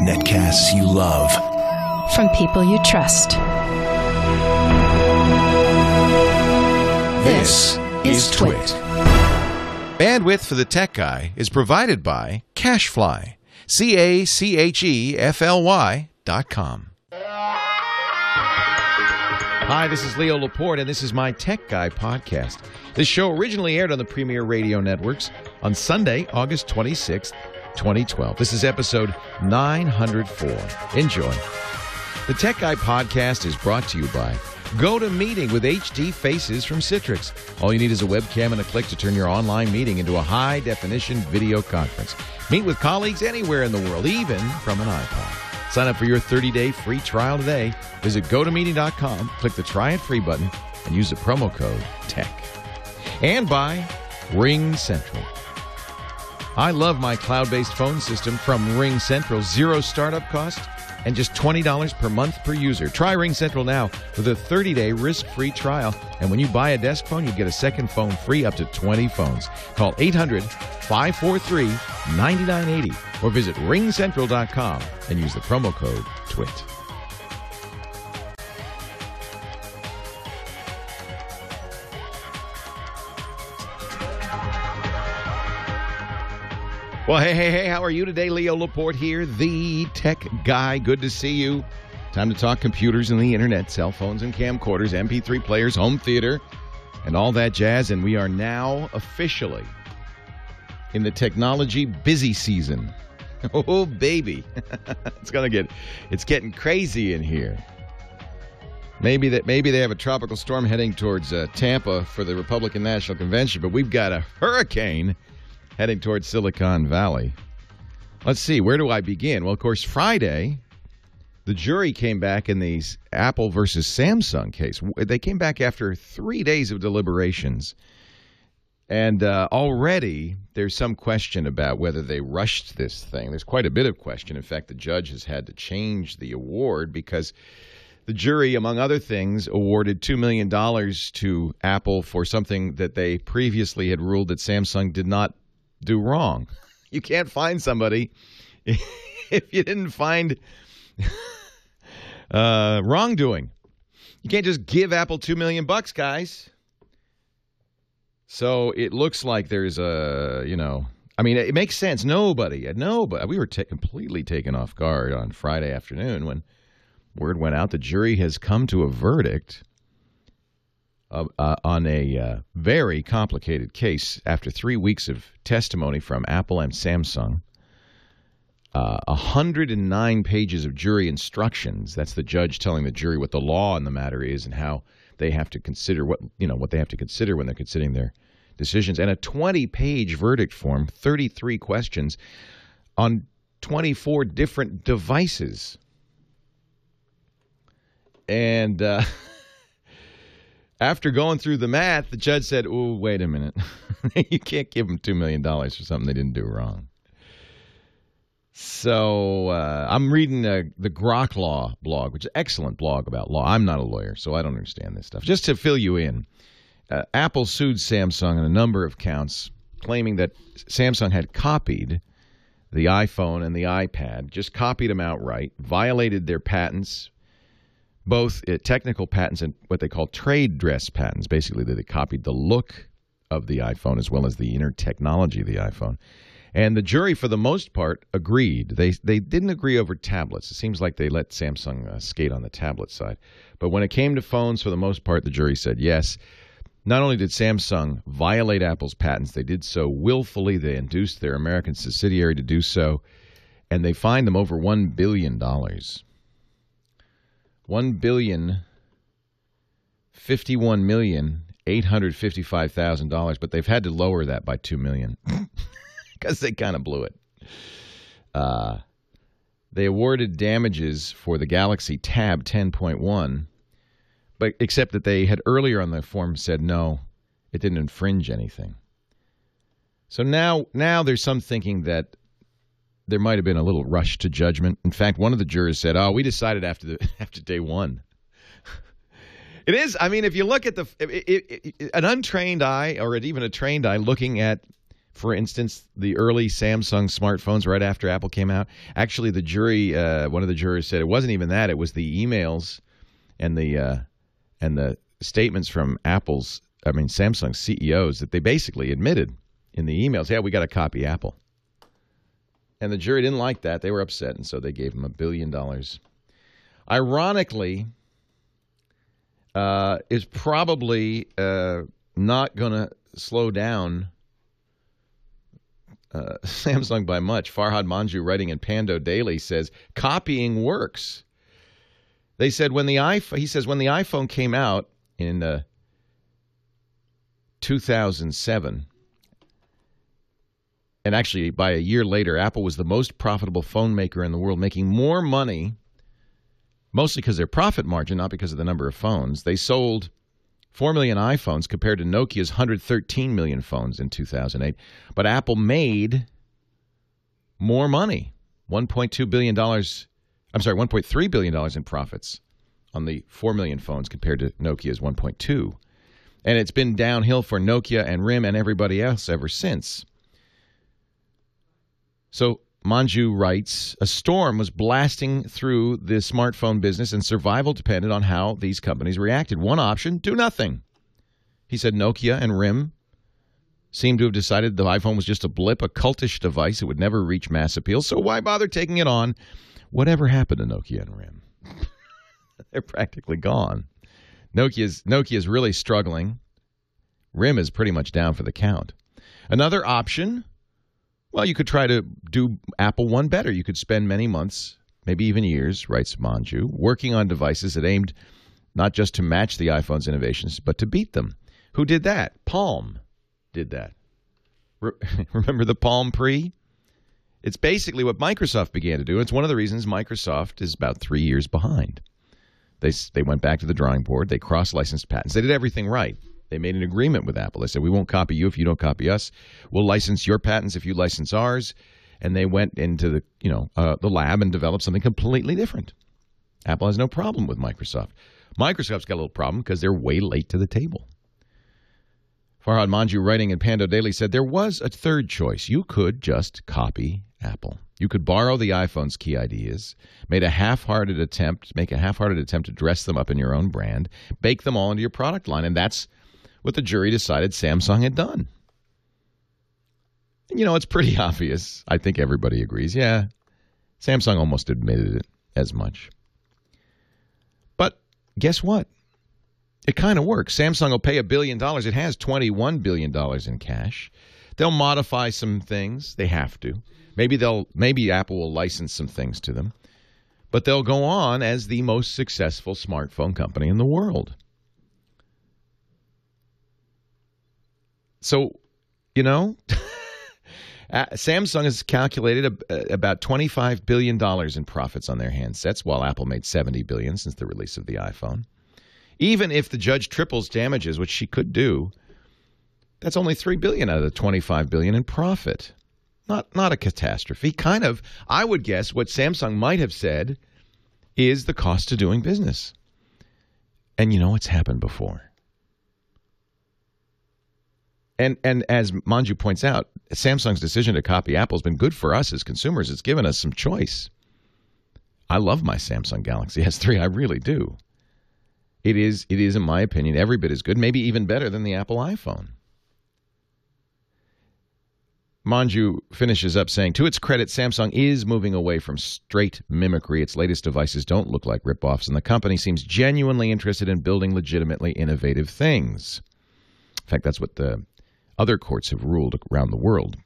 Netcasts you love. From people you trust. This is TWiT. Bandwidth for the Tech Guy is provided by Cachefly. Cachefly.com. Hi, this is Leo Laporte, and this is my Tech Guy podcast. This show originally aired on the Premier Radio Networks on Sunday, August 26th, 2012. This is episode 904. Enjoy. The Tech Guy podcast is brought to you by GoToMeeting with HD Faces from Citrix. All you need is a webcam and a click to turn your online meeting into a high-definition video conference. Meet with colleagues anywhere in the world, even from an iPod. Sign up for your 30-day free trial today. Visit GoToMeeting.com, click the Try It Free button, and use the promo code TECH. And by Ring Central. I love my cloud-based phone system from Ring Central. Zero startup cost and just $20 per month per user. Try Ring Central now with a 30-day risk-free trial. And when you buy a desk phone, you get a second phone free up to 20 phones. Call 800-543-9980 or visit ringcentral.com and use the promo code TWiT. Well, hey, how are you today? Leo Laporte here, the Tech Guy. Good to see you. Time to talk computers and the internet, cell phones and camcorders, MP3 players, home theater, and all that jazz. And we are now officially in the technology busy season. Oh, baby. It's getting crazy in here. Maybe they have a tropical storm heading towards Tampa for the Republican National Convention, but we've got a hurricane heading towards Silicon Valley. Let's see, where do I begin? Well, of course, Friday, the jury came back in the Apple versus Samsung case. They came back after 3 days of deliberations. And already there's some question about whether they rushed this thing. There's quite a bit of question. In fact, the judge has had to change the award because the jury, among other things, awarded $2 million to Apple for something that they previously had ruled that Samsung did not do wrong. You can't find somebody if you didn't find wrongdoing. You can't just give Apple $2 million, guys. So it looks like there's it makes sense. Nobody. We were completely taken off guard on Friday afternoon when word went out the jury has come to a verdict on a very complicated case after 3 weeks of testimony from Apple and Samsung. 109 pages of jury instructions. That's the judge telling the jury what the law in the matter is and how they have to consider what they have to consider when they're considering their decisions. And a 20-page verdict form, 33 questions on 24 different devices. And after going through the math, the judge said, "Oh, wait a minute. You can't give them $2 million for something they didn't do wrong." So I'm reading the Grok Law blog, which is an excellent blog about law. I'm not a lawyer, so I don't understand this stuff. Just to fill you in, Apple sued Samsung on a number of counts, claiming that Samsung had copied the iPhone and the iPad, just copied them outright, violated their patents, both technical patents and what they call trade dress patents. Basically, they copied the look of the iPhone as well as the inner technology of the iPhone. And the jury, for the most part, agreed. They didn't agree over tablets. It seems like they let Samsung skate on the tablet side. But when it came to phones, for the most part, the jury said yes. Not only did Samsung violate Apple's patents, they did so willfully. They induced their American subsidiary to do so. And they fined them over $1 billion. $1,051,855,000, but they've had to lower that by $2 million because they kind of blew it. They awarded damages for the Galaxy Tab 10.1, but except that they had earlier on the form said no, it didn't infringe anything. So now there's some thinking that there might have been a little rush to judgment. In fact, one of the jurors said, "Oh, we decided after day one." It is. I mean, if you look at an untrained eye or even a trained eye looking at For instance, the early Samsung smartphones right after Apple came out. Actually, the jury, one of the jurors said it wasn't even that. It was the emails and the statements from Samsung CEOs that they basically admitted in the emails, yeah, we got to copy Apple. And the jury didn't like that. They were upset, and so they gave him $1 billion. Ironically, is probably not going to slow down Samsung by much. Farhad Manjoo, writing in Pando Daily, says copying works. They said when the iPhone came out in 2007, and actually by a year later, Apple was the most profitable phone maker in the world, making more money, mostly because of their profit margin, not because of the number of phones. They sold 4 million iPhones compared to Nokia's 113 million phones in 2008. But Apple made more money, $1.3 billion in profits on the 4 million phones compared to Nokia's 1.2. And it's been downhill for Nokia and RIM and everybody else ever since. So Manjoo writes, a storm was blasting through the smartphone business, and survival depended on how these companies reacted. One option, do nothing. He said Nokia and RIM seemed to have decided the iPhone was just a blip, a cultish device. It would never reach mass appeal, so why bother taking it on? Whatever happened to Nokia and RIM? They're practically gone. Nokia's really struggling. RIM is pretty much down for the count. Another option, well, you could try to do Apple one better. You could spend many months, maybe even years, writes Manjoo, working on devices that aimed not just to match the iPhone's innovations, but to beat them. Who did that? Palm did that. Remember the Palm Pre? It's basically what Microsoft began to do. It's one of the reasons Microsoft is about 3 years behind. They went back to the drawing board. They cross-licensed patents. They did everything right. They made an agreement with Apple. They said, we won't copy you if you don't copy us. We'll license your patents if you license ours. And they went into the lab and developed something completely different. Apple has no problem with Microsoft. Microsoft's got a little problem because they're way late to the table. Farhad Manjoo, writing in Pando Daily, said there was a third choice. You could just copy Apple. You could borrow the iPhone's key ideas, make a half-hearted attempt to dress them up in your own brand, bake them all into your product line, and that's what the jury decided Samsung had done. You know, it's pretty obvious. I think everybody agrees. Yeah, Samsung almost admitted it as much. But guess what? It kind of works. Samsung will pay $1 billion. It has $21 billion in cash. They'll modify some things. They have to. Maybe Apple will license some things to them. But they'll go on as the most successful smartphone company in the world. So, Samsung has calculated about $25 billion in profits on their handsets, while Apple made $70 billion since the release of the iPhone. Even if the judge triples damages, which she could do, that's only $3 billion out of the $25 billion in profit. Not a catastrophe. Kind of, I would guess what Samsung might have said is the cost of doing business. And it's happened before. And as Manjoo points out, Samsung's decision to copy Apple has been good for us as consumers. It's given us some choice. I love my Samsung Galaxy S3. I really do. It is, in my opinion, every bit as good, maybe even better than the Apple iPhone. Manjoo finishes up saying, to its credit, Samsung is moving away from straight mimicry. Its latest devices don't look like ripoffs, and the company seems genuinely interested in building legitimately innovative things. In fact, that's what the other courts have ruled around the world.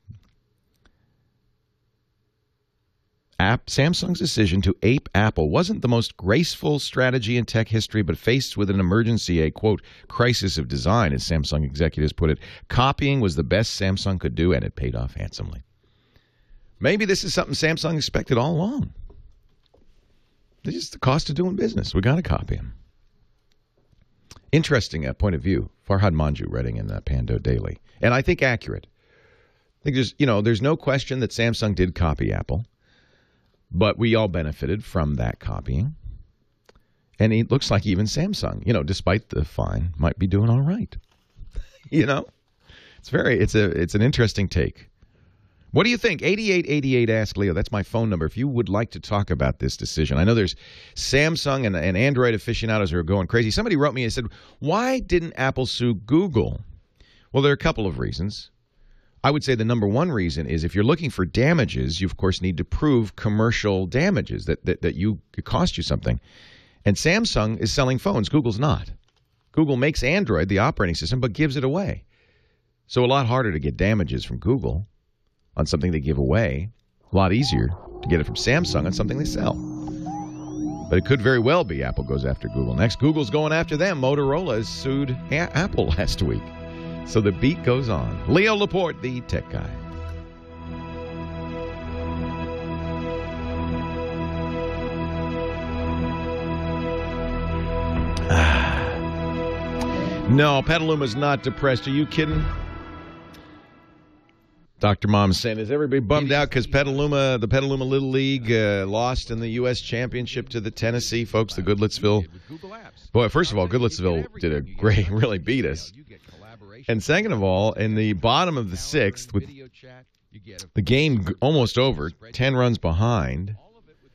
Samsung's decision to ape Apple wasn't the most graceful strategy in tech history, but faced with an emergency, a, quote, crisis of design, as Samsung executives put it, copying was the best Samsung could do, and it paid off handsomely. Maybe this is something Samsung expected all along. It's just the cost of doing business. We got to copy them. Interesting point of view. Farhad Manjoo, writing in Pando Daily. And I think accurate. I think there's no question that Samsung did copy Apple. But we all benefited from that copying. And it looks like even Samsung, despite the fine, might be doing all right. It's an interesting take. What do you think? 8888 Ask Leo. That's my phone number if you would like to talk about this decision. I know there's Samsung and Android aficionados who are going crazy. Somebody wrote me and said, why didn't Apple sue Google? Well, there are a couple of reasons. I would say the number one reason is if you're looking for damages, you, of course, need to prove commercial damages, that it cost you something. And Samsung is selling phones. Google's not. Google makes Android, the operating system, but gives it away. So a lot harder to get damages from Google on something they give away, a lot easier to get it from Samsung on something they sell. But it could very well be Apple goes after Google next. Google's going after them. Motorola has sued Apple last week. So the beat goes on. Leo Laporte, the tech guy. No, Petaluma's not depressed. Are you kidding? Dr. Mom's saying, is everybody bummed out because the Petaluma Little League lost in the U.S. Championship to the Tennessee folks, the Goodlettsville? Boy, first of all, Goodlettsville did a great, really beat us. And second of all, in the bottom of the sixth, with the game almost over, 10 runs behind,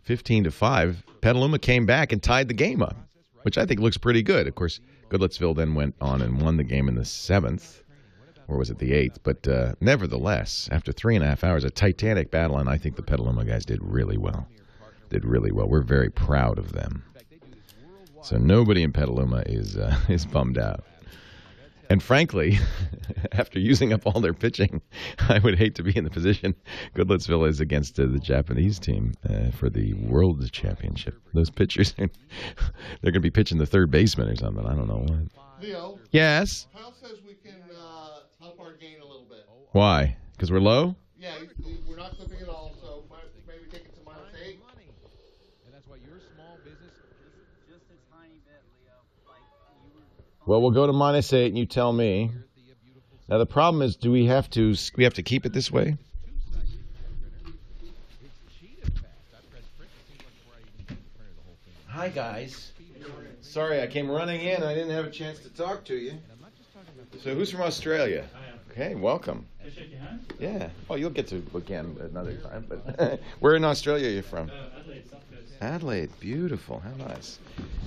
15-5, Petaluma came back and tied the game up, which I think looks pretty good. Of course, Goodlettsville then went on and won the game in the seventh. Or was it the eighth? But nevertheless, after 3.5 hours, a titanic battle, and I think the Petaluma guys did really well. We're very proud of them. So nobody in Petaluma is bummed out. And frankly, after using up all their pitching, I would hate to be in the position Goodlettsville is against the Japanese team for the World Championship. Those pitchers, they're going to be pitching the third baseman or something. I don't know what. Leo? Yes? Hal says we can up our gain a little bit. Why? Because we're low? Yeah, we're not clipping it all, so maybe take it to -8. And that's why your small business just a tiny bit, Leo. Well, we'll go to -8 and you tell me. Now the problem is, do we have to keep it this way? Hi guys. Sorry, I came running in. I didn't have a chance to talk to you. So who's from Australia? Okay, welcome. Yeah. Oh, you'll get to again another time. But where in Australia are you from? Adelaide. Beautiful. How nice.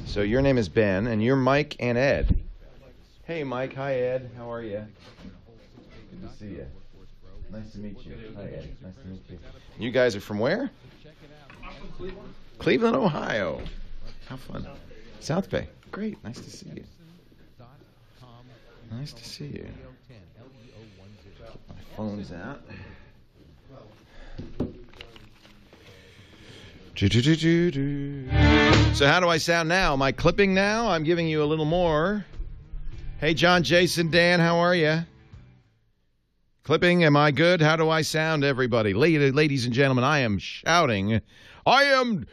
So your name is Ben, and you're Mike and Ed. Hey, Mike. Hi, Ed. How are you? Good to see you. Nice to meet you. Hi, Ed. Nice to meet you. You guys are from where? I'm from Cleveland. Cleveland, Ohio. How fun. South Bay. Great. Nice to see you. Nice to see you. My phone's out. So how do I sound now? Am I clipping now? I'm giving you a little more. Hey, John, Jason, Dan, how are you? Clipping, am I good? How do I sound, everybody? Ladies and gentlemen, I am shouting. I am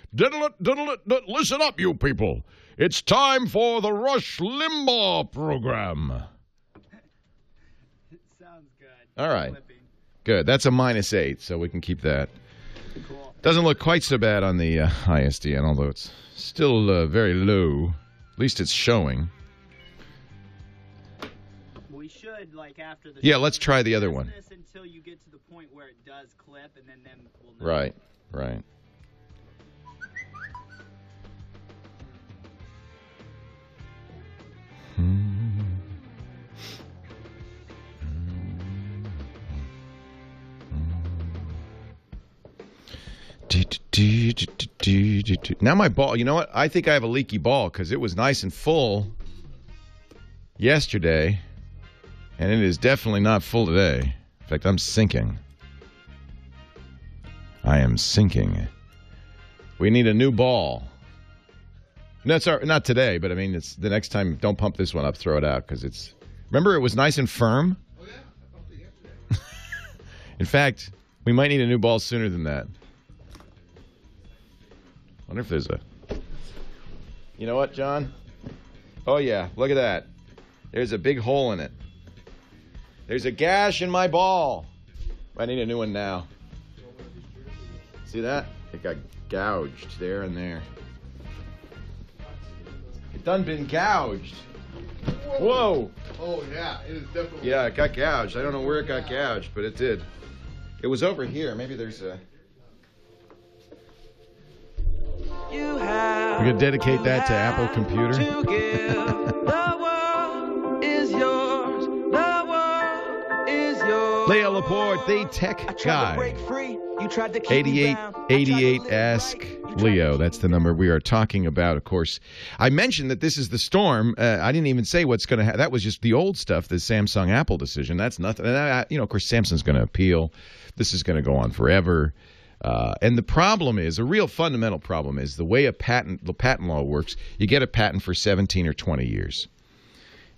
listen up, you people. It's time for the Rush Limbaugh program. It sounds good. All right. Good. That's a -8, so we can keep that. Cool. Doesn't look quite so bad on the ISDN, although it's still very low. At least it's showing. We should, like, after the Yeah, let's try the other one. this until you get to the point where it does clip, and then we'll know. Right. Now my ball, you know what? I think I have a leaky ball because it was nice and full yesterday, and it is definitely not full today. In fact, I'm sinking. I am sinking. We need a new ball. No, not today, but I mean, it's the next time. Don't pump this one up. Throw it out because it's. Remember, it was nice and firm. Oh yeah, I pumped it yesterday. In fact, we might need a new ball sooner than that. Wonder if there's a. You know what, John? Oh yeah, look at that. There's a big hole in it. There's a gash in my ball. I need a new one now. See that? It got gouged there and there. It done been gouged. Whoa! Oh, yeah, it is definitely. Yeah, it got gouged. I don't know where it got gouged, but it did. It was over here. Maybe there's a... You have We could dedicate that to Apple Computer. to give. The world is yours. The world is yours. Leo Laporte, the tech I tried to guy. break free. You tried to keep me 88 down. I tried to 88 live ask right. You tried Leo. to That's the number we are talking about, of course. I mentioned that this is the storm. I didn't even say what's going to happen. That was just the old stuff, the Samsung Apple decision. That's nothing. And of course, Samsung's going to appeal. This is going to go on forever. And the problem is, a real fundamental problem is the way the patent law works. You get a patent for 17 or 20 years.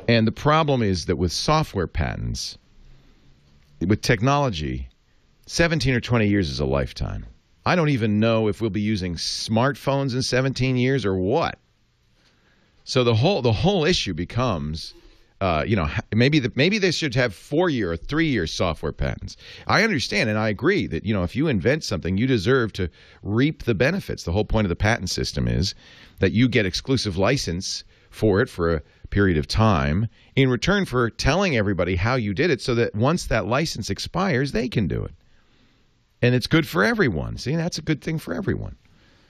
And the problem is that with software patents, with technology, 17 or 20 years is a lifetime. I don't even know if we'll be using smartphones in 17 years or what. So the whole issue becomes, maybe they should have 4-year or 3-year software patents. I understand and I agree that, if you invent something, you deserve to reap the benefits. The whole point of the patent system is that you get exclusive license for it for a period of time in return for telling everybody how you did it so that once that license expires, they can do it. And it's good for everyone. See, that's a good thing for everyone.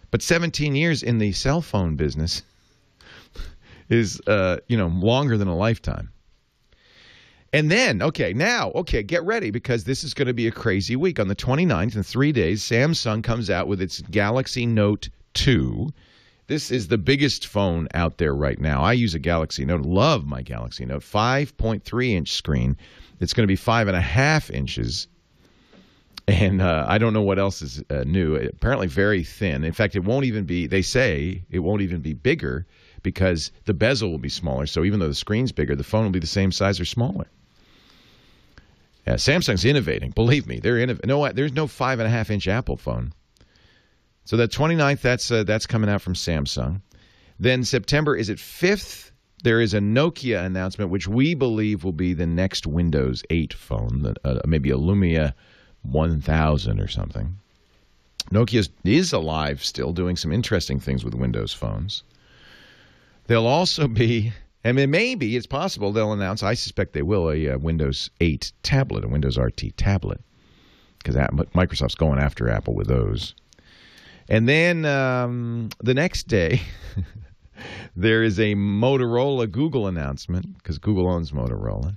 But 17 years in the cell phone business is, longer than a lifetime. And then, get ready because this is going to be a crazy week. On the 29th, in 3 days, Samsung comes out with its Galaxy Note 2. This is the biggest phone out there right now. I use a Galaxy Note. Love my Galaxy Note. 5.3-inch screen. It's going to be 5.5 inches. And I don't know what else is new. Apparently very thin. In fact, they say it won't even be bigger because the bezel will be smaller. So even though the screen's bigger, the phone will be the same size or smaller. Samsung's innovating. Believe me, they're innovating. No, there's no 5.5-inch Apple phone. So the 29th, that's coming out from Samsung. Then September, is it 5th? There is a Nokia announcement, which we believe will be the next Windows 8 phone, maybe a Lumia 1000 or something. Nokia is alive still, doing some interesting things with Windows phones. There'll also be, it's possible they'll announce, I suspect they will, a Windows 8 tablet, a Windows RT tablet, because Microsoft's going after Apple with those. And then the next day, there is a Motorola Google announcement, because Google owns Motorola.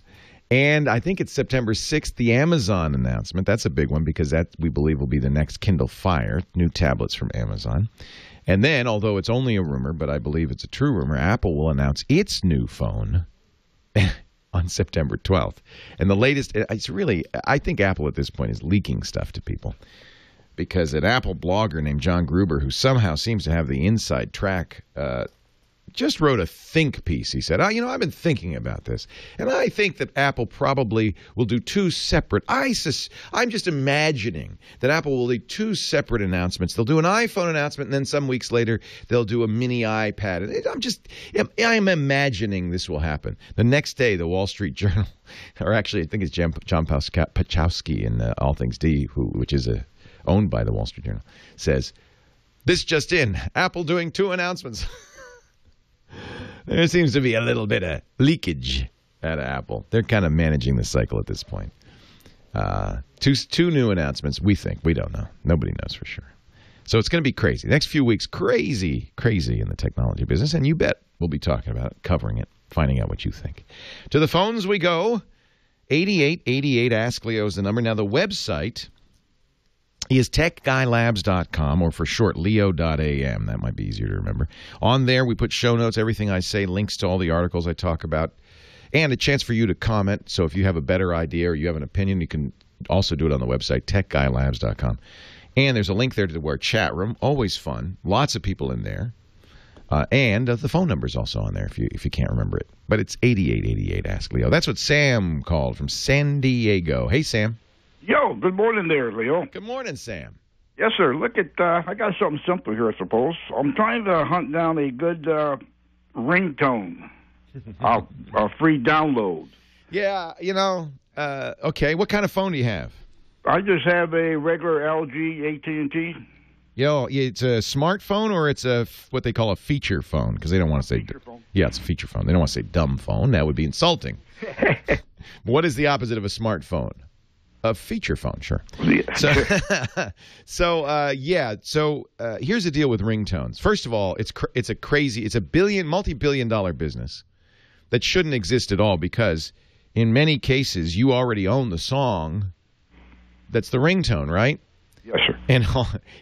And I think it's September 6th, the Amazon announcement. That's a big one because that, we believe, will be the next Kindle Fire, new tablets from Amazon. And then, although it's only a rumor, but I believe it's a true rumor, Apple will announce its new phone on September 12th. And the latest, I think Apple at this point is leaking stuff to people. Because an Apple blogger named John Gruber, who somehow seems to have the inside track, just wrote a think piece. He said, I've been thinking about this, and I think that Apple probably will do two separate. I'm just imagining that Apple will do two separate announcements. They'll do an iPhone announcement, and then some weeks later, they'll do a mini iPad. I'm imagining this will happen. The next day, the Wall Street Journal, or actually, I think it's John Pachowski in All Things D, which is owned by the Wall Street Journal, says, this just in, Apple doing two announcements. There seems to be a little bit of leakage at Apple. They're kind of managing the cycle at this point. Two new announcements, we think. We don't know. Nobody knows for sure. So it's going to be crazy. Next few weeks, crazy in the technology business. And you bet we'll be talking about it, covering it, finding out what you think. To the phones we go. 8888 Ask Leo is the number. Now, the website is techguylabs.com, or for short, leo.am. That might be easier to remember. On there, we put show notes, everything I say, links to all the articles I talk about, and a chance for you to comment. So if you have a better idea or you have an opinion, you can also do it on the website, techguylabs.com. And there's a link there to our chat room. Always fun. Lots of people in there. And the phone number is also on there if you can't remember it. But it's 8888 Ask Leo. That's what Sam called from San Diego. Hey, Sam. Yo, good morning there, Leo. Good morning, Sam. Yes, sir. Look at, I got something simple here, I suppose. I'm trying to hunt down a good ringtone, a free download. Yeah, okay. What kind of phone do you have? I just have a regular LG AT&T. Yo, it's a smartphone or it's what they call a feature phone, because they don't want to say. Feature phone. Yeah, it's a feature phone. They don't want to say dumb phone. That would be insulting. What is the opposite of a smartphone? A feature phone, sure. Yeah. So here's the deal with ringtones. First of all, it's a multi-billion-dollar business that shouldn't exist at all because in many cases you already own the song that's the ringtone, right? Yes, sir. And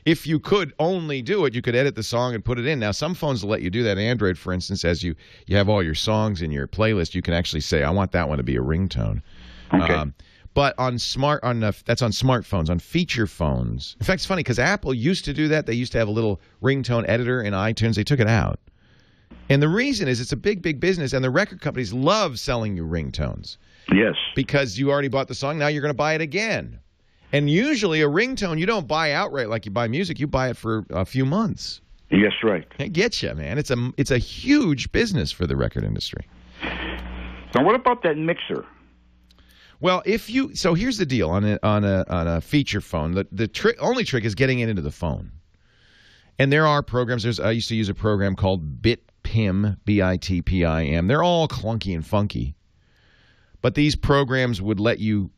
if you could only do it, you could edit the song and put it in. Now, some phones will let you do that. Android, for instance, as you have all your songs in your playlist, you can actually say, I want that one to be a ringtone. Okay. But that's on smartphones, on feature phones. In fact, it's funny because Apple used to do that. They used to have a little ringtone editor in iTunes. They took it out. And the reason is it's a big, big business, and the record companies love selling you ringtones. Yes. Because you already bought the song, now you're going to buy it again. And usually a ringtone you don't buy outright like you buy music. You buy it for a few months. Yes, right. It gets you, man. It's a huge business for the record industry. Now, what about that mixer? Well, so here's the deal on a feature phone. The only trick is getting it into the phone. And there are programs. I used to use a program called BitPim, BITPIM. They're all clunky and funky. But these programs would let you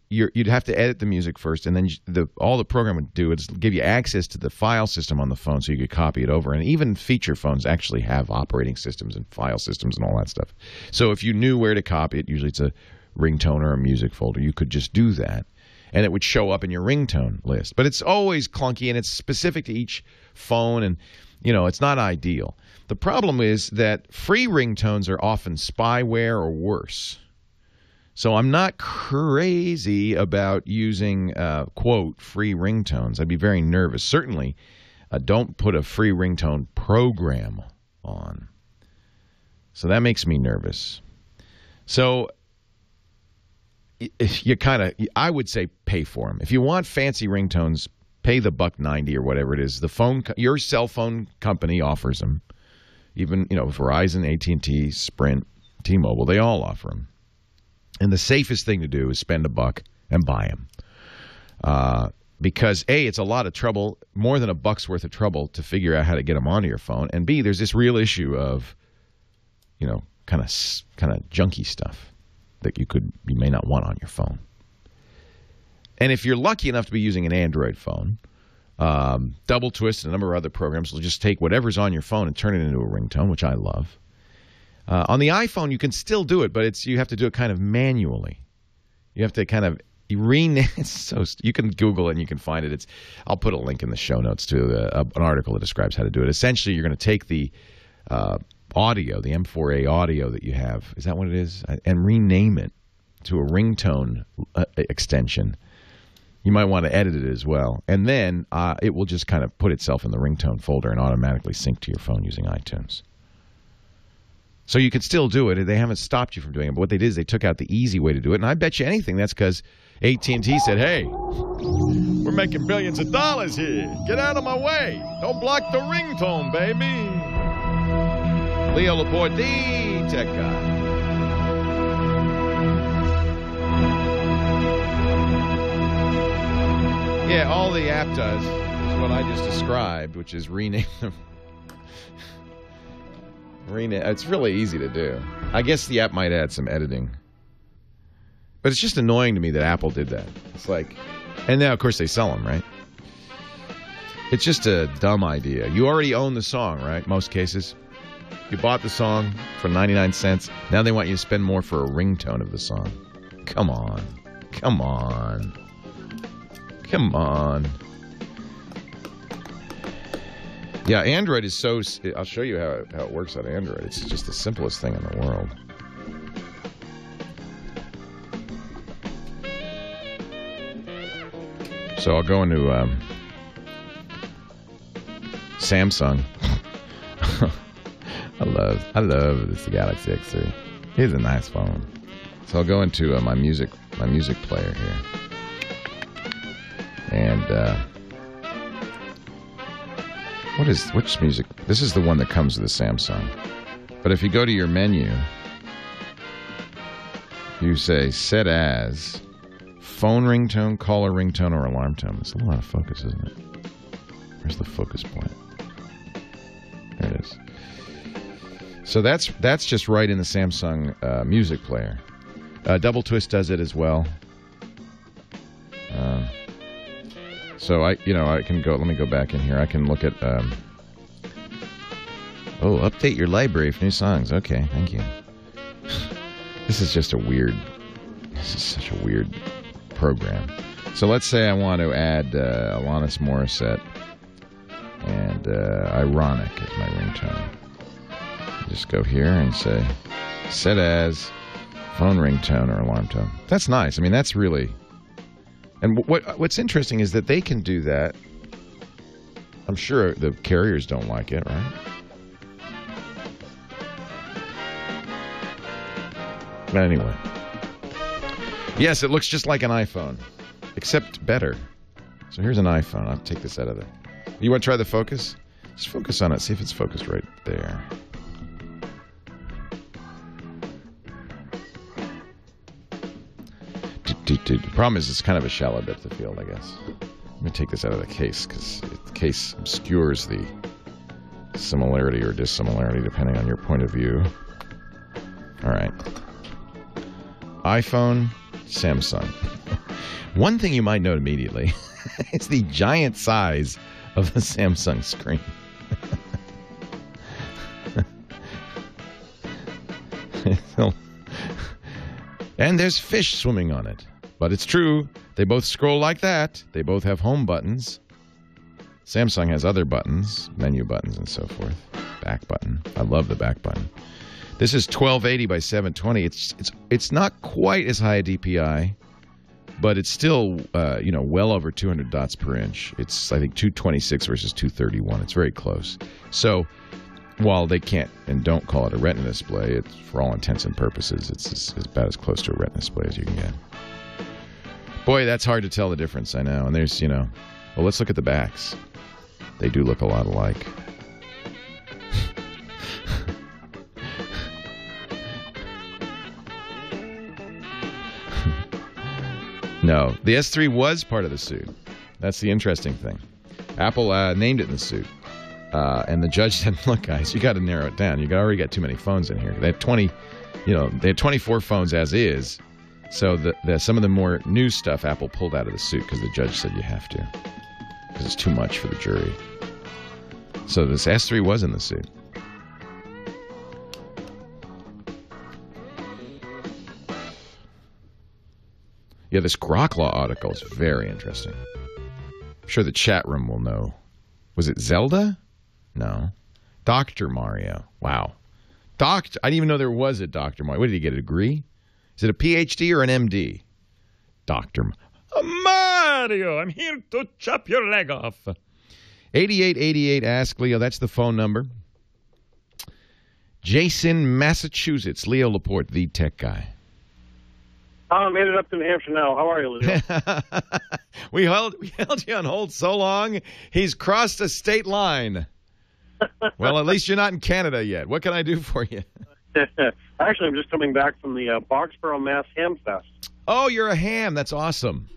you'd have to edit the music first, and then all the program would do is give you access to the file system on the phone so you could copy it over. And even feature phones actually have operating systems and file systems and all that stuff. So if you knew where to copy it, usually it's a ringtone or a music folder, you could just do that. And it would show up in your ringtone list. But it's always clunky, and it's specific to each phone, and it's not ideal. The problem is that free ringtones are often spyware or worse. So I'm not crazy about using, quote, free ringtones. I'd be very nervous. Certainly, don't put a free ringtone program on. So that makes me nervous. So I would say pay for them. If you want fancy ringtones, pay the $1.90 or whatever it is. Your cell phone company offers them. Even, Verizon, AT&T, Sprint, T-Mobile, they all offer them. And the safest thing to do is spend $1 and buy them. Because A, it's a lot of trouble, more than $1's worth of trouble to figure out how to get them onto your phone. And B, there's this real issue of, kind of junky stuff that you may not want on your phone. And if you're lucky enough to be using an Android phone, Double Twist and a number of other programs will just take whatever's on your phone and turn it into a ringtone, which I love. On the iPhone, you can still do it, but you have to do it kind of manually. You have to kind of rename. You can Google it and you can find it. I'll put a link in the show notes to an article that describes how to do it. Essentially, you're going to take the audio, the M4A audio that you have, is that what it is? And rename it to a ringtone extension. You might want to edit it as well. And then it will just kind of put itself in the ringtone folder and automatically sync to your phone using iTunes. So you can still do it. They haven't stopped you from doing it. But what they did is they took out the easy way to do it. And I bet you anything that's because AT&T said, hey, we're making billions of dollars here. Get out of my way. Don't block the ringtone, baby. Leo Laporte, the tech guy. Yeah, all the app does is what I just described, which is rename them. It's really easy to do. I guess the app might add some editing. But it's just annoying to me that Apple did that. It's like, and now, of course, they sell them, right? It's just a dumb idea. You already own the song, right? Most cases. You bought the song for 99 cents. Now they want you to spend more for a ringtone of the song. Come on. Come on. Come on. Yeah, Android is so... I'll show you how it works on Android. It's just the simplest thing in the world. So I'll go into Samsung. I love this Galaxy X3. It's a nice phone. So I'll go into my music player here. And which music? This is the one that comes with the Samsung. But if you go to your menu, you say set as phone ringtone, caller ringtone, or alarm tone. It's a lot of focus, isn't it? Where's the focus point? There it is. So that's just right in the Samsung music player. Double Twist does it as well. So I can go. Let me go back in here. I can look at. Update your library for new songs. Okay, thank you. This is just a weird. This is such a weird program. So let's say I want to add Alanis Morissette, and Ironic is my ringtone. Just go here and say, set as phone ringtone or alarm tone. That's nice. I mean, that's really... And what's interesting is that they can do that. I'm sure the carriers don't like it, right? But anyway. Yes, it looks just like an iPhone, except better. So here's an iPhone. I'll take this out of there. You want to try the focus? Just focus on it. See if it's focused right there. The problem is it's kind of a shallow depth of field, I guess. Let me take this out of the case, because the case obscures the similarity or dissimilarity, depending on your point of view. All right. iPhone, Samsung. One thing you might note immediately is the giant size of the Samsung screen. And there's fish swimming on it. But it's true, they both scroll like that. They both have home buttons. Samsung has other buttons, menu buttons and so forth. Back button. I love the back button. This is 1280 by 720. It's not quite as high a DPI, but it's still well over 200 dots per inch. It's, I think, 226 versus 231. It's very close. So while they can't and don't call it a Retina display, it's, for all intents and purposes, it's about as close to a Retina display as you can get. Boy, that's hard to tell the difference, I know. And there's, well, let's look at the backs. They do look a lot alike. No, the S3 was part of the suit. That's the interesting thing. Apple named it in the suit. And the judge said, look, guys, you got to narrow it down. You already got too many phones in here. They had 24 phones as is. So some of the more new stuff Apple pulled out of the suit because the judge said you have to. Because it's too much for the jury. So this S3 was in the suit. Yeah, this Grok-Law article is very interesting. I'm sure the chat room will know. Was it Zelda? No. Dr. Mario. Wow. I didn't even know there was a Dr. Mario. What did he get, a degree? Is it a PhD or an MD? Dr. Mario, I'm here to chop your leg off. 8888, ask Leo. That's the phone number. Jason, Massachusetts. Leo Laporte, the tech guy. I made it up to New Hampshire now. How are you, Leo? we held you on hold so long, he's crossed a state line. Well, at least you're not in Canada yet. What can I do for you? Actually, I'm just coming back from the Boxborough, Mass. Ham Fest. Oh, you're a ham. That's awesome.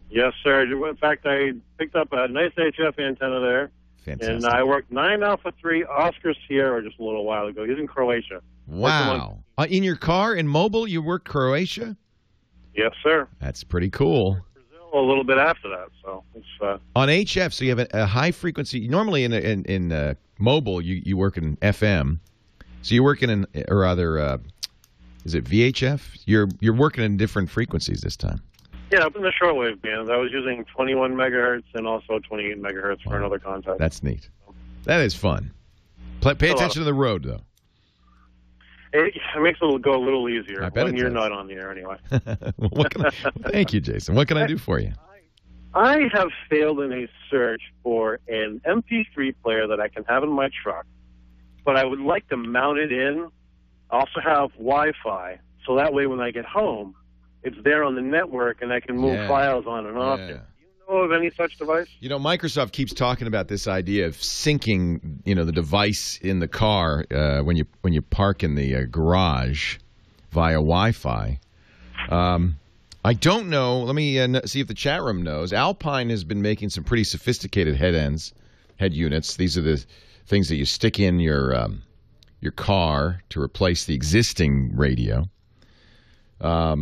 Yes, sir. In fact, I picked up a nice HF antenna there. Fantastic. And I worked 9 Alpha 3 Oscar Sierra just a little while ago. He's in Croatia. Wow. In your car, in mobile, you worked Croatia? Yes, sir. That's pretty cool. Brazil a little bit after that. So it's on HF, so you have a high frequency. Normally in mobile, you work in FM. So you're working in, or rather, is it VHF? You're working in different frequencies this time. Yeah, up in the shortwave bands. I was using 21 megahertz and also 28 megahertz for another contact. That's neat. That is fun. Pay attention to the road, though. It makes it go a little easier when you're does. not on the air anyway. Thank you, Jason. What can I do for you? I have failed in a search for an MP3 player that I can have in my truck, but I would like to mount it in. I also have Wi-Fi, so that way when I get home, it's there on the network and I can move files on and off it. Do you know of any such device? Microsoft keeps talking about this idea of syncing, the device in the car when you park in the garage via Wi-Fi. I don't know. Let me see if the chat room knows. Alpine has been making some pretty sophisticated head units. These are the things that you stick in your car to replace the existing radio. I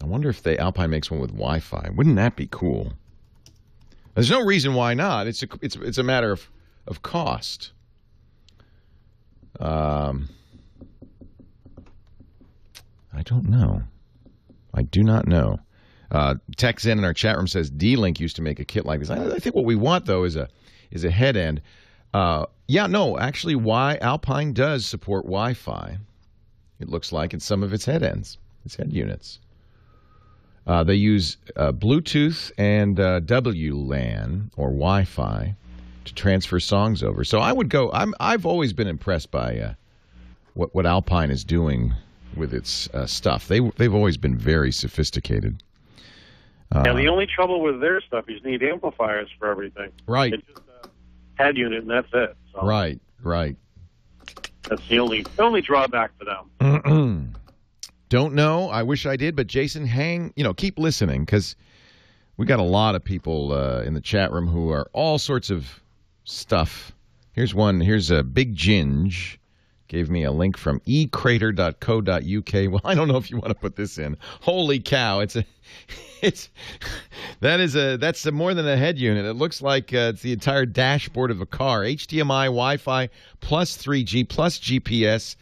wonder if Alpine makes one with Wi-Fi. Wouldn't that be cool? There's no reason why not. It's a matter of cost. I don't know. I do not know. Tex in our chat room says D-Link used to make a kit like this. I think what we want though is a head end. Actually, Alpine does support Wi-Fi. It looks like in some of its head ends, its head units. They use Bluetooth and WLAN or Wi-Fi to transfer songs over. So I would go. I've always been impressed by what Alpine is doing with its stuff. They've always been very sophisticated. And the only trouble with their stuff is you need amplifiers for everything. Right. It's just a head unit, and that's it. So right. that's the only drawback for them. Don't know. I wish I did, but Jason, keep listening because we got a lot of people in the chat room who are all sorts of stuff. Here's one. Here's a Big Ginge. Gave me a link from ecrater.co.uk. Well, I don't know if you want to put this in. Holy cow! That's more than a head unit. It looks like it's the entire dashboard of a car. HDMI, Wi-Fi, plus 3G, plus GPS.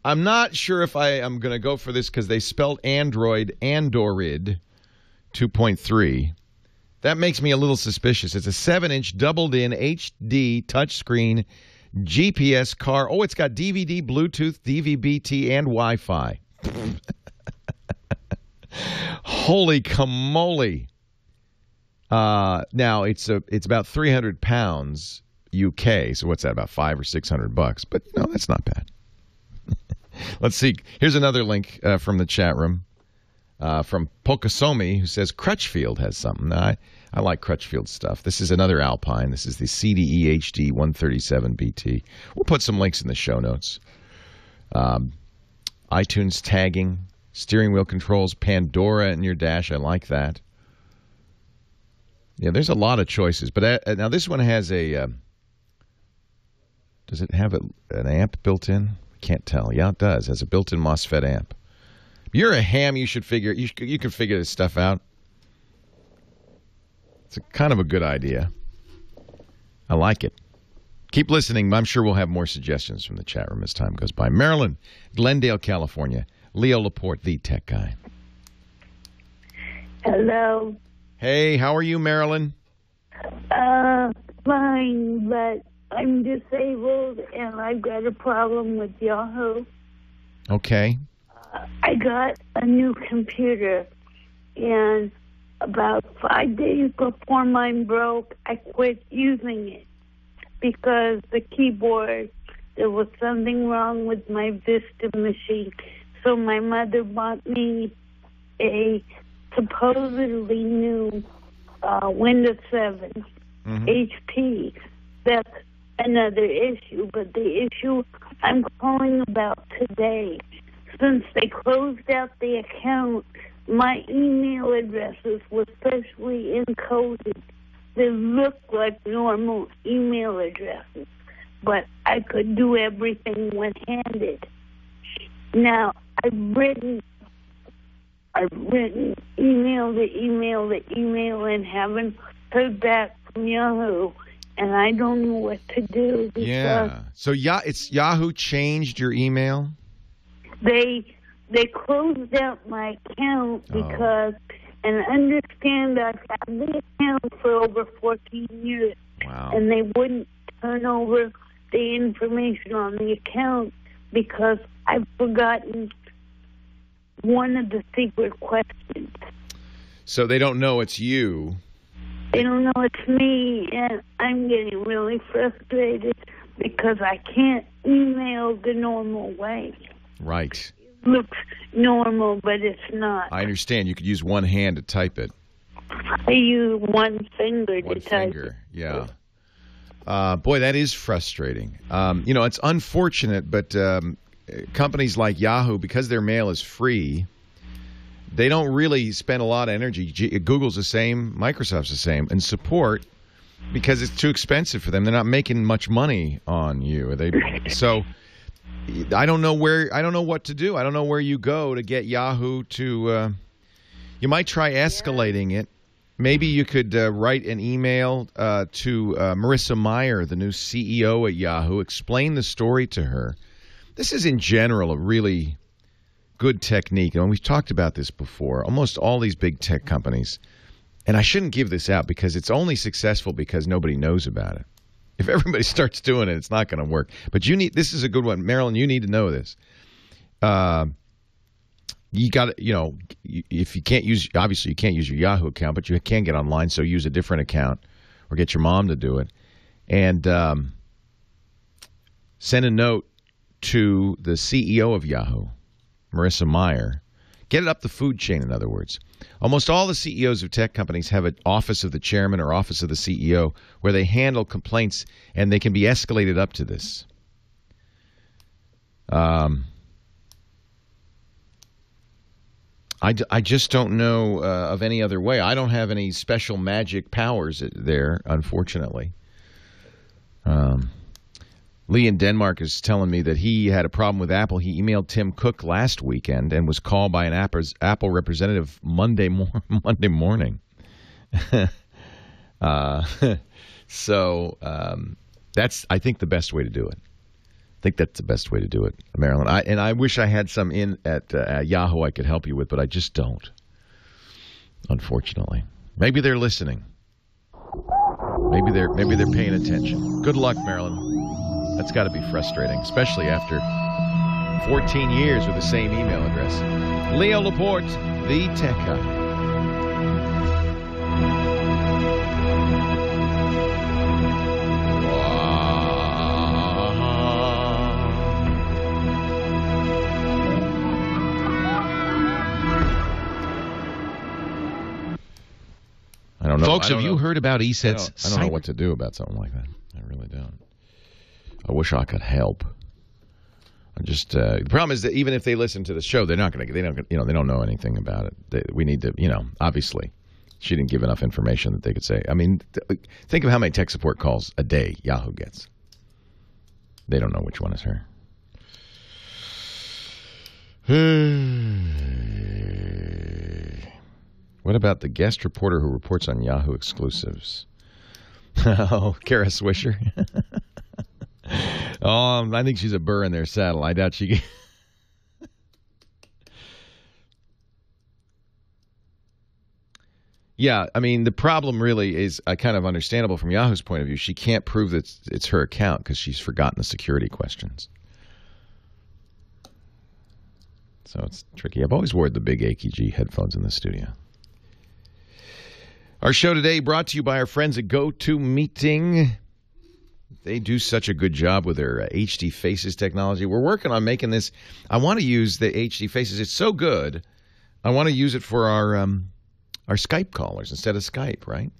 I'm not sure if I am going to go for this because they spelled Android, Android 2.3. That makes me a little suspicious. It's a 7-inch doubled-in HD touchscreen GPS car. Oh, it's got DVD, Bluetooth, DVB-T, and Wi-Fi. Holy camole. Now, it's about 300 pounds UK. So what's that, about $500 or $600? But, that's not bad. Let's see. Here's another link from the chat room from Pokasomi, who says Crutchfield has something. I like Crutchfield stuff. This is another Alpine. This is the CDE HD 137BT. We'll put some links in the show notes. iTunes tagging, steering wheel controls, Pandora in your dash. I like that. Yeah, there's a lot of choices. But now this one has a... does it have an amp built in? Can't tell. Yeah, it does. It has a built-in MOSFET amp. If you're a ham, you should figure. You can figure this stuff out. It's kind of a good idea. I like it. Keep listening. I'm sure we'll have more suggestions from the chat room as time goes by. Maryland, Glendale, California. Leo Laporte, the tech guy. Hello. Hey, how are you, Marilyn? Fine, but I'm disabled and I've got a problem with Yahoo. Okay. I got a new computer, and about 5 days before mine broke, I quit using it because the keyboard, there was something wrong with my Vista machine. So my mother bought me a supposedly new Windows 7 HP. That's another issue, but the issue I'm calling about today, since they closed out the account, my email addresses were specially encoded. They looked like normal email addresses, but I could do everything one-handed. Now, I've written email to email and haven't heard back from Yahoo, and I don't know what to do. Yeah. So it's Yahoo changed your email? They closed out my account because, and understand I've had the account for over 14 years, and they wouldn't turn over the information on the account because I've forgotten one of the secret questions. So they don't know it's you. They don't know it's me, and I'm getting really frustrated because I can't email the normal way. Right. It looks normal, but it's not. I understand. You could use one hand to type it. I use one finger to type it. Yeah. Boy, that is frustrating. It's unfortunate, but companies like Yahoo, because their mail is free, they don't really spend a lot of energy. Google's the same, Microsoft's the same, and support because it's too expensive for them. They're not making much money on you. So I don't know what to do. I don't know where you go to get Yahoo to. You might try escalating it. Maybe you could write an email to Marissa Mayer, the new CEO at Yahoo. Explain the story to her. This is, in general, a really good technique. And we've talked about this before. Almost all these big tech companies, and I shouldn't give this out because it's only successful because nobody knows about it. If everybody starts doing it, it's not going to work. But this is a good one. Marilyn, you need to know this. You got to, if you can't use, obviously you can't use your Yahoo account, but you can get online, so use a different account or get your mom to do it. And send a note to the CEO of Yahoo, Marissa Mayer. Get it up the food chain, in other words. Almost all the CEOs of tech companies have an office of the chairman or office of the CEO where they handle complaints, and they can be escalated up to this. I just don't know of any other way. I don't have any special magic powers there, unfortunately. Lee in Denmark is telling me that he had a problem with Apple. He emailed Tim Cook last weekend and was called by an Apple representative Monday morning. So that's, I think, the best way to do it. I think that's the best way to do it, Marilyn. I wish I had some in at Yahoo I could help you with, but I just don't, unfortunately. Maybe they're listening. Maybe they're paying attention. Good luck, Marilyn. That's got to be frustrating, especially after 14 years with the same email address. Leo Laporte, the tech guy. I don't know. Folks, have you heard about ESET's? I don't know what to do about something like that. I really don't. I wish I could help. I just the problem is that even if they listen to the show, they're not going to. They don't know anything about it. We need to. Obviously, she didn't give enough information that they could say. I mean, think of how many tech support calls a day Yahoo gets. They don't know which one is her. What about the guest reporter who reports on Yahoo exclusives? Oh, Kara Swisher. I think she's a burr in their saddle. I doubt she. Yeah, I mean, the problem really is kind of understandable from Yahoo's point of view. She can't prove that it's her account because she's forgotten the security questions. So it's tricky. I've always worn the big AKG headphones in the studio. Our show today brought to you by our friends at GoToMeeting. They do such a good job with their HD Faces technology. We're working on making this. I want to use the HD Faces. It's so good. I want to use it for our Skype callers instead of Skype, right?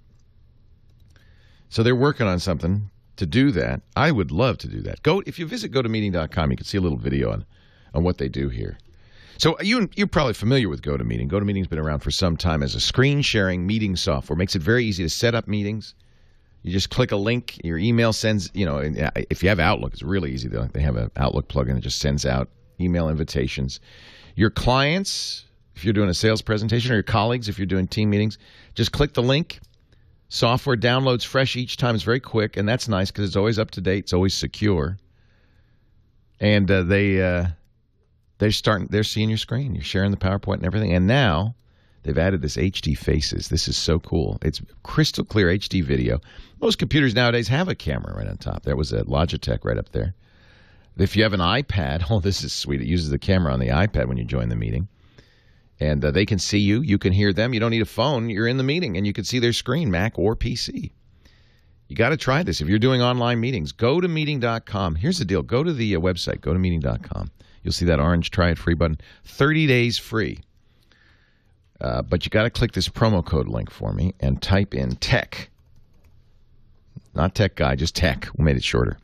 So they're working on something to do that. I would love to do that. If you visit GoToMeeting.com, you can see a little video on what they do here. So you're probably familiar with GoToMeeting. GoToMeeting's been around for some time as a screen-sharing meeting software. Makes it very easy to set up meetings. You just click a link. Your email sends, if you have Outlook, it's really easy. They have an Outlook plugin that just sends out email invitations. Your clients, if you're doing a sales presentation, or your colleagues, if you're doing team meetings, just click the link. Software downloads fresh each time. It's very quick, and that's nice because it's always up to date. It's always secure. And they're seeing your screen. You're sharing the PowerPoint and everything. And now they've added this HD Faces. This is so cool. It's crystal clear HD video. Most computers nowadays have a camera right on top. There was a Logitech right up there. If you have an iPad, this is sweet. It uses the camera on the iPad when you join the meeting. And they can see you. You can hear them. You don't need a phone. You're in the meeting, and you can see their screen, Mac or PC. You got to try this. If you're doing online meetings, GoToMeeting.com. Here's the deal. Go to the website, GoToMeeting.com. You'll see that orange Try It Free button. 30 days free. But you got to click this promo code link for me and type in TECH. Not Tech Guy, just TECH. We made it shorter.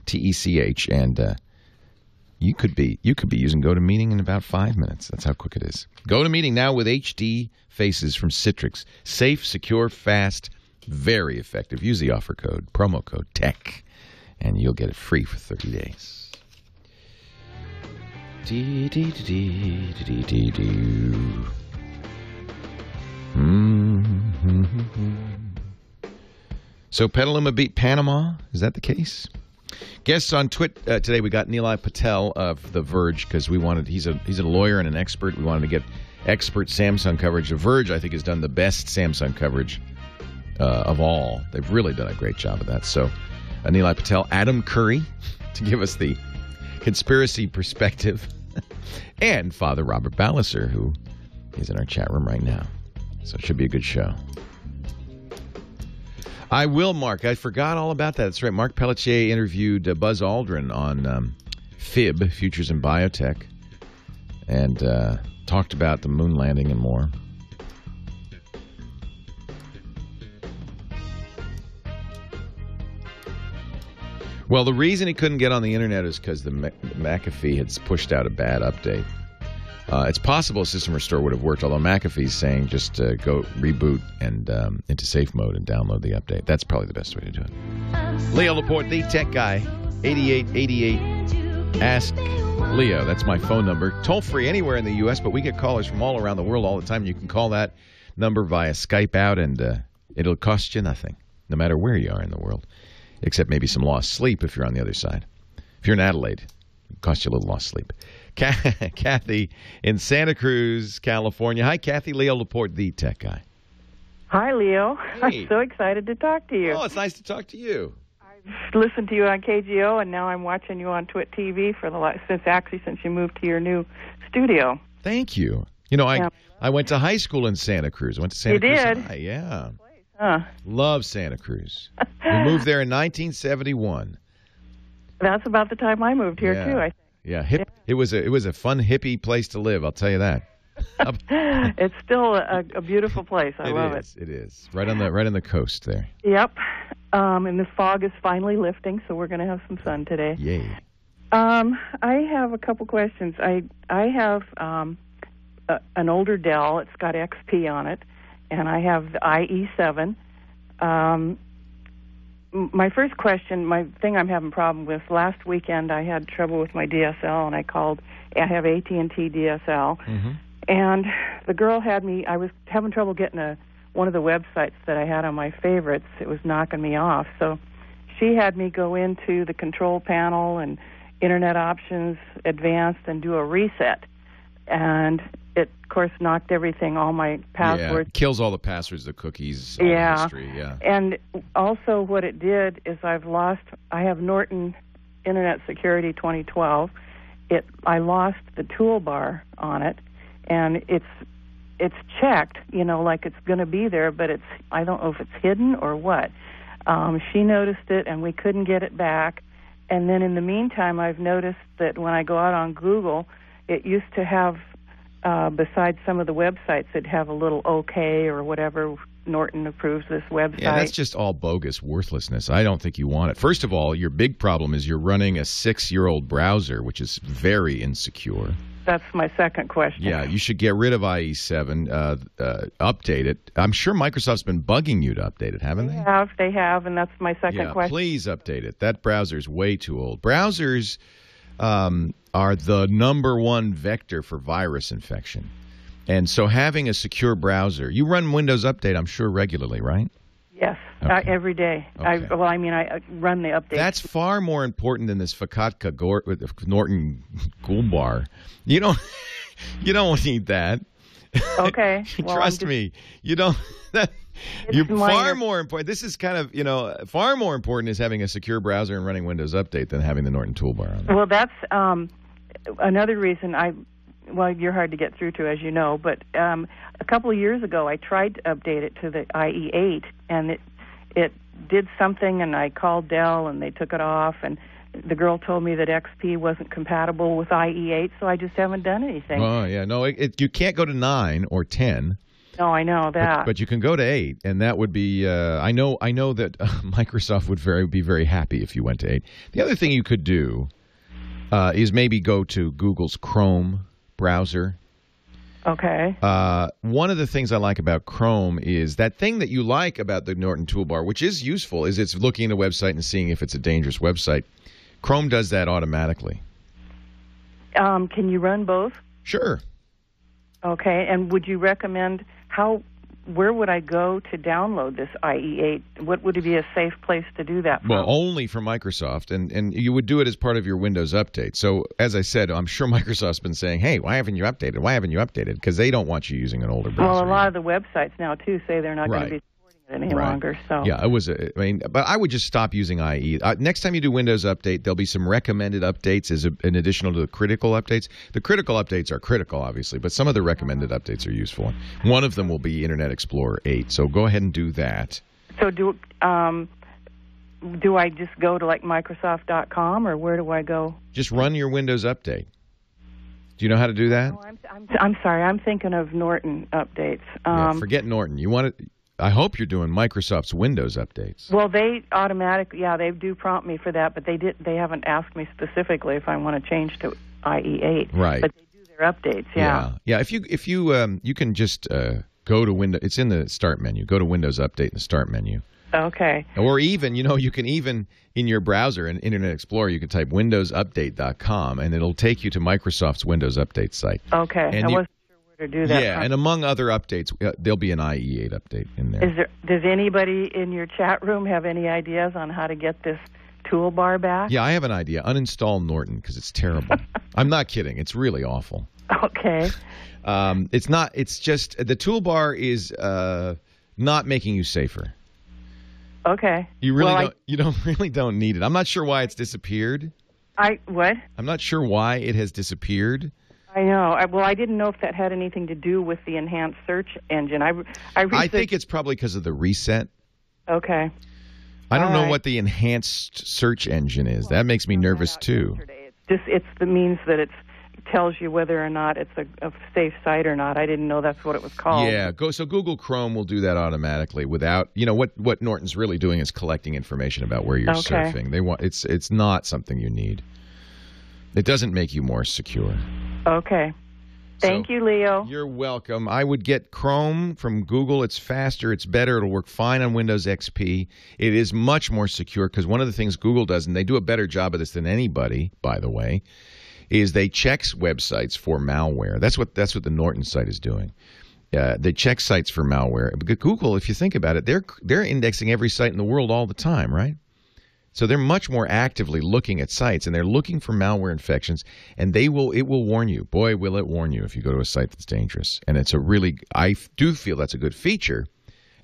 TECH. And you could be using GoToMeeting in about 5 minutes. That's how quick it is. GoToMeeting now with HD Faces from Citrix. Safe, secure, fast, very effective. Use the offer code, promo code TECH, and you'll get it free for 30 days. So Petaluma beat Panama? Is that the case? Guests on TWiT today, we got Nilay Patel of The Verge because we wanted, he's a lawyer and an expert. We wanted to get expert Samsung coverage. The Verge, I think, has done the best Samsung coverage of all. They've really done a great job of that. So Nilay Patel, Adam Curry to give us the conspiracy perspective, and Father Robert Balliser, who is in our chat room right now. So it should be a good show. I will, Mark. I forgot all about that. That's right. Mark Pelletier interviewed Buzz Aldrin on FIB, Futures in Biotech, and talked about the moon landing and more. Well, the reason he couldn't get on the internet is because the McAfee had pushed out a bad update. It's possible a system restore would have worked, although McAfee's saying just go reboot and into safe mode and download the update. That's probably the best way to do it. Leo Laporte, the tech guy, 8888. Ask Leo. That's my phone number. Toll free anywhere in the U.S., but we get callers from all around the world all the time. You can call that number via Skype out, and it'll cost you nothing, no matter where you are in the world, except maybe some lost sleep if you're on the other side. If you're in Adelaide, it'll cost you a little lost sleep. Kathy in Santa Cruz, California. Hi, Kathy. Leo Laporte, the tech guy. Hi, Leo. Hey. I'm so excited to talk to you. Oh, it's nice to talk to you. I've listened to you on KGO, and now I'm watching you on TWiT TV since you moved to your new studio. Thank you. You know, I went to high school in Santa Cruz. I went to Santa Cruz. You did? High. Yeah. Huh. Love Santa Cruz. We moved there in 1971. That's about the time I moved here, too, I think. Yeah, It was a fun hippie place to live. I'll tell you that. It's still a beautiful place. I love it. It is right on the coast there. Yep, and the fog is finally lifting, so we're going to have some sun today. Yay! I have a couple questions. I have an older Dell. It's got XP on it, and I have the IE7. My first question, my thing I'm having a problem with, last weekend I had trouble with my DSL, and I have AT&T DSL, and the girl had me, I was having trouble getting one of the websites that I had on my favorites. It was knocking me off, so she had me go into the control panel and Internet Options, Advanced, and do a reset, and it, of course, knocked everything, all my passwords. Yeah, it kills all the passwords, the cookies, all the history, And also what it did is I have Norton Internet Security 2012. I lost the toolbar on it, and it's checked, like it's going to be there, but I don't know if it's hidden or what. She noticed it, and we couldn't get it back. And then in the meantime, I've noticed that when I go out on Google, it used to have, besides some of the websites, it'd have a little OK or whatever, Norton approves this website. Yeah, that's just all bogus worthlessness. I don't think you want it. First of all, your big problem is you're running a 6-year-old browser, which is very insecure. That's my second question. Yeah, you should get rid of IE7, update it. I'm sure Microsoft's been bugging you to update it, haven't they? They have, and that's my second question. Please update it. That browser's way too old. Browsers are the number one vector for virus infection. And so having a secure browser, you run Windows Update, I'm sure, regularly, right? Yes, Okay. every day. Okay. I run the update. That's far more important than this Fakatka Norton Toolbar. You don't need that. Okay. Well, Trust me. You don't. You're far more important. This is kind of, far more important is having a secure browser and running Windows Update than having the Norton Toolbar on there. Well, that's another reason you're hard to get through to, as you know, but a couple of years ago I tried to update it to the IE8, and it did something, and I called Dell, and they took it off, and the girl told me that XP wasn't compatible with IE8, so I just haven't done anything. Oh, yeah. No, you can't go to 9 or 10. No, I know that. But you can go to 8, and that would be I know that Microsoft would be very happy if you went to 8. The other thing you could do is maybe go to Google's Chrome browser. Okay. One of the things I like about Chrome is that thing that you like about the Norton Toolbar, which is useful, is it's looking at a website and seeing if it's a dangerous website. Chrome does that automatically. Can you run both? Sure. Okay, and would you recommend where would I go to download this IE8? What would be a safe place to do that from? Well, only from Microsoft, and you would do it as part of your Windows update. So, as I said, I'm sure Microsoft's been saying, hey, why haven't you updated? Why haven't you updated? Because they don't want you using an older browser. Well, a lot of the websites now, too, say they're not going to be supporting it any longer. So yeah, but I would just stop using IE. Next time you do Windows Update, there'll be some recommended updates in additional to the critical updates. The critical updates are critical, obviously, but some of the recommended updates are useful. One of them will be Internet Explorer 8, so go ahead and do that. So do I just go to like Microsoft.com, or where do I go? Just run your Windows Update. Do you know how to do that? Oh, I'm sorry. I'm thinking of Norton updates. Forget Norton. You want it. I hope you're doing Microsoft's Windows updates. Well, they automatically, they do prompt me for that, but they haven't asked me specifically if I want to change to IE8. Right. But they do their updates. Yeah. Yeah. If you can just go to Windows. It's in the Start menu. Go to Windows Update in the Start menu. Okay. Or even, you can even in your browser in Internet Explorer, you can type windowsupdate.com, and it'll take you to Microsoft's Windows Update site. Okay. And I wasn't sure where to do that. Yeah, and among other updates, there'll be an IE8 update in there. Does anybody in your chat room have any ideas on how to get this toolbar back? Yeah, I have an idea. Uninstall Norton because it's terrible. I'm not kidding. It's really awful. Okay. It's not. It's just the toolbar is not making you safer. Okay. You really don't need it. I'm not sure why it's disappeared. What? I'm not sure why it has disappeared. I know. I didn't know if that had anything to do with the enhanced search engine. I think it's probably because of the reset. Okay. I don't know what the enhanced search engine is. That makes me nervous too. It's the means that it tells you whether or not it's a safe site or not. I didn't know that's what it was called. Yeah, so Google Chrome will do that automatically without, what Norton's really doing is collecting information about where you're surfing. It's not something you need. It doesn't make you more secure. Okay. Thank you, Leo. You're welcome. I would get Chrome from Google. It's faster. It's better. It'll work fine on Windows XP. It is much more secure because one of the things Google does, and they do a better job of this than anybody, by the way, is they check websites for malware. That's what the Norton site is doing. They check sites for malware. But Google, if you think about it, they're indexing every site in the world all the time, right? So they're much more actively looking at sites, and they're looking for malware infections, and it will warn you. Boy, will it warn you if you go to a site that's dangerous. And I do feel that's a good feature,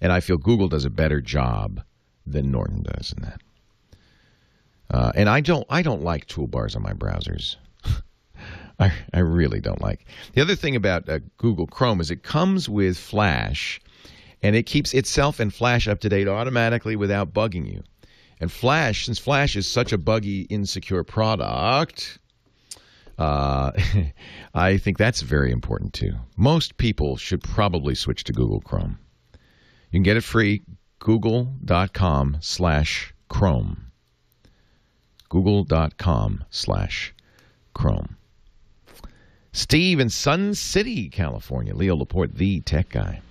and I feel Google does a better job than Norton does in that. And I don't like toolbars on my browsers. I really don't like. The other thing about Google Chrome is it comes with Flash, and it keeps itself and Flash up to date automatically without bugging you. And Flash, since Flash is such a buggy, insecure product, I think that's very important too. Most people should probably switch to Google Chrome. You can get it free, google.com/Chrome. Google.com/Chrome. Steve in Sun City, California. Leo Laporte, the tech guy.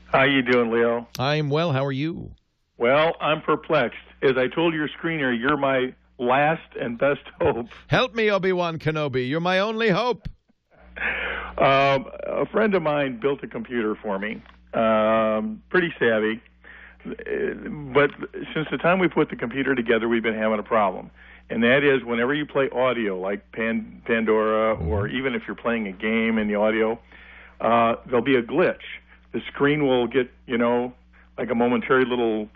How you doing, Leo? I'm well. How are you? Well, I'm perplexed. As I told your screener, you're my last and best hope. Help me, Obi-Wan Kenobi. You're my only hope. A friend of mine built a computer for me. Pretty savvy. But since the time we put the computer together, we've been having a problem. And that is whenever you play audio, like Pandora, or even if you're playing a game in the audio, there'll be a glitch. The screen will get, like a momentary little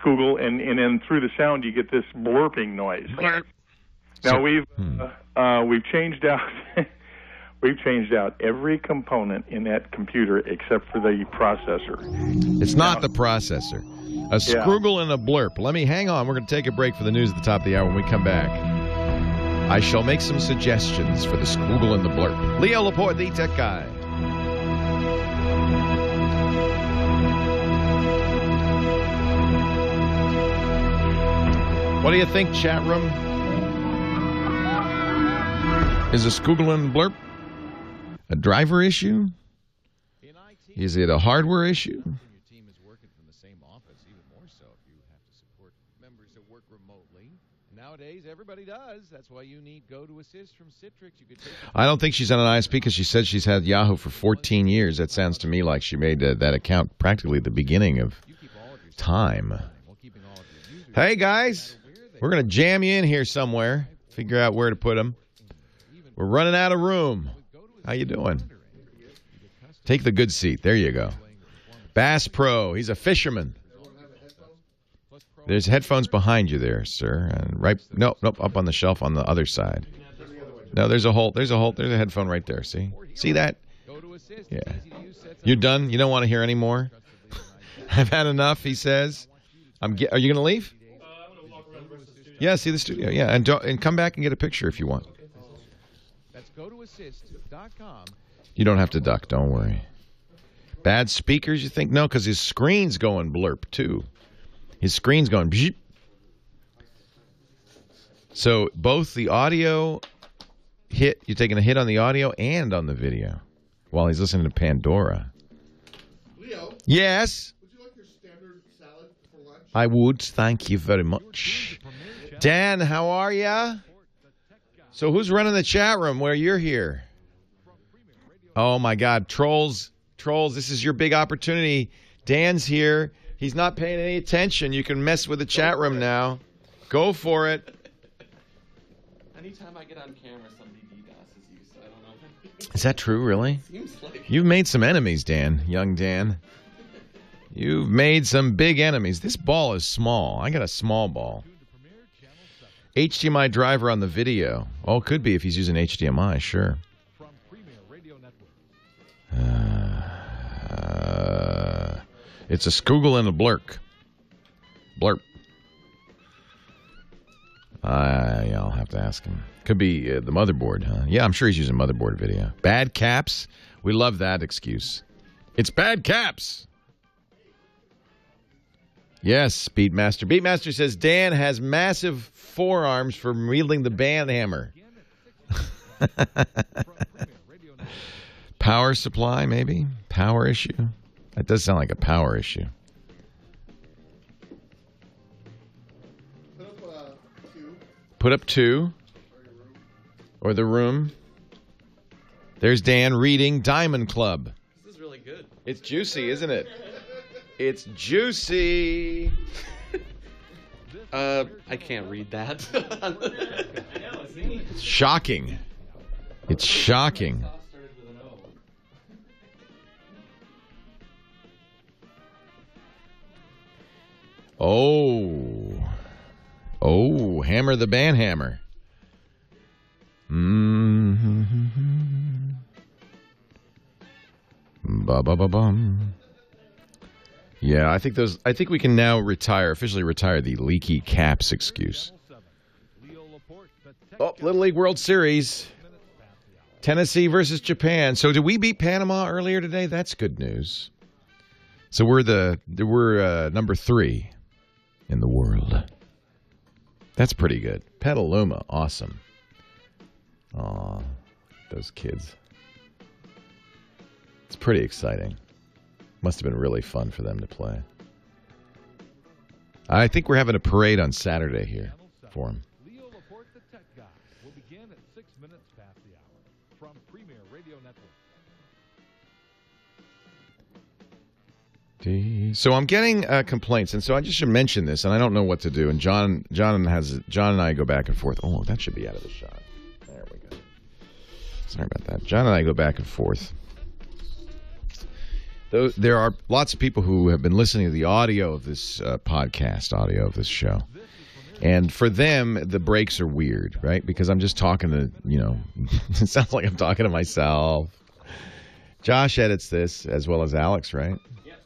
squiggle, and then through the sound you get this blurping noise. Now we've changed out we've changed out every component in that computer except for the processor. It's not the processor. A squiggle and a blurp. Hang on. We're going to take a break for the news at the top of the hour. When we come back, I shall make some suggestions for the squiggle and the blurp. Leo Laporte, the tech guy. What do you think, chat room? Is a squiggle and blurp a driver issue? Is it a hardware issue? Your team is working from the same office, even more so if you have to support members that work remotely. Nowadays, everybody does. That's why you need GoToAssist from Citrix. I don't think she's on an ISP because she said she's had Yahoo for 14 years. That sounds to me like she made that account practically at the beginning of time. Hey, guys. We're going to jam you in here somewhere. Figure out where to put them. We're running out of room. How you doing? Take the good seat. There you go. Bass Pro. He's a fisherman. There's headphones behind you there, sir. And nope, up on the shelf on the other side. No, there's a headphone right there. See that? Yeah. You're done? You don't want to hear any more? I've had enough, he says. Are you going to leave? Yeah, see the studio. Yeah, and come back and get a picture if you want. That's GoToAssist.com. You don't have to duck, don't worry. Bad speakers, you think? No, because his screen's going blurp, too. His screen's going bzz. So both the audio hit, you're taking a hit on the audio and on the video while he's listening to Pandora. Leo? Yes? Would you like your standard salad for lunch? I would. Thank you very much. Dan, how are ya? So who's running the chat room where you're here? Oh, my God. Trolls, this is your big opportunity. Dan's here. He's not paying any attention. You can mess with the chat room now. Go for it. Anytime I get on camera, somebody DDoSes you, so I don't know. Is that true, really? Seems like. You've made some enemies, Dan, young Dan. You've made some big enemies. This ball is small. I got a small ball. HDMI driver on the video. Oh, it could be if he's using HDMI, sure. It's a Skoogle and a blurk. Blurp. Yeah, I'll have to ask him. Could be the motherboard, huh? Yeah, I'm sure he's using motherboard video. Bad caps? We love that excuse. It's bad caps. Yes, Beatmaster. Beatmaster says Dan has massive forearms from wielding the band hammer. Power supply, maybe? Power issue? That does sound like a power issue. Put up two. Or the room. There's Dan reading Diamond Club. This is really good. It's juicy, isn't it? It's juicy. I can't read that. It's shocking. It's shocking. Oh, hammer the band hammer. Ba-ba-ba-bum. Yeah, I think we can now officially retire the leaky caps excuse. Oh, Little League World Series. Tennessee versus Japan. So did we beat Panama earlier today? That's good news. So we're number 3 in the world. That's pretty good. Petaluma, awesome. Aw, those kids. It's pretty exciting. Must have been really fun for them to play. I think we're having a parade on Saturday here for them. Leo Laporte, the tech guy, will begin at 6 minutes past the hour from Premier Radio Network. So I'm getting complaints, and so I just should mention this, and I don't know what to do. And John and I go back and forth. Oh, that should be out of the shot. There we go. Sorry about that. John and I go back and forth. There are lots of people who have been listening to the audio of this podcast, audio of this show. And for them, the breaks are weird, right? Because I'm just talking to, it sounds like I'm talking to myself. Josh edits this as well as Alex, right? Yep.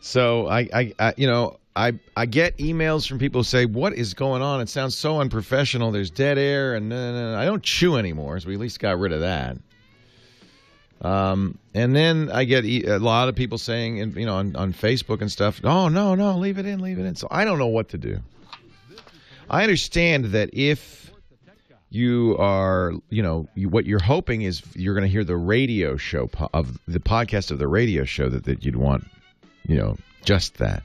So I get emails from people who say, "What is going on? It sounds so unprofessional. There's dead air." And I don't chew anymore, so we at least got rid of that. And then I get a lot of people saying, on Facebook and stuff, "Oh, no, leave it in." So I don't know what to do. I understand that if you are, what you're hoping is you're going to hear the radio show of the podcast of the radio show that you'd want, just that.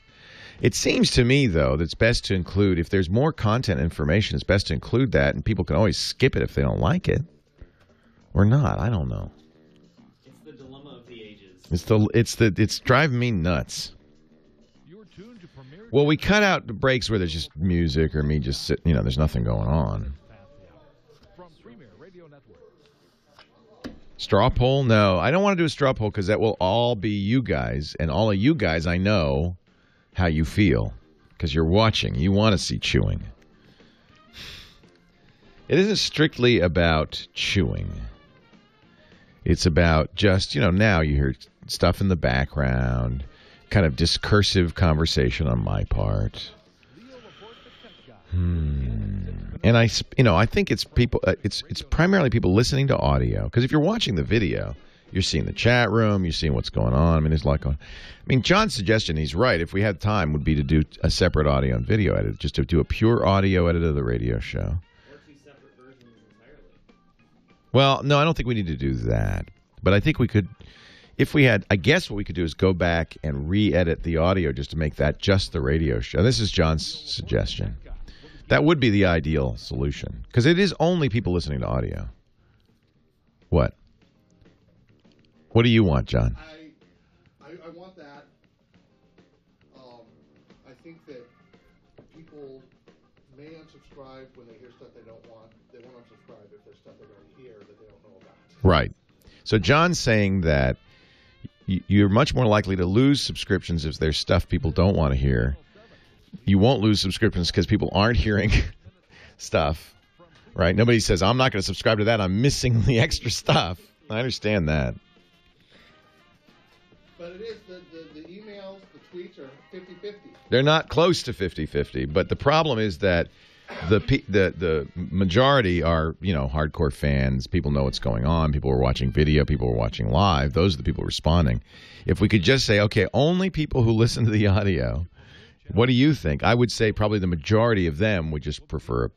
It seems to me, though, that it's best to include, if there's more content information, it's best to include that, and people can always skip it if they don't like it. Or not, I don't know. It's the dilemma of the ages. It's driving me nuts. Well, we cut out the breaks where there's just music or me just sitting, there's nothing going on. Straw poll? No, I don't want to do a straw poll because that will all be you guys. And all of you guys, I know how you feel because you're watching. You want to see chewing. It isn't strictly about chewing. It's about just, now you hear stuff in the background, kind of discursive conversation on my part. And I think it's people. It's primarily people listening to audio. Because if you're watching the video, you're seeing the chat room, you're seeing what's going on. I mean, there's a lot going on. I mean, John's suggestion, he's right. If we had time, would be to do a separate audio and video edit, just to do a pure audio edit of the radio show. Or 2 separate versions entirely. Well, no, I don't think we need to do that. But I think we could. If we had, I guess what we could do is go back and re-edit the audio just to make that just the radio show. This is John's suggestion. That would be the ideal solution. Because it is only people listening to audio. What? What do you want, John? I want that. I think that people may unsubscribe when they hear stuff they don't want. They won't unsubscribe if there's stuff they don't hear that they don't know about. Right. So John's saying that you're much more likely to lose subscriptions if there's stuff people don't want to hear. You won't lose subscriptions because people aren't hearing stuff, right? Nobody says, I'm not going to subscribe to that. I'm missing the extra stuff. I understand that. But it is, the emails, the tweets are 50-50. They're not close to 50-50, but the problem is that the majority are, hardcore fans. People know what's going on. People are watching video. People are watching live. Those are the people responding. If we could just say, okay, only people who listen to the audio. What do you think? I would say probably the majority of them would just prefer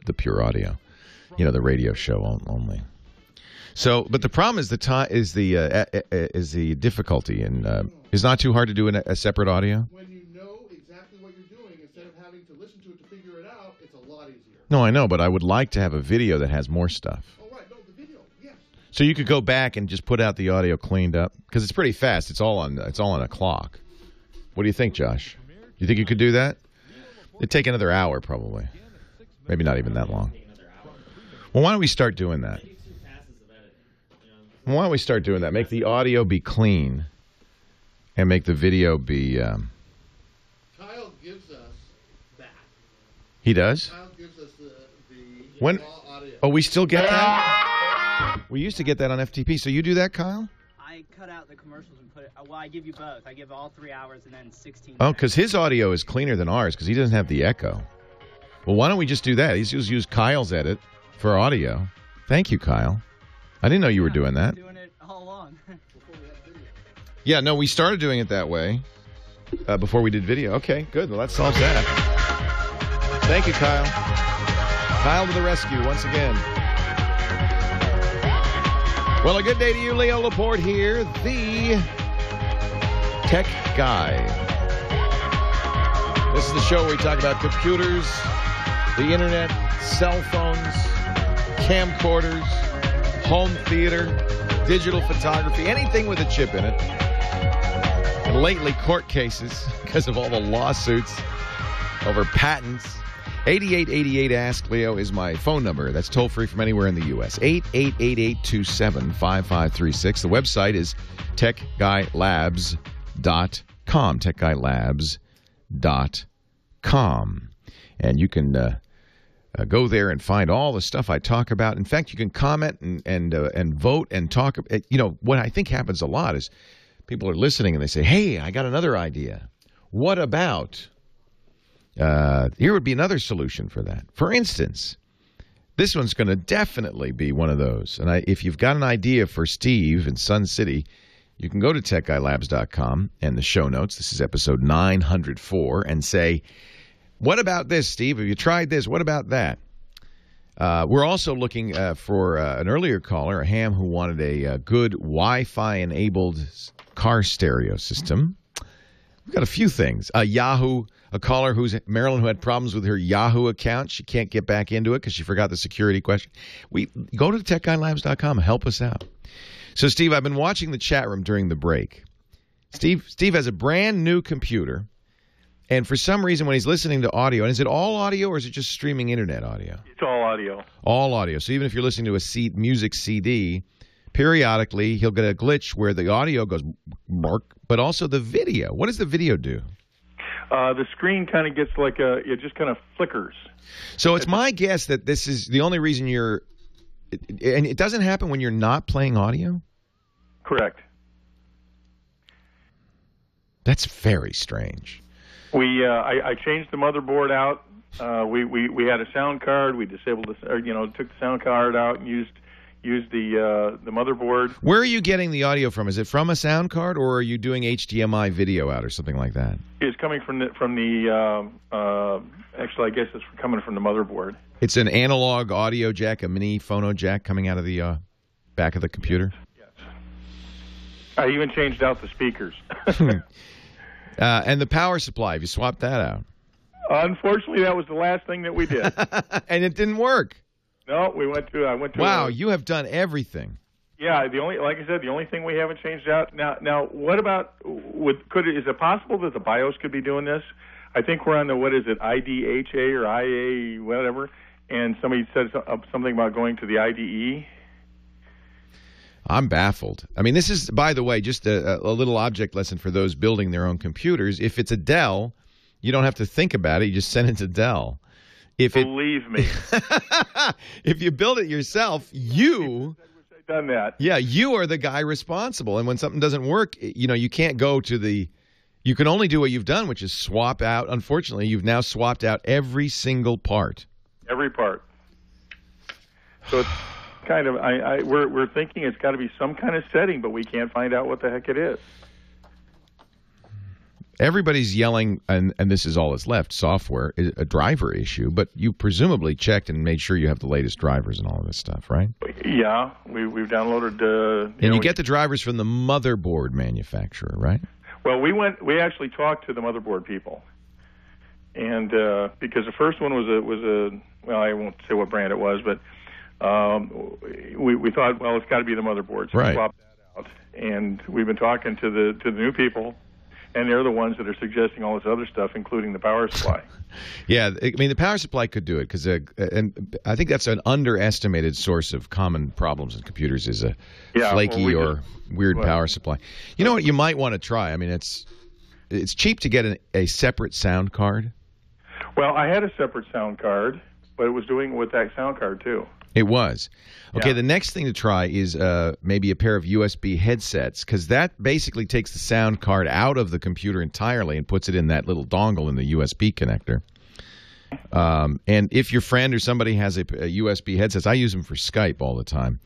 the pure audio, the radio show only. So, but the problem is the difficulty, and it's not too hard to do a separate audio. When you know exactly what you're doing, instead of having to listen to it to figure it out, it's a lot easier. No, I know, but I would like to have a video that has more stuff. Oh, right. No, the video, yes. So you could go back and just put out the audio cleaned up because it's pretty fast. It's all on a clock. What do you think, Josh? You think you could do that? It'd take another hour, probably. Maybe not even that long. Well, why don't we start doing that? Why don't we start doing that? Make the audio be clean and make the video be... Kyle gives us that. He does? Kyle gives us the when? raw audio. Oh, we still get that? We used to get that on FTP. So you do that, Kyle? I cut out the commercials and put it... Well, I give you both. I give all 3 hours and then 16 Oh, because his audio is cleaner than ours because he doesn't have the echo. Well, why don't we just do that? He's just use Kyle's edit for audio. Thank you, Kyle. I didn't know you were doing that. Doing it all along. Yeah, no, we started doing it that way before we did video. Okay, good. Well, that solves that. Thank you, Kyle. Kyle to the rescue once again. Well, a good day to you, Leo Laporte here, the Tech Guy. This is the show where we talk about computers, the internet, cell phones, camcorders, home theater, digital photography, anything with a chip in it. And lately, court cases because of all the lawsuits over patents. 8888 Ask Leo is my phone number. That's toll free from anywhere in the U.S. 888-827-5536. The website is techguylabs.com. Techguylabs.com. And you can go there and find all the stuff I talk about. In fact, you can comment and vote and talk. What I think happens a lot is people are listening and they say, hey, I got another idea. What about... here would be another solution for that. For instance, this one's going to definitely be one of those. And if you've got an idea for Steve in Sun City, you can go to techguylabs.com and the show notes. This is episode 904 and say, what about this, Steve? Have you tried this? What about that? We're also looking for an earlier caller, a ham who wanted a good Wi-Fi enabled car stereo system. We've got a few things. Yahoo, a caller Marilyn who had problems with her Yahoo account. She can't get back into it because she forgot the security question. Go to techguylabs.com and help us out. So, Steve, I've been watching the chat room during the break. Steve has a brand new computer, and for some reason when he's listening to audio, and is it all audio or is it just streaming internet audio? It's all audio. All audio. So even if you're listening to a music CD, periodically he'll get a glitch where the audio goes mark, but also the video. What does the video do? The screen kind of gets like it just kind of flickers. So it's my guess that this is the only reason and it doesn't happen when you're not playing audio? Correct. That's very strange. I changed the motherboard out. We had a sound card. We disabled took the sound card out and used the motherboard. Where are you getting the audio from? Is it from a sound card, or are you doing HDMI video out or something like that? It's coming from the actually, I guess it's coming from the motherboard. It's an analog audio jack, a mini phono jack coming out of the back of the computer? Yes. I even changed out the speakers. And the power supply, have you swapped that out? Unfortunately, that was the last thing that we did. And it didn't work? No, I went to. Wow, you have done everything. Yeah, like I said, the only thing we haven't changed out. Now, what about is it possible that the BIOS could be doing this? I think we're on the, what is it, IDHA or IA, whatever, and somebody said something about going to the IDE. I'm baffled. I mean, this is, by the way, just a little object lesson for those building their own computers. If it's a Dell, you don't have to think about it. You just send it to Dell. Believe me. If you build it yourself, you... done that. Yeah, you are the guy responsible. And when something doesn't work, you can't go to the... You can only do what you've done, which is swap out. Unfortunately, you've now swapped out every single part. Every part. So it's kind of... We're thinking it's got to be some kind of setting, but we can't find out what the heck it is. Everybody's yelling, and this is all that's left, software, a driver issue, but you presumably checked and made sure you have the latest drivers and all of this stuff, right? Yeah, we've downloaded... and you get the drivers from the motherboard manufacturer, right? Well, we actually talked to the motherboard people, and because the first one was a well, I won't say what brand it was, but we thought, well, it's got to be the motherboard, so right. We swapped that out, and we've been talking to the new people. And they're the ones that are suggesting all this other stuff, including the power supply. Yeah, I mean, the power supply could do it, because and I think that's an underestimated source of common problems in computers is a flaky or weird power supply. You know what you might want to try? I mean, it's cheap to get a separate sound card. Well, I had a separate sound card, but it was doing with that sound card, too. It was. Okay, The next thing to try is maybe a pair of USB headsets, because that basically takes the sound card out of the computer entirely and puts it in that little dongle in the USB connector. And if your friend or somebody has a USB headset, I use them for Skype all the time.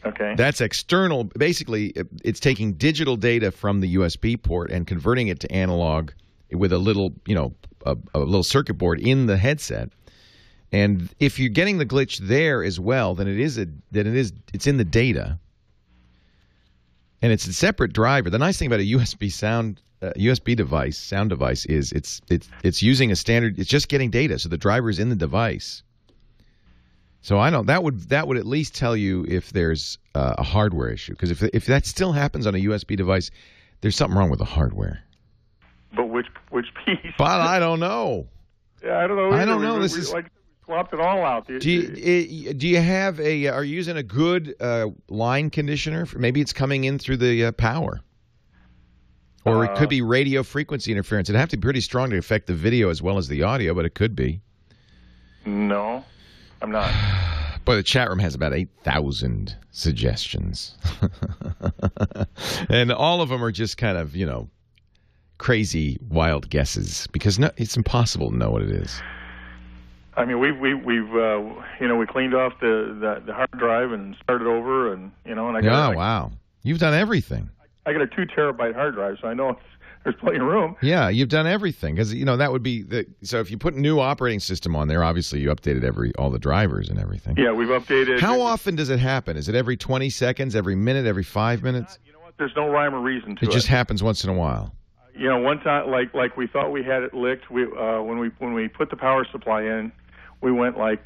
Okay. That's external. Basically, it's taking digital data from the USB port and converting it to analog with a little, a little circuit board in the headset. And if you're getting the glitch there as well, then it's in the data, and it's a separate driver. The nice thing about a USB sound device is it's using a standard. It's just getting data, so the driver is in the device. So that would at least tell you if there's a hardware issue, because if that still happens on a USB device, there's something wrong with the hardware. But which piece? But I don't know. Yeah, I don't know. I don't know. This is like. Swapped it all out. Do you have are you using a good line conditioner? Maybe it's coming in through the power. Or it could be radio frequency interference. It'd have to be pretty strong to affect the video as well as the audio, but it could be. No, I'm not. Boy, the chat room has about 8,000 suggestions. And all of them are just kind of, crazy, wild guesses, because it's impossible to know what it is. I mean, we've we cleaned off the hard drive and started over, and I got wow, you've done everything. I got a 2 terabyte hard drive, so I know there's plenty of room. Yeah, you've done everything, because that would be so. If you put a new operating system on there, obviously you updated all the drivers and everything. Yeah, we've updated. How often does it happen? Is it every 20 seconds, every minute, every 5 minutes? You know what? There's no rhyme or reason to it. It just happens once in a while. You know, one time, like we thought we had it licked. When we put the power supply in, we went I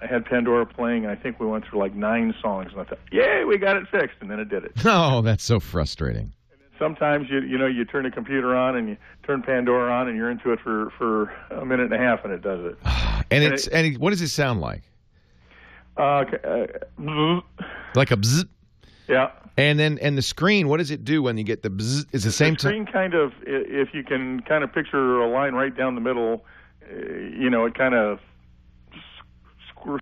had Pandora playing, and I think we went through like 9 songs, and I thought, yay, we got it fixed, and then it did it. Oh, that's so frustrating. Sometimes you turn the computer on and you turn Pandora on, and you're into it for a minute and a half, and it does it. And what does it sound like? Like a bzzz. Yeah. And the screen, what does it do when you get the bzzz? Is the same screen kind of, if you can kind of picture a line right down the middle, it kind of squares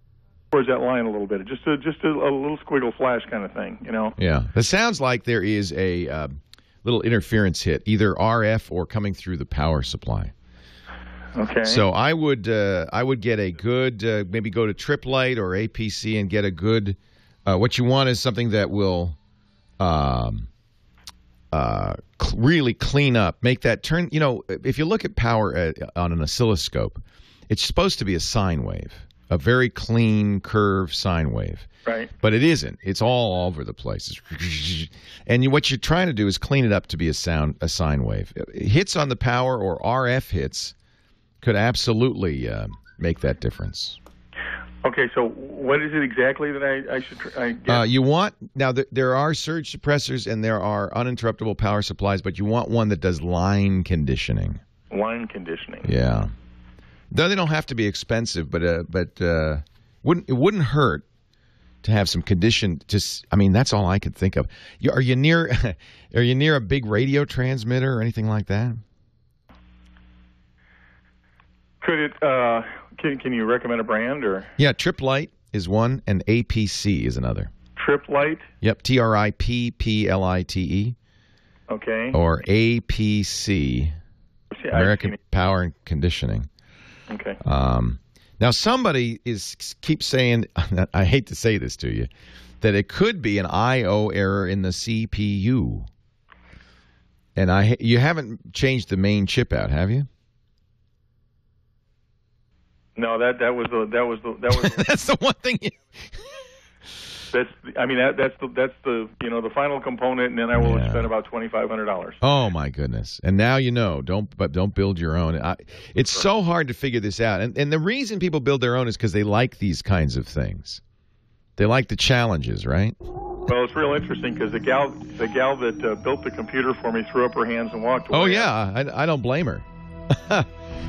that line a little bit. Just a little squiggle flash kind of thing, Yeah. It sounds like there is a little interference hit, either RF or coming through the power supply. Okay. So I would get a good maybe go to TWiT or APC and get a good. What you want is something that will really clean up, make that turn. If you look at power on an oscilloscope, it's supposed to be a sine wave, a very clean curved sine wave. Right. But it isn't. It's all over the place. And what you're trying to do is clean it up to be a sine wave. Hits on the power or RF hits could absolutely make that difference. Okay, so what is it exactly that I should get? You want now there are surge suppressors and there are uninterruptible power supplies, but you want one that does line conditioning. Line conditioning. Yeah. Though they don't have to be expensive, but it wouldn't hurt to have some condition. That's all I could think of. Are you near a big radio transmitter or anything like that? Could it? Can you recommend a brand or? Yeah, TWiT is one, and APC is another. TWiT? Yep, TRIPPLITE. Okay. Or APC, American Power and Conditioning. Okay. Now somebody keeps saying, I hate to say this to you, that it could be an I/O error in the CPU. And you haven't changed the main chip out, have you? No, that was that's the one thing. That's the the final component, and then I will spend about $2,500. Oh my goodness! And now don't build your own. It's so hard to figure this out, and the reason people build their own is because they like these kinds of things. They like the challenges, right? Well, it's real interesting because the gal that built the computer for me threw up her hands and walked away. Oh yeah, I don't blame her.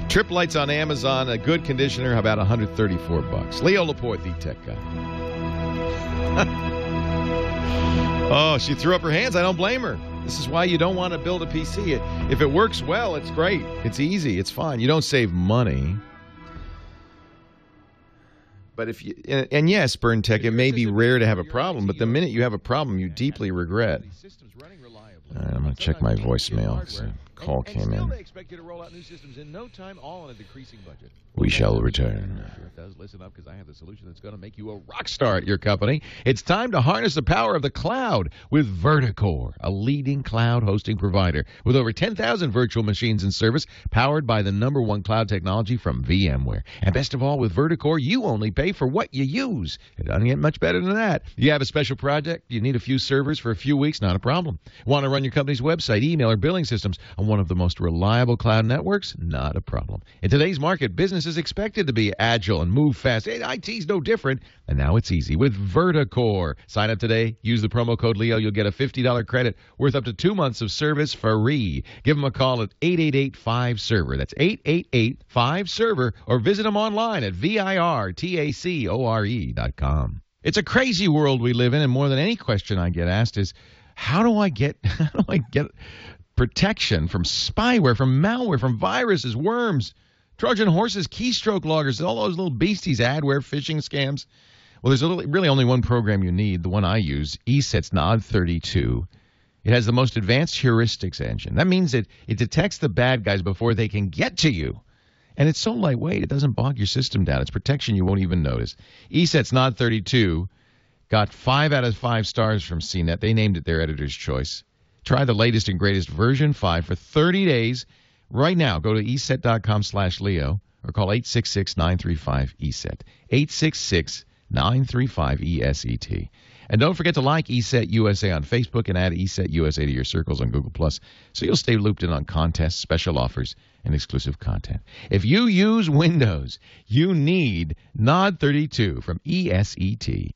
TWiT's on Amazon, a good conditioner, about $134. Leo Laporte, the tech guy. Oh, she threw up her hands. I don't blame her. This is why you don't want to build a PC. If it works well, it's great. It's easy. It's fine. You don't save money. But and yes, Burn Tech, it may be rare to have a problem, but the minute you have a problem, you deeply regret. I'm going to check my voicemail. Call came in. We shall return. Listen up, because I have the solution that's going to make you a rock star at your company. It's time to harness the power of the cloud with Verticore, a leading cloud hosting provider with over 10,000 virtual machines in service, powered by the #1 cloud technology from VMware. And best of all, with Verticore, you only pay for what you use. It doesn't get much better than that. You have a special project, you need a few servers for a few weeks, not a problem. Want to run your company's website, email, or billing systems on one of the most reliable cloud networks? Not a problem. In today's market, business is expected to be agile and move fast. IT's no different, and now it's easy with Verticore. Sign up today. Use the promo code Leo. You'll get a $50 credit worth up to 2 months of service free. Give them a call at 888-5-SERVER. That's 888-5-SERVER, or visit them online at virtacore.com. It's a crazy world we live in, and more than any question I get asked is, how do I get protection from spyware, from malware, from viruses, worms, Trojan horses, keystroke loggers, all those little beasties, adware, phishing scams? Well, there's really only one program you need, the one I use, ESET's NOD32. It has the most advanced heuristics engine. That means it detects the bad guys before they can get to you. And it's so lightweight, it doesn't bog your system down. It's protection you won't even notice. ESET's NOD32 got 5 out of 5 stars from CNET. They named it their editor's choice. Try the latest and greatest version 5 for 30 days. Right now, go to eset.com/Leo or call 866-935-ESET. 866-935-ESET. And don't forget to like ESET USA on Facebook and add ESET USA to your circles on Google+, so you'll stay looped in on contests, special offers, and exclusive content. If you use Windows, you need Nod32 from ESET.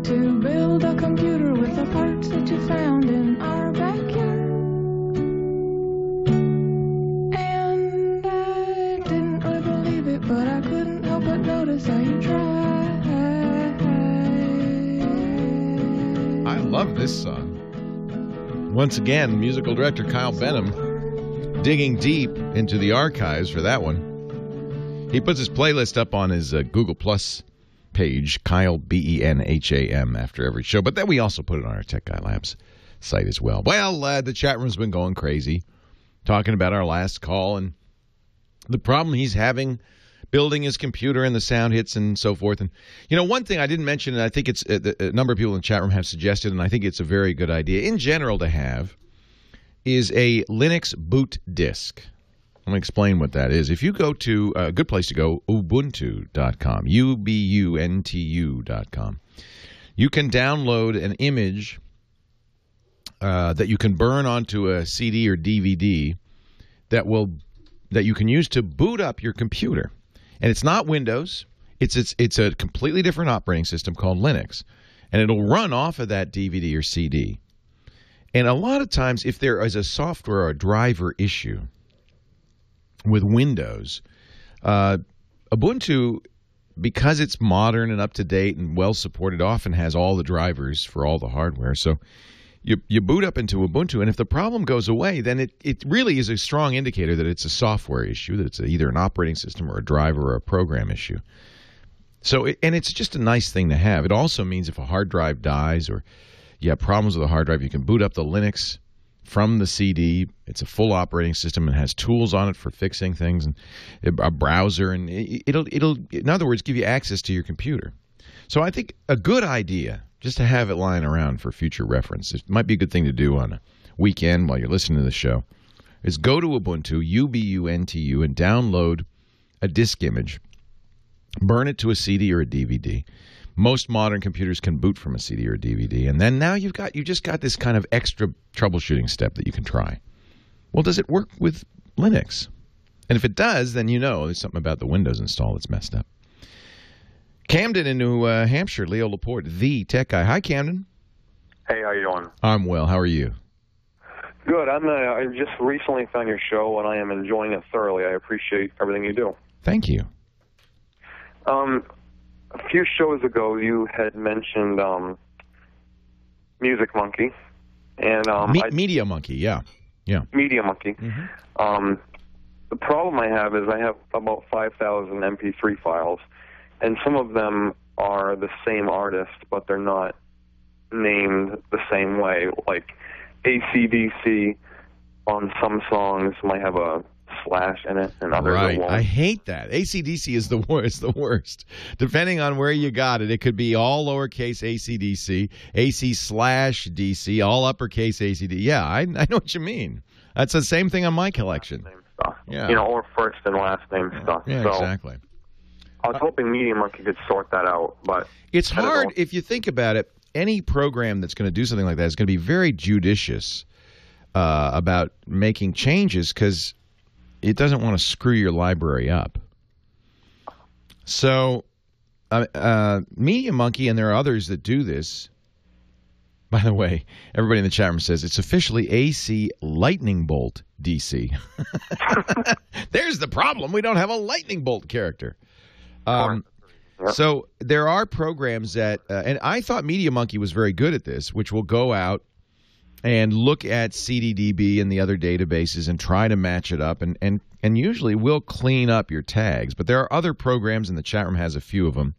To build a computer with the parts that you found in our backyard. And I didn't really believe it, but I couldn't help but notice how you tried. I love this song. Once again, musical director Kyle Benham digging deep into the archives for that one. He puts his playlist up on his Google Plus page, Kyle Benham, after every show. But then we also put it on our Tech Guy Labs site as well. Well, the chat room's been going crazy, talking about our last call and the problem he's having building his computer and the sound hits and so forth. And, you know, one thing I didn't mention, and I think it's a number of people in the chat room have suggested, and I think it's a very good idea in general to have, is a Linux boot disk. I'm going to explain what that is. If you go to a good place to go, ubuntu.com, ubuntu.com, you can download an image that you can burn onto a CD or DVD that you can use to boot up your computer. And it's not Windows. It's a completely different operating system called Linux, and it'll run off of that DVD or CD. And a lot of times, if there is a software or a driver issue with Windows, Ubuntu, because it's modern and up to date and well supported, often has all the drivers for all the hardware. So you boot up into Ubuntu, and if the problem goes away, then it really is a strong indicator that it's a software issue, that it's either an operating system or a driver or a program issue. So and it's just a nice thing to have. It also means if a hard drive dies or you have problems with a hard drive, you can boot up the Linux from the CD. It's a full operating system and has tools on it for fixing things, and a browser, and it'll in other words give you access to your computer. So I think a good idea, just to have it lying around for future reference, it might be a good thing to do on a weekend while you're listening to the show, is go to Ubuntu, Ubuntu, and download a disk image, burn it to a CD or a DVD. Most modern computers can boot from a CD or a DVD, and then now you just got this kind of extra troubleshooting step that you can try. Well, does it work with Linux? And if it does, then you know there's something about the Windows install that's messed up. Camden in New Hampshire, Leo Laporte, the tech guy. Hi, Camden. Hey, how you doing? I'm well. How are you? Good. I just recently found your show, and I am enjoying it thoroughly. I appreciate everything you do. Thank you. a few shows ago, you had mentioned Music Monkey, and Media Monkey, yeah. Media Monkey. The problem I have is I have about 5,000 MP3 files, and some of them are the same artist, but they're not named the same way. Like AC/DC on some songs might have a slash in it, and others Right. won't. I hate that. AC/DC is the worst. Depending on where you got it, it could be all lowercase AC/DC, AC/DC, all uppercase ACD. Yeah, I know what you mean. That's the same thing on my collection. Same stuff. Yeah. You know, or first and last name stuff. Yeah, so exactly. I was hoping Media Monkey could sort that out, but It's I don't hard know. if you think about it. Any program that's going to do something like that is going to be very judicious about making changes because it doesn't want to screw your library up. So, Media Monkey, and there are others that do this. By the way, everybody in the chat room says it's officially AC Lightning Bolt DC. There's the problem. We don't have a Lightning Bolt character. So there are programs that, and I thought Media Monkey was very good at this, which will go out and look at CDDB and the other databases and try to match it up, and usually will clean up your tags. But there are other programs, and the chat room has a few of them.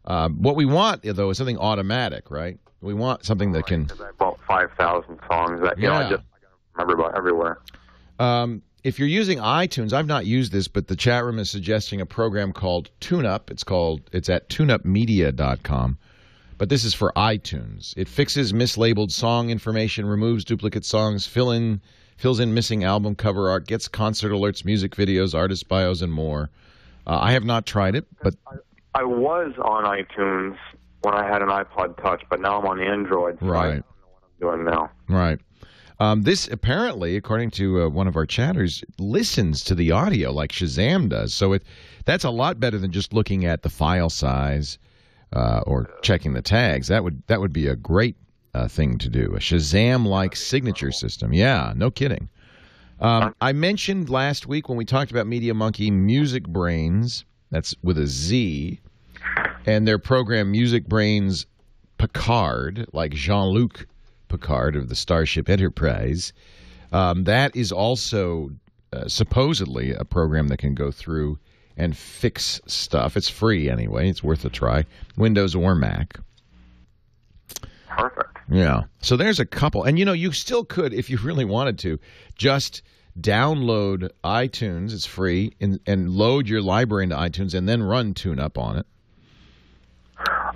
What we want, though, is something automatic, right? We want something that can... About 5,000 songs that, you know, I gotta remember about everywhere. If you're using iTunes, I've not used this, but the chat room is suggesting a program called TuneUp. It's at tuneupmedia.com. But this is for iTunes. It fixes mislabeled song information, removes duplicate songs, fills in missing album cover art, gets concert alerts, music videos, artist bios, and more. I have not tried it, but... I was on iTunes when I had an iPod Touch, but now I'm on Android. So I don't know what I'm doing now. Right. This apparently, according to one of our chatters, listens to the audio like Shazam does. So that's a lot better than just looking at the file size or checking the tags. That would be a great thing to do. A Shazam-like signature system. Yeah, no kidding. I mentioned last week when we talked about Media Monkey Music Brains. That's with a Z. And their program Music Brains Picard, like Jean-Luc Picard of the Starship Enterprise. That is also supposedly a program that can go through and fix stuff. It's free anyway. It's worth a try. Windows or Mac. Perfect. Yeah. So there's a couple. And, you know, you still could, if you really wanted to, just download iTunes. It's free. And load your library into iTunes and then run TuneUp on it.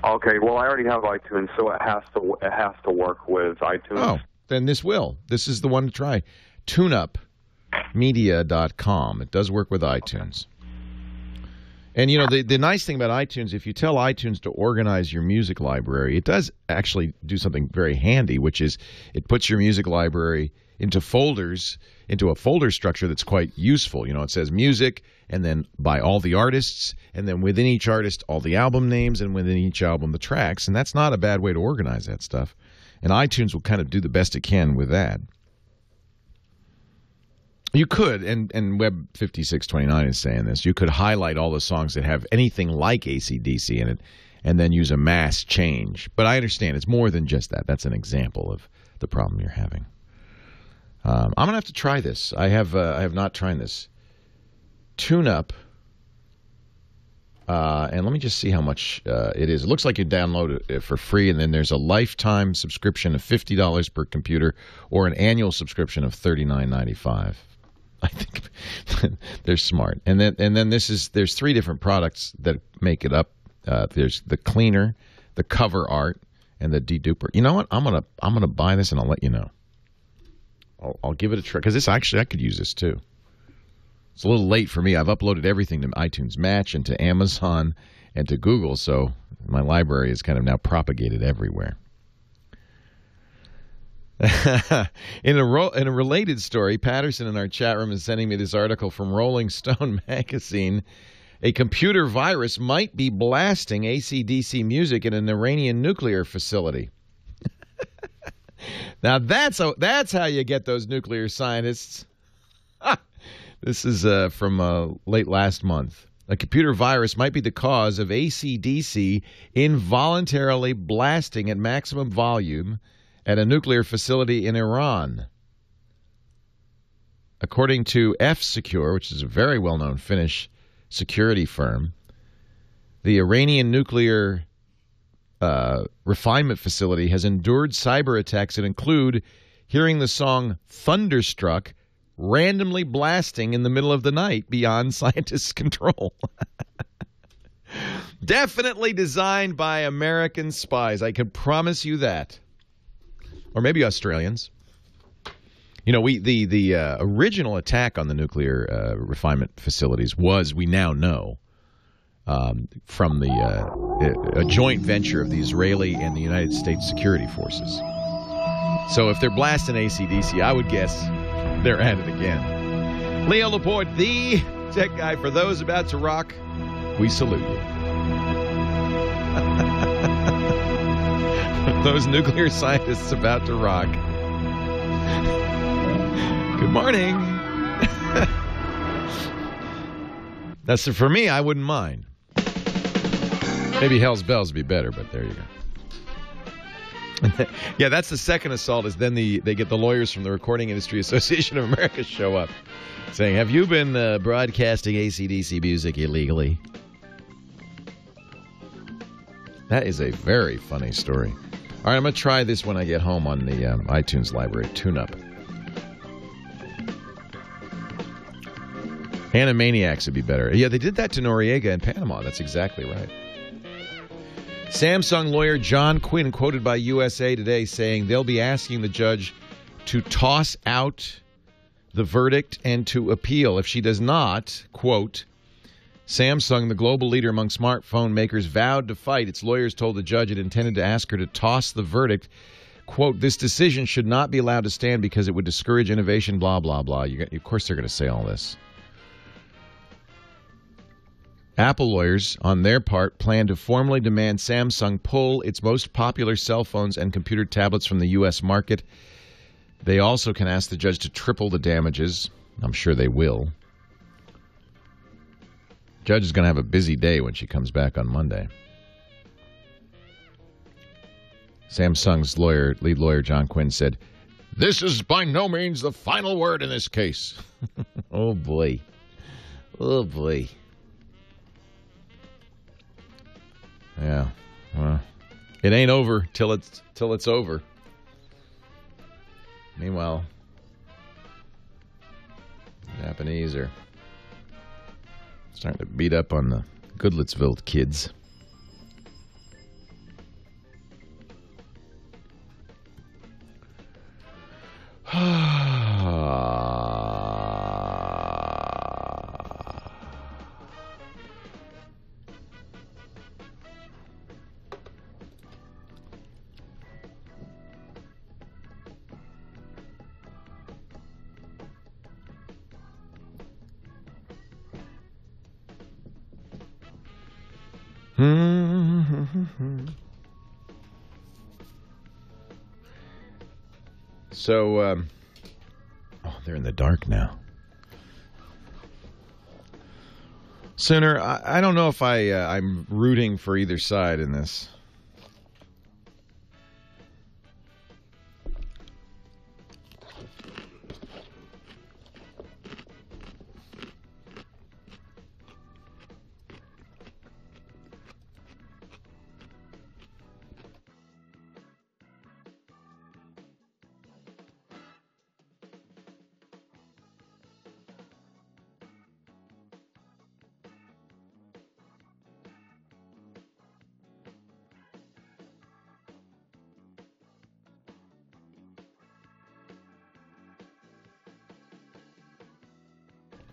Okay, well, I already have iTunes, so it has to work with iTunes. Oh, then this will. This is the one to try. TuneUpmedia.com. It does work with iTunes. And, you know, the nice thing about iTunes, if you tell iTunes to organize your music library, it does actually do something very handy, which is it puts your music library into folders, into a folder structure that's quite useful. You know, it says music, and then by all the artists, and then within each artist, all the album names, and within each album, the tracks. And that's not a bad way to organize that stuff. And iTunes will kind of do the best it can with that. You could, and Web 5629 is saying this, you could highlight all the songs that have anything like AC/DC in it, and then use a mass change. But I understand it's more than just that. That's an example of the problem you're having. I'm going to have to try this. I have not tried this. TuneUp. And let me just see how much it is. It looks like you download it for free, and then there's a lifetime subscription of $50 per computer or an annual subscription of $39.95. I think they're smart. And then there's three different products that make it up. There's the cleaner, the cover art, and the deduper. You know what? I'm gonna buy this, and I'll let you know. I'll give it a try, because this actually I could use this too. It's a little late for me. I've uploaded everything to iTunes Match and to Amazon and to Google, so my library is kind of now propagated everywhere. In a related story, Patterson in our chat room is sending me this article from Rolling Stone magazine. A computer virus might be blasting AC/DC music in an Iranian nuclear facility. Now that's how you get those nuclear scientists. This is from late last month. A computer virus might be the cause of AC/DC involuntarily blasting at maximum volume at a nuclear facility in Iran. According to F-Secure, which is a very well-known Finnish security firm, the Iranian nuclear refinement facility has endured cyber attacks that include hearing the song Thunderstruck randomly blasting in the middle of the night beyond scientists' control. Definitely designed by American spies. I can promise you that. Or maybe Australians. You know, the original attack on the nuclear refinement facilities was, we now know, from a joint venture of the Israeli and the United States security forces. So if they're blasting AC/DC, I would guess they're at it again. Leo Laporte, the tech guy. For those about to rock, we salute you. Those nuclear scientists about to rock. Good morning. That's for me, I wouldn't mind. Maybe Hell's Bells would be better, but there you go. Yeah, that's the second assault, is then they get the lawyers from the Recording Industry Association of America show up saying, have you been broadcasting AC/DC music illegally? That is a very funny story. All right, I'm going to try this when I get home on the iTunes library tune-up. Animaniacs would be better. Yeah, they did that to Noriega in Panama. That's exactly right. Samsung lawyer John Quinn, quoted by USA Today, saying they'll be asking the judge to toss out the verdict and to appeal. If she does not, quote, Samsung, the global leader among smartphone makers, vowed to fight. Its lawyers told the judge it intended to ask her to toss the verdict. Quote, this decision should not be allowed to stand because it would discourage innovation, blah, blah, blah. Of course they're going to say all this. Apple lawyers, on their part, plan to formally demand Samsung pull its most popular cell phones and computer tablets from the U.S. market. They also can ask the judge to triple the damages. I'm sure they will. Judge is going to have a busy day when she comes back on Monday. Samsung's lead lawyer, John Quinn, said, this is by no means the final word in this case. Oh, boy. Oh, boy. Yeah, well, it ain't over till it's over. Meanwhile, the Japanese are starting to beat up on the Goodlettsville kids. So, they're in the dark now. Sooner, I don't know if I'm rooting for either side in this.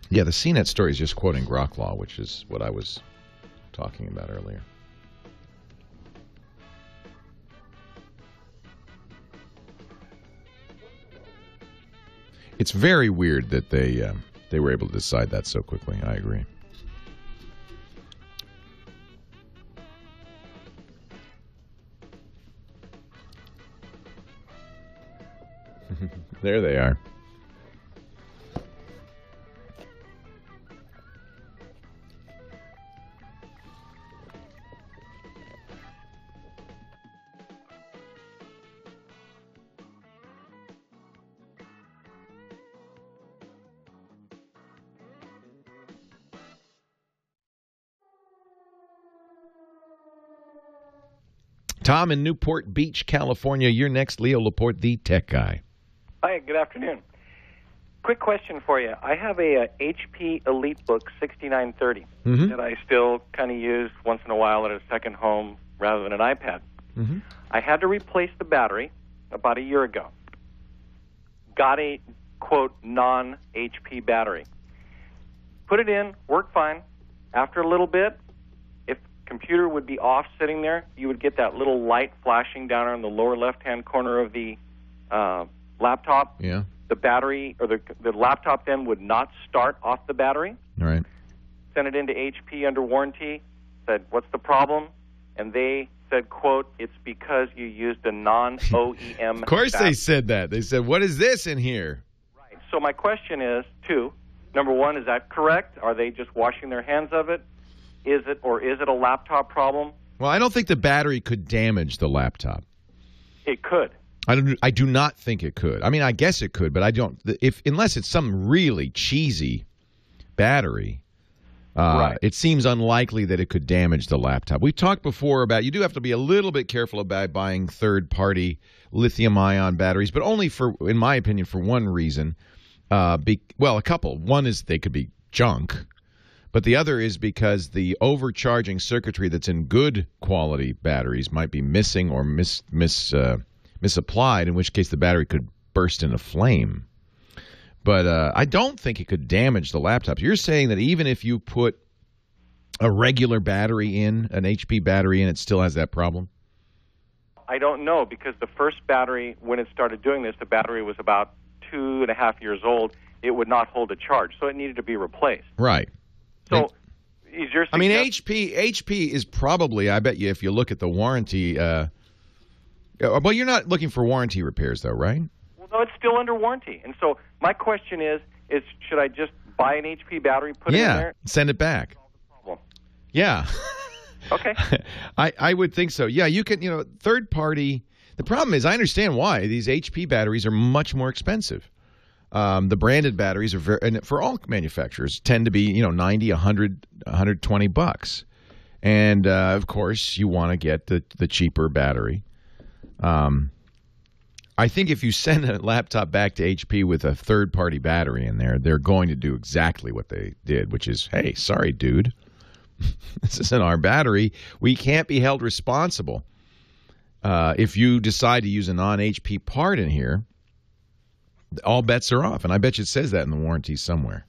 Yeah, the CNET story is just quoting Grok Law, which is what I was talking about earlier. It's very weird that they were able to decide that so quickly. I agree. There they are. Tom in Newport Beach, California. You're next, Leo Laporte, the tech guy. Hi, good afternoon. Quick question for you. I have a HP EliteBook 6930 that I still kind of use once in a while at a second home rather than an iPad. I had to replace the battery about a year ago. Got a, quote, non-HP battery. Put it in, worked fine. After a little bit, if computer would be off sitting there, you would get that little light flashing down on the lower left-hand corner of the laptop. Yeah. The battery, or the laptop then would not start off the battery. All right. Sent it into HP under warranty, said, what's the problem? And they said, quote, it's because you used a non-OEM Of course battery. they said that. They said, what is this in here? Right. So my question is, two, number one, is that correct? Are they just washing their hands of it? Is it a laptop problem? Well, I don't think the battery could damage the laptop. It could. I do not think it could. I mean, I guess it could, but I don't. Unless it's some really cheesy battery, it seems unlikely that it could damage the laptop. We've talked before about you do have to be a little bit careful about buying third-party lithium-ion batteries, but only for, in my opinion, for one reason. A couple. One is they could be junk, but the other is because the overcharging circuitry that's in good quality batteries might be missing or misapplied, in which case the battery could burst into flame. But I don't think it could damage the laptop. You're saying that even if you put a regular battery in, an HP battery in, it still has that problem? I don't know, because the first battery, when it started doing this, the battery was about 2.5 years old. It would not hold a charge, so it needed to be replaced. Right. So is your I mean, HP is probably, I bet you, if you look at the warranty, well, you're not looking for warranty repairs, though, right? Well, no, it's still under warranty. And so my question is should I just buy an HP battery, put it in there? Send it back. Yeah. Okay. I would think so. Yeah, you can, third party. The problem is, I understand why. These HP batteries are much more expensive. The branded batteries are and for all manufacturers, tend to be, 90, 100, 120 bucks. And, of course, you want to get the cheaper battery. I think if you send a laptop back to HP with a third-party battery in there, they're going to do exactly what they did, which is, hey, sorry, dude. This isn't our battery. We can't be held responsible. If you decide to use a non-HP part in here, all bets are off. And I bet you it says that in the warranty somewhere.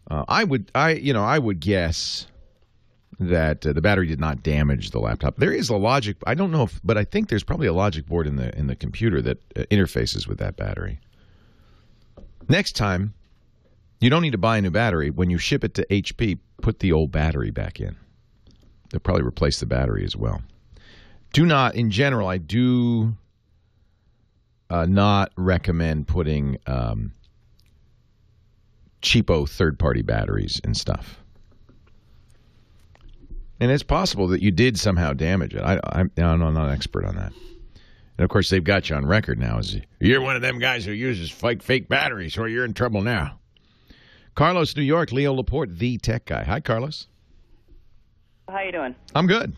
I would guess that the battery did not damage the laptop. There is a logic. I don't know but I think there's probably a logic board in the computer that interfaces with that battery. Next time, you don't need to buy a new battery. When you ship it to HP, put the old battery back in. They'll probably replace the battery as well. In general, I do not recommend putting cheapo third-party batteries and stuff. And it's possible that you did somehow damage it. I'm not an expert on that. And, of course, they've got you on record now. You're one of them guys who uses fake batteries, or you're in trouble now. Carlos, New York, Leo Laporte, the tech guy. Hi, Carlos. How you doing? I'm good.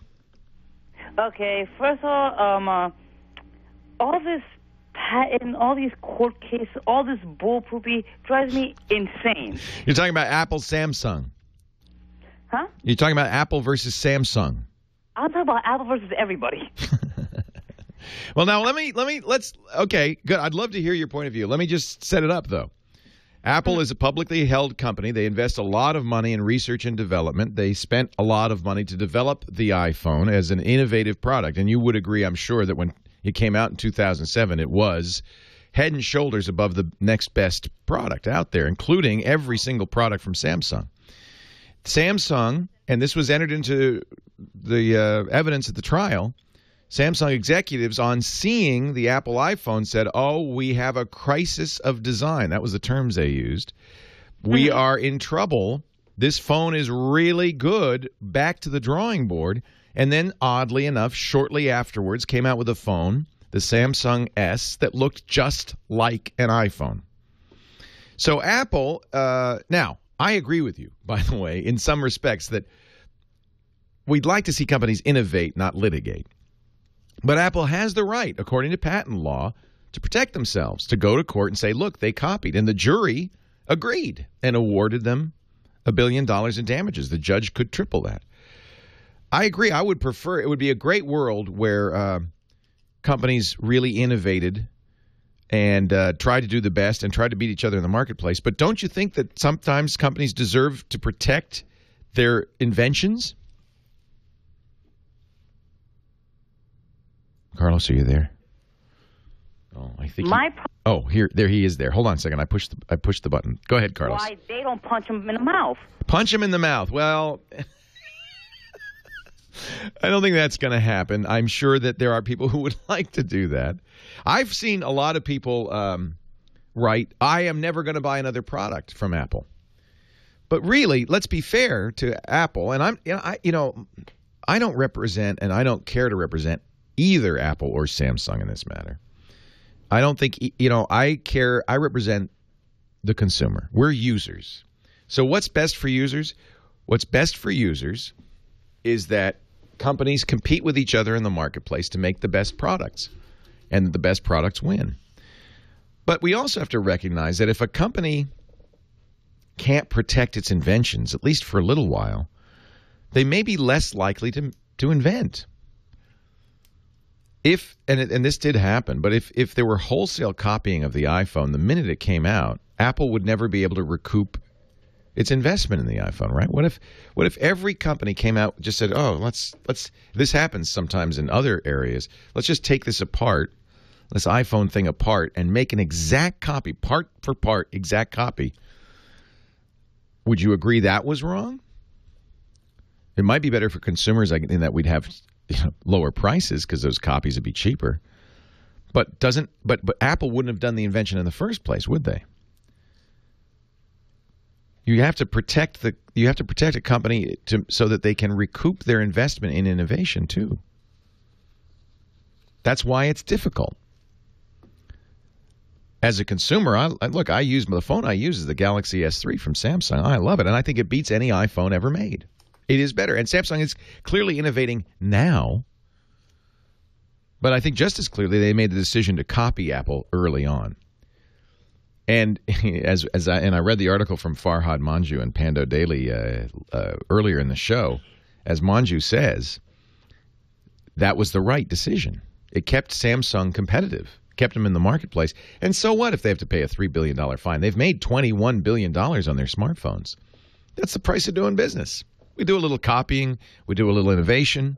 Okay, first of all this patent, all these court cases, all this bullpoopy drives me insane. You're talking about Apple, Samsung. Huh? You're talking about Apple versus Samsung. I'm talking about Apple versus everybody. Well, now let's okay, good. I'd love to hear your point of view. Let me just set it up though. Apple is a publicly held company. They invest a lot of money in research and development. They spent a lot of money to develop the iPhone as an innovative product. And you would agree, I'm sure, that when it came out in 2007, it was head and shoulders above the next best product out there, including every single product from Samsung. Samsung, and this was entered into the evidence at the trial, Samsung executives, on seeing the Apple iPhone, said, we have a crisis of design. That was the terms they used. We are in trouble. This phone is really good. Back to the drawing board. And then, oddly enough, shortly afterwards, came out with a phone, the Samsung S, that looked just like an iPhone. So Apple, now, I agree with you, by the way, in some respects, that we'd like to see companies innovate, not litigate. But Apple has the right, according to patent law, to protect themselves, to go to court and say, look, they copied. And the jury agreed and awarded them $1 billion in damages. The judge could triple that. I agree. I would prefer, it would be a great world where companies really innovated and tried to do the best and tried to beat each other in the marketplace. But don't you think that sometimes companies deserve to protect their inventions? Carlos, are you there? Oh, I think. There he is. There. Hold on a second. I pushed the button. Go ahead, Carlos. Why they don't punch him in the mouth? Punch him in the mouth. Well, I don't think that's going to happen. I'm sure that there are people who would like to do that. I've seen a lot of people write, "I am never going to buy another product from Apple." But really, let's be fair to Apple. And I don't represent, and I don't care to represent either Apple or Samsung in this matter. I don't think, I represent the consumer. We're users. So what's best for users? What's best for users is that companies compete with each other in the marketplace to make the best products, and the best products win. But we also have to recognize that if a company can't protect its inventions, at least for a little while, they may be less likely to invent. And this did happen, but if there were wholesale copying of the iPhone the minute it came out, Apple would never be able to recoup its investment in the iPhone, right? What if every company came out and just said, "Oh, let's this happens sometimes in other areas. Let's just take this apart, this iPhone thing apart, and make an exact copy, part for part, exact copy." Would you agree that was wrong? It might be better for consumers in that we'd have lower prices because those copies would be cheaper. But Apple wouldn't have done the invention in the first place, would they? You have to protect a company so that they can recoup their investment in innovation too. That's why it's difficult. As a consumer, I use the phone I use is the Galaxy S3 from Samsung. I love it, and I think it beats any iPhone ever made. It is better, and Samsung is clearly innovating now. But I think just as clearly they made the decision to copy Apple early on. And I read the article from Farhad Manjoo and Pando Daily earlier in the show. As Manjoo says, that was the right decision. It kept Samsung competitive, kept them in the marketplace. And so what if they have to pay a $3 billion fine? They've made $21 billion on their smartphones. That's the price of doing business. We do a little copying. We do a little innovation.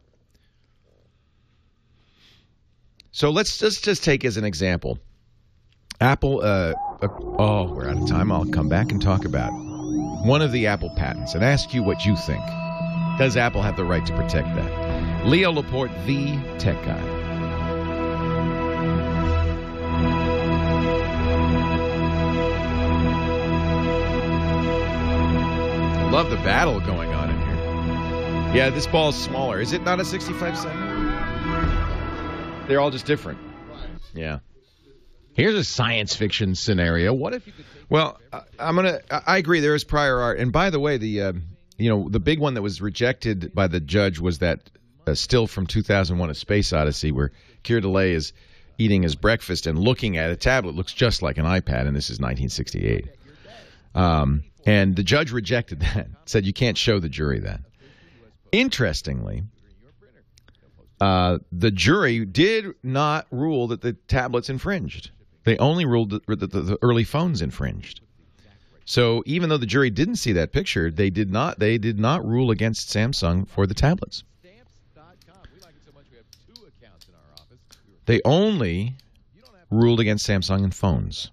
So let's just take as an example. Apple, we're out of time. I'll come back and talk about one of the Apple patents and ask you what you think. Does Apple have the right to protect that? Leo Laporte, the tech guy. I love the battle going on in here. Yeah, this ball is smaller. Is it not a 65 centimeter? They're all just different. Yeah. Here's a science fiction scenario. What if you could take I agree there is prior art. And by the way, the big one that was rejected by the judge was that still from 2001 A Space Odyssey where Keir Dullea is eating his breakfast and looking at a tablet. Looks just like an iPad, and this is 1968. And the judge rejected that, said you can't show the jury that. Interestingly, the jury did not rule that the tablets infringed. They only ruled that the early phones infringed. So even though the jury didn't see that picture, they did not rule against Samsung for the tablets. They only ruled against Samsung in phones.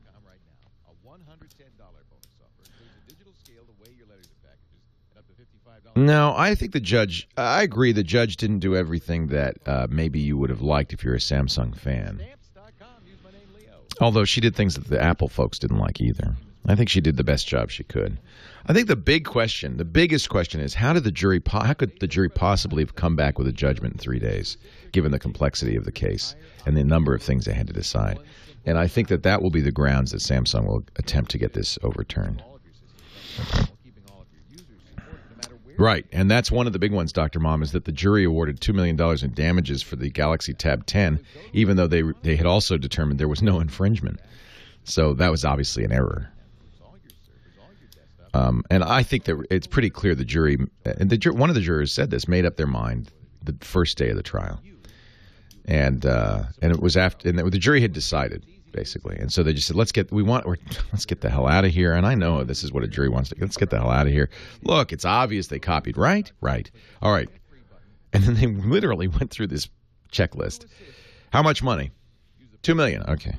No, I think I agree the judge didn't do everything that maybe you would have liked if you're a Samsung fan. Although she did things that the Apple folks didn't like either. I think she did the best job she could. I think the biggest question is how could the jury possibly have come back with a judgment in 3 days, given the complexity of the case and the number of things they had to decide. And I think that will be the grounds that Samsung will attempt to get this overturned. Right, and that's one of the big ones, Dr. Mom, is that the jury awarded $2 million in damages for the Galaxy Tab 10, even though they had also determined there was no infringement. So that was obviously an error. And I think that it's pretty clear the jury, and one of the jurors said this, made up their mind the first day of the trial. And it was after, and the jury had decided, basically. And so they just said, let's get the hell out of here. And I know this is what a jury wants to. Let's get the hell out of here. Look, it's obvious they copied, right? Right. All right. And then they literally went through this checklist. How much money? $2 million. Okay.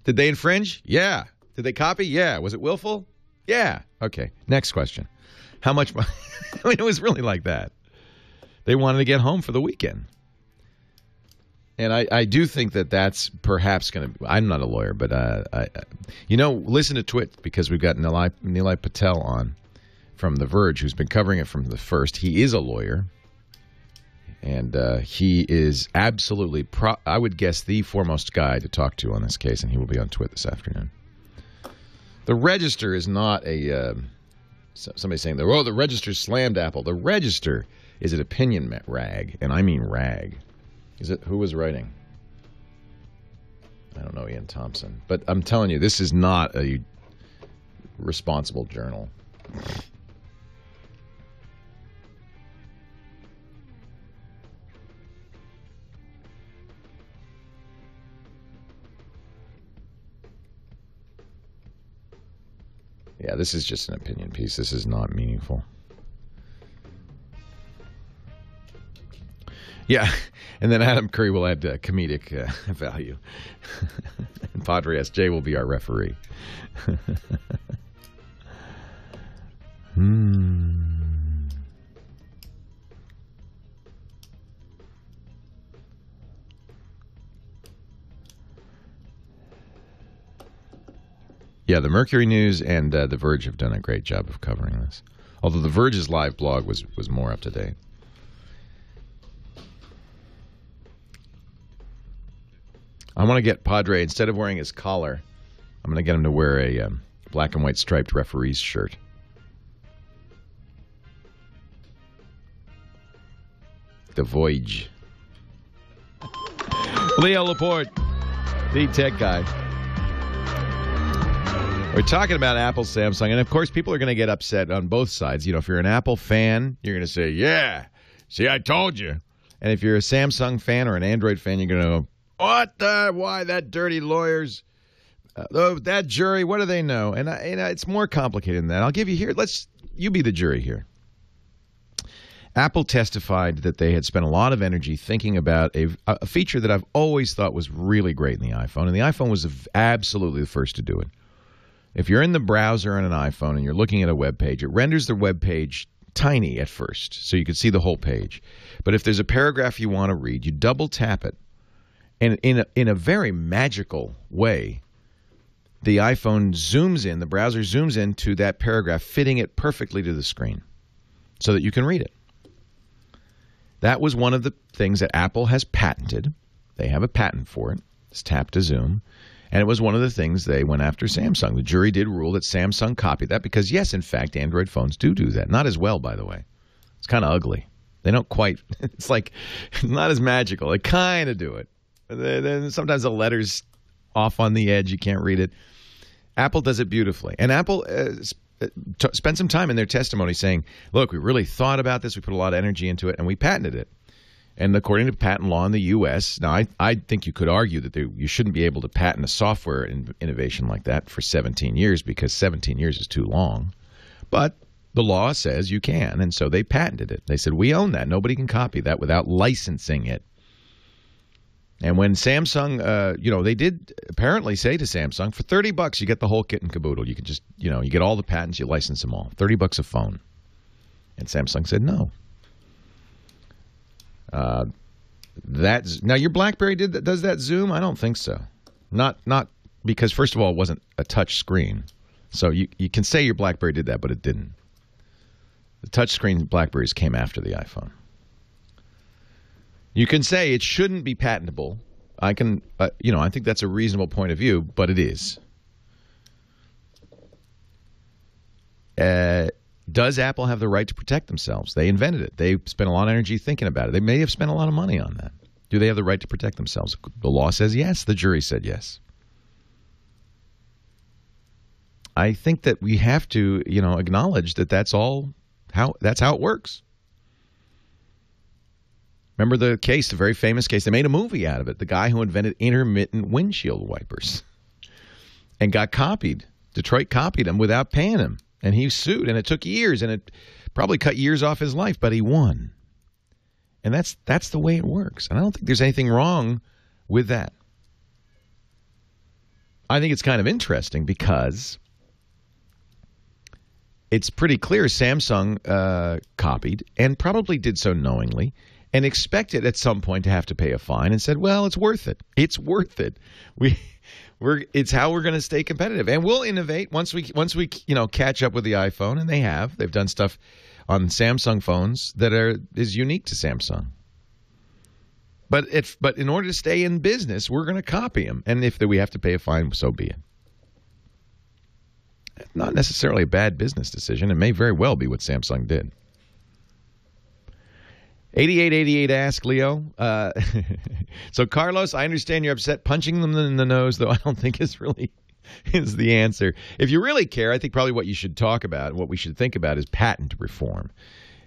Did they infringe? Yeah. Did they copy? Yeah. Was it willful? Yeah. Okay. Next question. How much money? I mean, it was really like that. They wanted to get home for the weekend. And I do think that that's perhaps going to – I'm not a lawyer, but, listen to TWiT, because we've got Nilay Patel on from The Verge, who's been covering it from the first. He is a lawyer, and he is absolutely, I would guess, the foremost guy to talk to on this case, and he will be on TWiT this afternoon. The Register is not a somebody saying, the Register slammed Apple. The Register is an opinion rag, and I mean rag. Is it? Who was writing? I don't know, Ian Thompson. But I'm telling you, this is not a responsible journal. Yeah, this is just an opinion piece. This is not meaningful. Yeah, and then Adam Curry will add comedic value. And Padre S.J. will be our referee. Yeah, the Mercury News and The Verge have done a great job of covering this. Although The Verge's live blog was more up to date. I want to get Padre, instead of wearing his collar, I'm going to get him to wear a black and white striped referee's shirt. The Voyage. Leo Laporte, the tech guy. We're talking about Apple, Samsung, and of course people are going to get upset on both sides. You know, if you're an Apple fan, you're going to say, yeah, see, I told you. And if you're a Samsung fan or an Android fan, you're going to go, what the? Why that dirty lawyers? That jury, what do they know? And it's more complicated than that. I'll give you here. You be the jury here. Apple testified that they had spent a lot of energy thinking about a feature that I've always thought was really great in the iPhone, and the iPhone was absolutely the first to do it. If you're in the browser on an iPhone and you're looking at a web page, it renders the web page tiny at first, so you can see the whole page. But if there's a paragraph you want to read, you double tap it. And in a very magical way, the iPhone zooms in, the browser zooms into that paragraph, fitting it perfectly to the screen so that you can read it. That was one of the things that Apple has patented. They have a patent for it. It's tap to zoom. And it was one of the things they went after Samsung. The jury did rule that Samsung copied that because, yes, in fact, Android phones do that. Not as well, by the way. It's kind of ugly. They don't quite – it's like not as magical. They kind of do it. Then sometimes the letter's off on the edge. You can't read it. Apple does it beautifully. And Apple spent some time in their testimony saying, look, we really thought about this. We put a lot of energy into it, and we patented it. And according to patent law in the U.S., now I think you could argue that you shouldn't be able to patent a software innovation like that for 17 years because 17 years is too long. But the law says you can, and so they patented it. They said, we own that. Nobody can copy that without licensing it. And when Samsung, they did apparently say to Samsung, for $30 you get the whole kit and caboodle. You can just, you get all the patents, you license them all. $30 a phone. And Samsung said no. Now your BlackBerry does that zoom? I don't think so. Not because first of all it wasn't a touch screen. So you can say your BlackBerry did that, but it didn't. The touch screen BlackBerries came after the iPhone. You can say it shouldn't be patentable. I can, I think that's a reasonable point of view, but it is. Does Apple have the right to protect themselves? They invented it. They spent a lot of energy thinking about it. They may have spent a lot of money on that. Do they have the right to protect themselves? The law says yes. The jury said yes. I think that we have to, acknowledge that that's how it works. Remember the case, the very famous case? They made a movie out of it. The guy who invented intermittent windshield wipers and got copied. Detroit copied him without paying him. And he sued, and it took years, and it probably cut years off his life, but he won. And that's the way it works. And I don't think there's anything wrong with that. I think it's kind of interesting because it's pretty clear Samsung copied and probably did so knowingly and expected at some point to have to pay a fine and said, well, it's worth it. It's worth it. It's how we're going to stay competitive, and we'll innovate once we catch up with the iPhone, and they've done stuff on Samsung phones that is unique to Samsung. But in order to stay in business, we're going to copy them, and if we have to pay a fine, so be it. Not necessarily a bad business decision. It may very well be what Samsung did. 8888 ask Leo. So Carlos, I understand you're upset. Punching them in the nose, though, I don't think is the answer. If you really care, I think probably what you should talk about, what we should think about, is patent reform.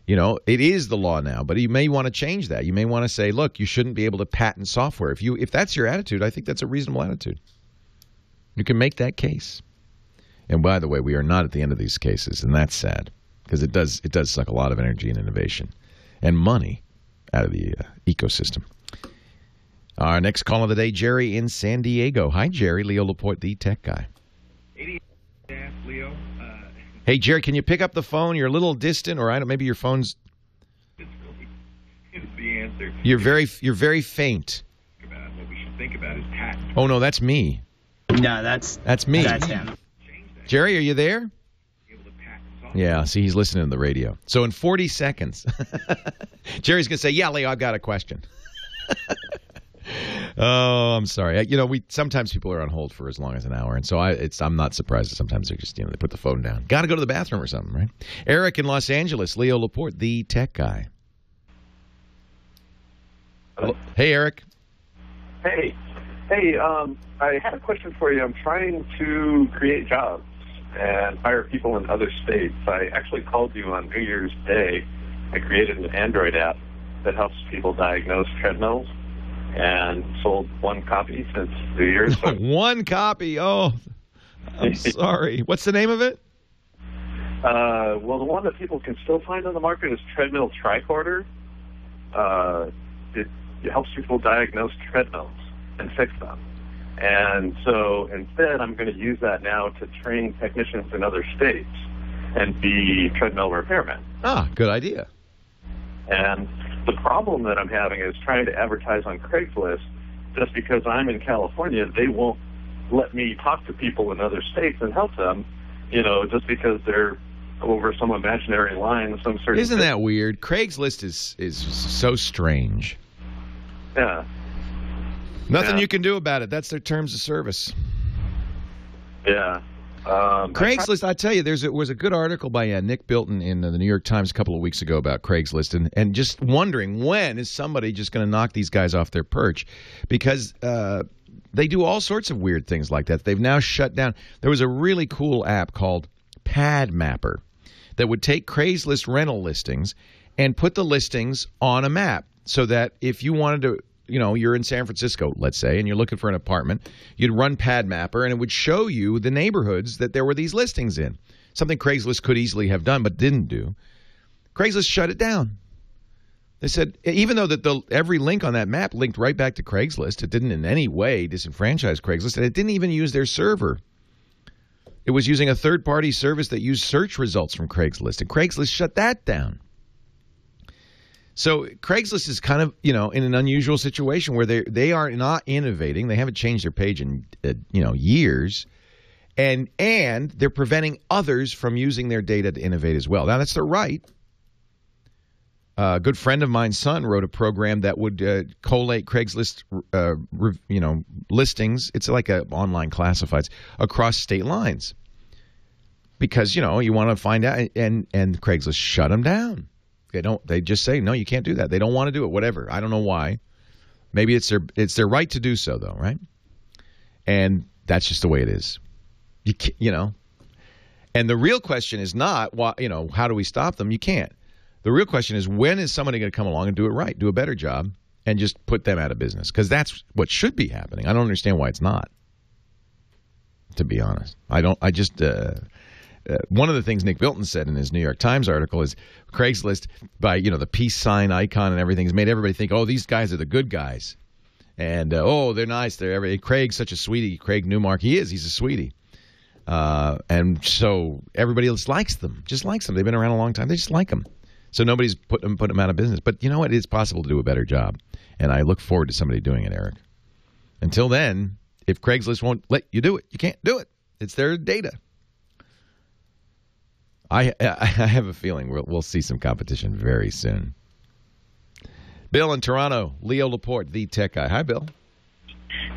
It is the law now, but you may want to change that. You may want to say, look, you shouldn't be able to patent software. If that's your attitude, I think that's a reasonable attitude. You can make that case. And by the way, we are not at the end of these cases, and that's sad because it does suck a lot of energy and innovation and money out of the ecosystem. Our next call of the day, Jerry in San Diego. Hi, Jerry. Leo Laporte, the tech guy. Leo. Hey, Jerry, can you pick up the phone? You're a little distant, or maybe your phone's. It's the answer. You're very faint. What we should think about is patent. Oh no, that's me. No, that's me. That's him. Jerry, are you there? Yeah, see, he's listening to the radio. So in 40 seconds, Jerry's going to say, yeah, Leo, I've got a question. Oh, I'm sorry. Sometimes people are on hold for as long as an hour, and so I'm not surprised that sometimes they're just, they put the phone down. Got to go to the bathroom or something, right? Eric in Los Angeles, Leo Laporte, the tech guy. Hello. Hey, Eric. Hey, I had a question for you. I'm trying to create jobs and hire people in other states. I actually called you on New Year's Day. I created an Android app that helps people diagnose treadmills and sold one copy since New Year's. One copy? Oh, I'm sorry. What's the name of it? Well, the one that people can still find on the market is Treadmill Tricorder. It helps people diagnose treadmills and fix them. And so instead, I'm going to use that now to train technicians in other states and be treadmill repairmen. Ah, good idea. And the problem that I'm having is trying to advertise on Craigslist. Just because I'm in California, they won't let me talk to people in other states and help them, just because they're over some imaginary line. Isn't that weird? Craigslist is so strange. Yeah. Nothing you can do about it. That's their terms of service. Yeah. Craigslist, I tell you, there was a good article by Nick Bilton in the New York Times a couple of weeks ago about Craigslist, and just wondering when is somebody just going to knock these guys off their perch, because they do all sorts of weird things like that. They've now shut down. There was a really cool app called Pad Mapper that would take Craigslist rental listings and put the listings on a map so that if you wanted to, you're in San Francisco, let's say, and you're looking for an apartment, you'd run Pad Mapper, and it would show you the neighborhoods that there were these listings in. Something Craigslist could easily have done but didn't do. Craigslist shut it down. They said, even though that every link on that map linked right back to Craigslist, it didn't in any way disenfranchise Craigslist, and it didn't even use their server. It was using a third-party service that used search results from Craigslist, and Craigslist shut that down. So Craigslist is kind of, in an unusual situation where they are not innovating. They haven't changed their page in, years. And they're preventing others from using their data to innovate as well. Now, that's their right. A good friend of mine's son wrote a program that would collate Craigslist, listings. It's like online classifieds across state lines. because, you know, you want to find out, and Craigslist shut them down. They just say, no, you can't do that. They don't want to do it, whatever. I don't know why. Maybe it's their right to do so, though, right? And that's just the way it is. You know. And the real question is not, how do we stop them? You can't. The real question is, when is somebody going to come along and do it right, do a better job, and just put them out of business? Because that's what should be happening. I don't understand why it's not, to be honest. One of the things Nick Bilton said in his New York Times article is Craigslist, by, the peace sign icon and everything, has made everybody think, oh, these guys are the good guys. And, they're nice. Craig's such a sweetie. Craig Newmark, he's a sweetie. And so everybody else likes them, just likes them. They've been around a long time. They just like them. So nobody's put them out of business. But you know what? It is possible to do a better job. And I look forward to somebody doing it, Eric. Until then, if Craigslist won't let you do it, you can't do it. It's their data. I have a feeling we'll see some competition very soon. Bill in Toronto, Leo Laporte, the tech guy. Hi, Bill.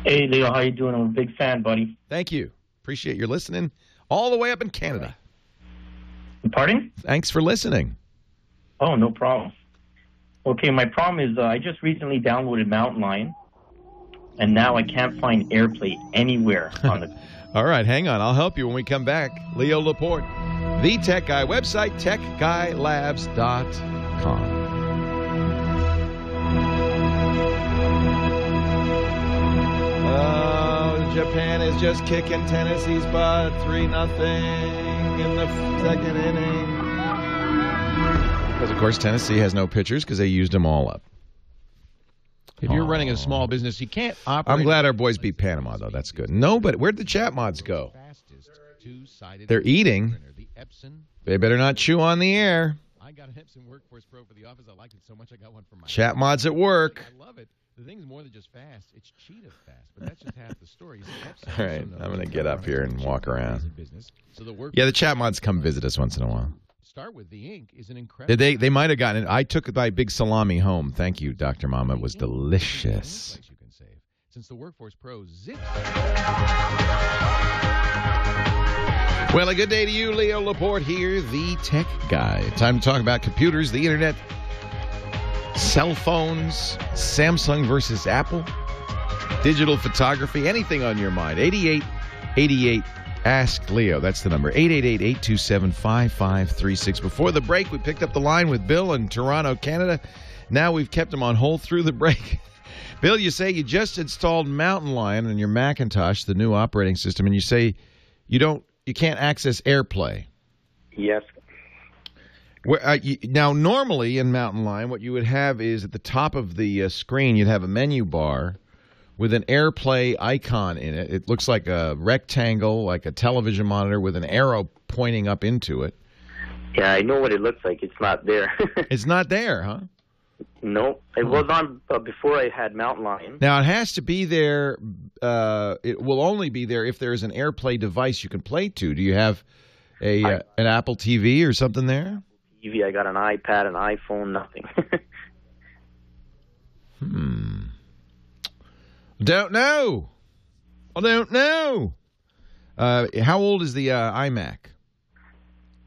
Hey, Leo. How you doing? I'm a big fan, buddy. Thank you. Appreciate your listening all the way up in Canada. Pardon? Thanks for listening. Oh, no problem. Okay, my problem is I just recently downloaded Mountain Lion, and now I can't find AirPlay anywhere on the... All right, hang on. I'll help you when we come back. Leo Laporte, the Tech Guy. Website, techguylabs.com. Japan is just kicking Tennessee's butt 3-0 in the second inning. Because, of course, Tennessee has no pitchers because they used them all up. If you're running a small business, you can't operate. I'm glad our boys beat Panama, though. That's good. No, but where'd the chat mods go? They're eating. They better not chew on the air. I got an Epson Workforce Pro for the office. I liked it so much I got one for my chat mods at work. I love it. The thing's more than just fast. It's cheetah fast, but that's just half the story. All right, I'm going to get up here and walk around. Yeah, the chat mods come visit us once in a while. Start with the ink is an incredible. They might have gotten it. I took my big salami home. Thank you, Dr. Mama. It was delicious. Since the Workforce Pro zips. Well, a good day to you, Leo Laporte here, the tech guy. Time to talk about computers, the internet, cell phones, Samsung versus Apple, digital photography, anything on your mind. 8888 Ask Leo. That's the number. 888-827-5536. Before the break, we picked up the line with Bill in Toronto, Canada. Now we've kept him on hold through the break. Bill, you say you just installed Mountain Lion on your Macintosh, the new operating system, and you say you can't access AirPlay. Yes. Now, normally in Mountain Lion, what you would have is at the top of the screen, you'd have a menu bar with an AirPlay icon in it. It looks like a rectangle, like a television monitor with an arrow pointing up into it. Yeah, I know what it looks like. It's not there. It's not there, huh? No. It was on before I had Mountain Lion. Now, it has to be there. It will only be there if there is an AirPlay device you can play to. Do you have an Apple TV or something there? TV. I got an iPad, an iPhone, nothing. Don't know. I don't know. How old is the iMac?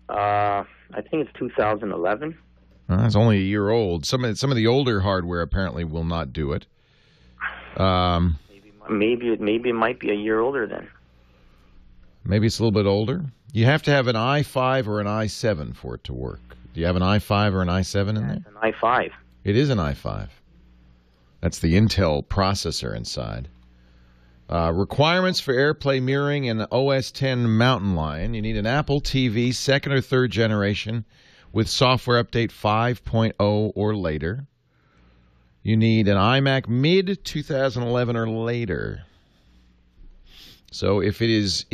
I think it's 2011. It's only a year old. Some of the older hardware apparently will not do it. Maybe it might be a year older then. Maybe it's a little bit older. You have to have an i5 or an i7 for it to work. Do you have an i5 or an i7 in there? It's an i5. It is an i5. That's the Intel processor inside. Requirements for AirPlay mirroring and OS X Mountain Lion. You need an Apple TV, second or third generation, with software update 5.0 or later. You need an iMac mid-2011 or later. So if it is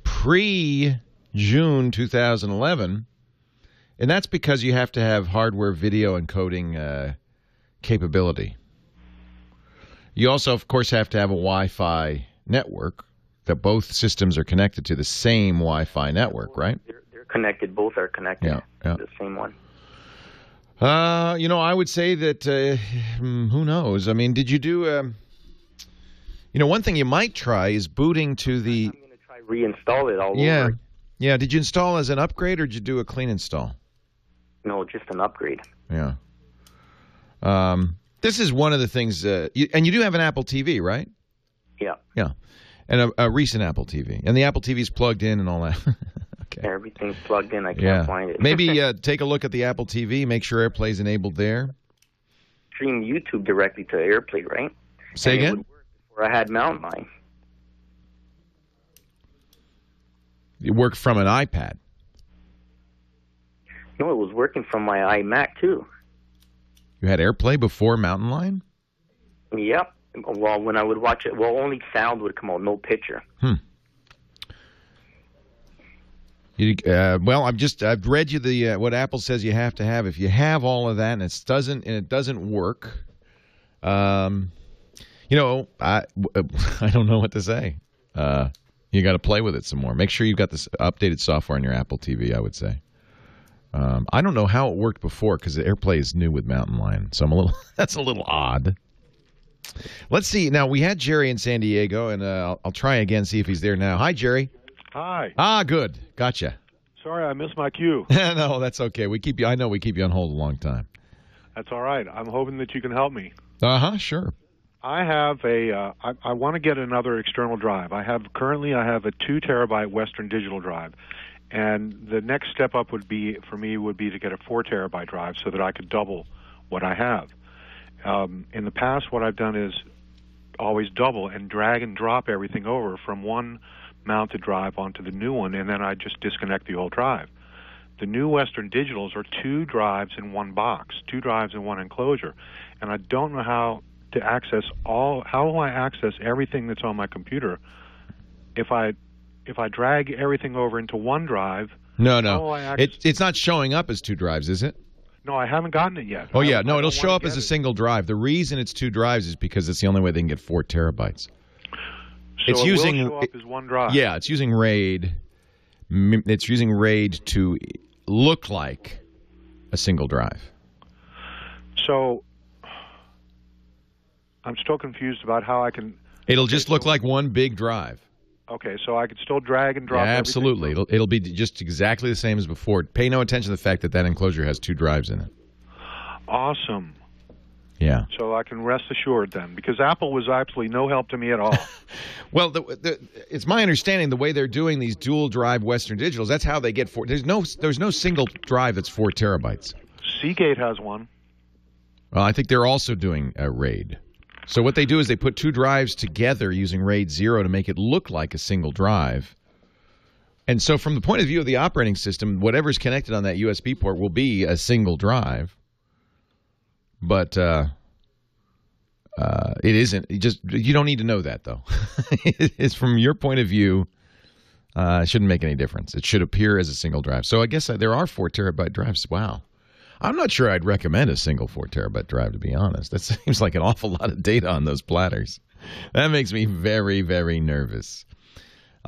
pre-June 2011, and that's because you have to have hardware video encoding capability. You also, of course, have to have a Wi-Fi network that both systems are connected to the same Wi-Fi network, right? They're connected. Both are connected to the same one. I would say that, who knows? I mean, did you do, one thing you might try is booting to the... I'm going to try reinstall it all over. Yeah. Yeah. Did you install as an upgrade, or did you do a clean install? No, just an upgrade. Yeah. This is one of the things, and you do have an Apple TV, right? Yeah. Yeah. And a recent Apple TV. And the Apple TV's plugged in and all that. Okay. Everything's plugged in. I can't find it. Maybe take a look at the Apple TV. Make sure AirPlay's enabled there. Stream YouTube directly to AirPlay, right? Say and again? It would work before I had Mountain Line. You work from an iPad. No, it was working from my iMac, too. You had AirPlay before Mountain Line? Yep. Well, when I would watch it, only sound would come out, no picture. Well, I've read you the what Apple says you have to have. If you have all of that and it doesn't work, I don't know what to say. You got to play with it some more. Make sure you've got this updated software on your Apple TV, I would say. I don't know how it worked before because the AirPlay is new with Mountain Lion, so that's a little odd. Let's see. Now, we had Jerry in San Diego, and I'll try again, see if he's there now. Hi, Jerry. Hi. Ah, good. Gotcha. Sorry, I missed my cue. No, that's okay. I know we keep you on hold a long time. That's all right. I'm hoping that you can help me. Sure. I have I want to get another external drive. Currently I have a 2 terabyte Western Digital drive. And the next step up would be to get a 4 terabyte drive so that I could double what I have. In the past, what I've done is always double and drag and drop everything over from one mounted drive onto the new one, and then I just disconnect the old drive. The new Western Digitals are 2 drives in one box, 2 drives in one enclosure, and I don't know how to access how will I access everything that's on my computer if I drag everything over into one drive? No. It's not showing up as 2 drives, is it? No, I haven't gotten it yet. Oh, yeah. No, it'll show up as a single drive. The reason it's 2 drives is because it's the only way they can get 4 terabytes. So it will show up as one drive. Yeah, it's using RAID. It's using RAID to look like a single drive. So I'm still confused about how I can... It'll just look like one big drive. Okay, so I could still drag and drop everything? Absolutely. It'll be just exactly the same as before. Pay no attention to the fact that enclosure has 2 drives in it. Awesome. Yeah. So I can rest assured then, because Apple was absolutely no help to me at all. Well, it's my understanding the way they're doing these dual drive Western Digitals, that's how they get 4. There's no single drive that's 4 terabytes. Seagate has one. Well, I think they're also doing a RAID. So what they do is they put 2 drives together using RAID 0 to make it look like a single drive. And so from the point of view of the operating system, whatever's connected on that USB port will be a single drive. But it isn't. You don't need to know that, though. It's from your point of view, it shouldn't make any difference. It should appear as a single drive. So I guess there are 4 terabyte drives. Wow. I'm not sure I'd recommend a single 4 terabyte drive, to be honest. That seems like an awful lot of data on those platters. That makes me very, very nervous.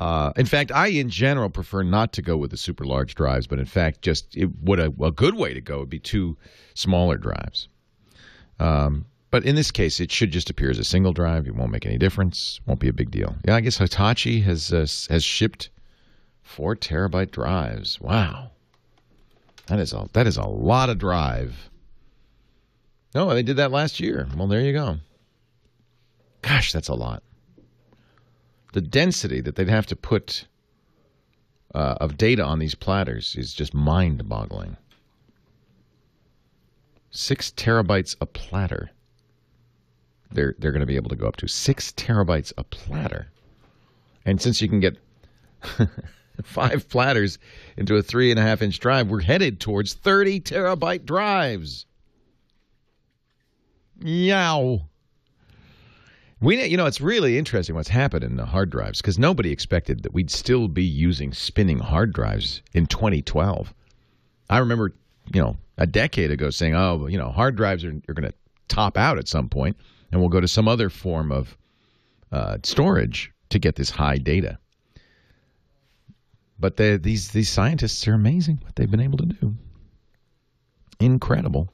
In fact, I, in general, prefer not to go with the super large drives, but in fact, a good way to go would be 2 smaller drives. But in this case, it should just appear as a single drive. It won't make any difference. Won't be a big deal. Yeah, I guess Hitachi has shipped 4 terabyte drives. Wow. That is a lot of drive. No, they did that last year. Well, there you go. Gosh, that's a lot. The density that they'd have to put of data on these platters is just mind-boggling. 6 terabytes a platter. They're going to be able to go up to 6 terabytes a platter. And since you can get 5 platters into a 3.5-inch drive, we're headed towards 30 terabyte drives. Yow. It's really interesting what's happened in the hard drives, because nobody expected that we'd still be using spinning hard drives in 2012. I remember, a decade ago saying, hard drives are going to top out at some point, and we'll go to some other form of storage to get this high data. But these scientists are amazing what they've been able to do. Incredible.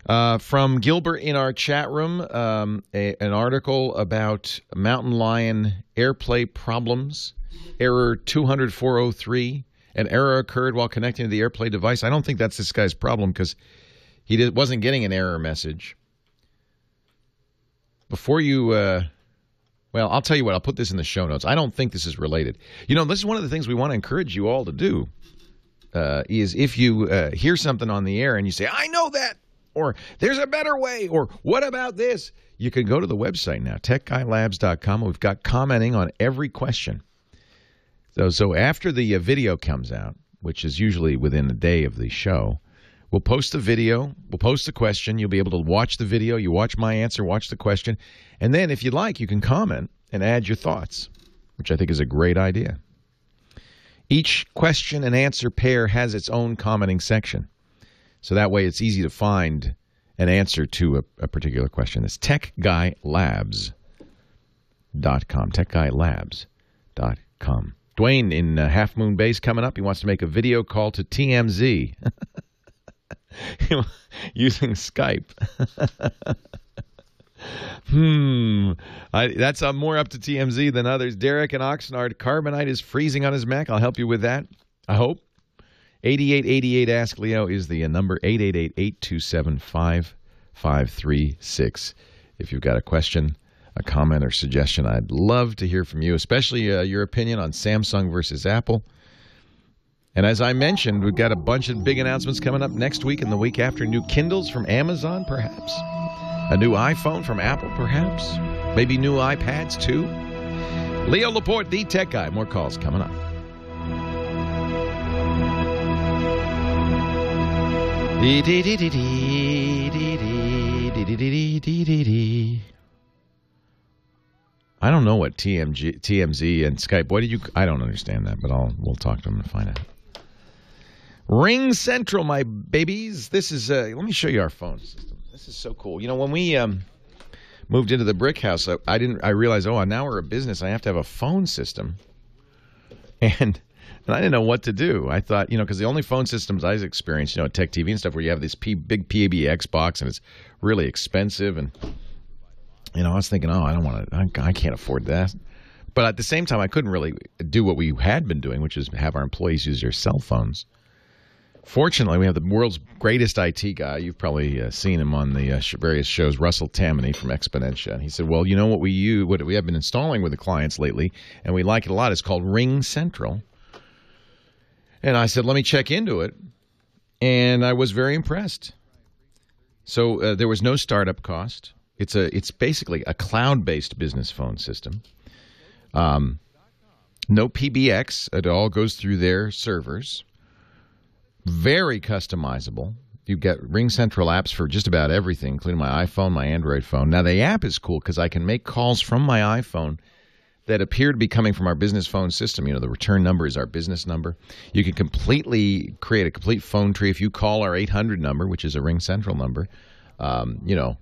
From Gilbert in our chat room, an article about mountain lion AirPlay problems. Error 200-403. An error occurred while connecting to the AirPlay device. I don't think that's this guy's problem because he wasn't getting an error message. Before you, well, I'll tell you what. I'll put this in the show notes. I don't think this is related. You know, this is one of the things we want to encourage you all to do. Is if you hear something on the air and you say, I know that, or there's a better way, or what about this? You can go to the website now, techguylabs.com. We've got commenting on every question. So after the video comes out, which is usually within a day of the show, we'll post the video, we'll post the question. You'll be able to watch the video, you watch my answer, watch the question, and then if you'd like, you can comment and add your thoughts, which I think is a great idea. Each question and answer pair has its own commenting section. So that way it's easy to find an answer to a particular question. It's techguylabs.com, techguylabs.com. Dwayne in Half Moon Base coming up. He wants to make a video call to TMZ using Skype. That's more up to TMZ than others. Derek in Oxnard, Carbonite is freezing on his Mac. I'll help you with that, I hope. 8888 Ask Leo is the number, 888-827-5536. If you've got a question, a comment, or suggestion, I'd love to hear from you, especially your opinion on Samsung versus Apple. And as I mentioned, we've got a bunch of big announcements coming up next week and the week after. New Kindles from Amazon, perhaps. A new iPhone from Apple, perhaps. Maybe new iPads, too. Leo Laporte, the Tech Guy. More calls coming up. I don't know what TMZ and Skype. What did you? I don't understand that, but we'll talk to them and find out. Ring Central, my babies. This is. Let me show you our phone system. This is so cool. You know, when we moved into the brick house, I realized, now we're a business. I have to have a phone system, and I didn't know what to do. I thought, because the only phone systems I've experienced, at Tech TV and stuff, where you have this big PABX box and it's really expensive, and I was thinking, I don't want to. I can't afford that. But at the same time, I couldn't really do what we had been doing, which is have our employees use their cell phones. Fortunately, we have the world's greatest IT guy. You've probably seen him on the various shows, Russell Tammany from Exponentia. And he said, well, what we have been installing with the clients lately, and we like it a lot, is called Ring Central. And I said, let me check into it. And I was very impressed. So there was no startup cost. It's basically a cloud-based business phone system. No PBX. It all goes through their servers. Very customizable. You get Ring Central apps for just about everything, including my iPhone, my Android phone. Now, the app is cool because I can make calls from my iPhone that appear to be coming from our business phone system. The return number is our business number. You can completely create a complete phone tree. If you call our 800 number, which is a Ring Central number, you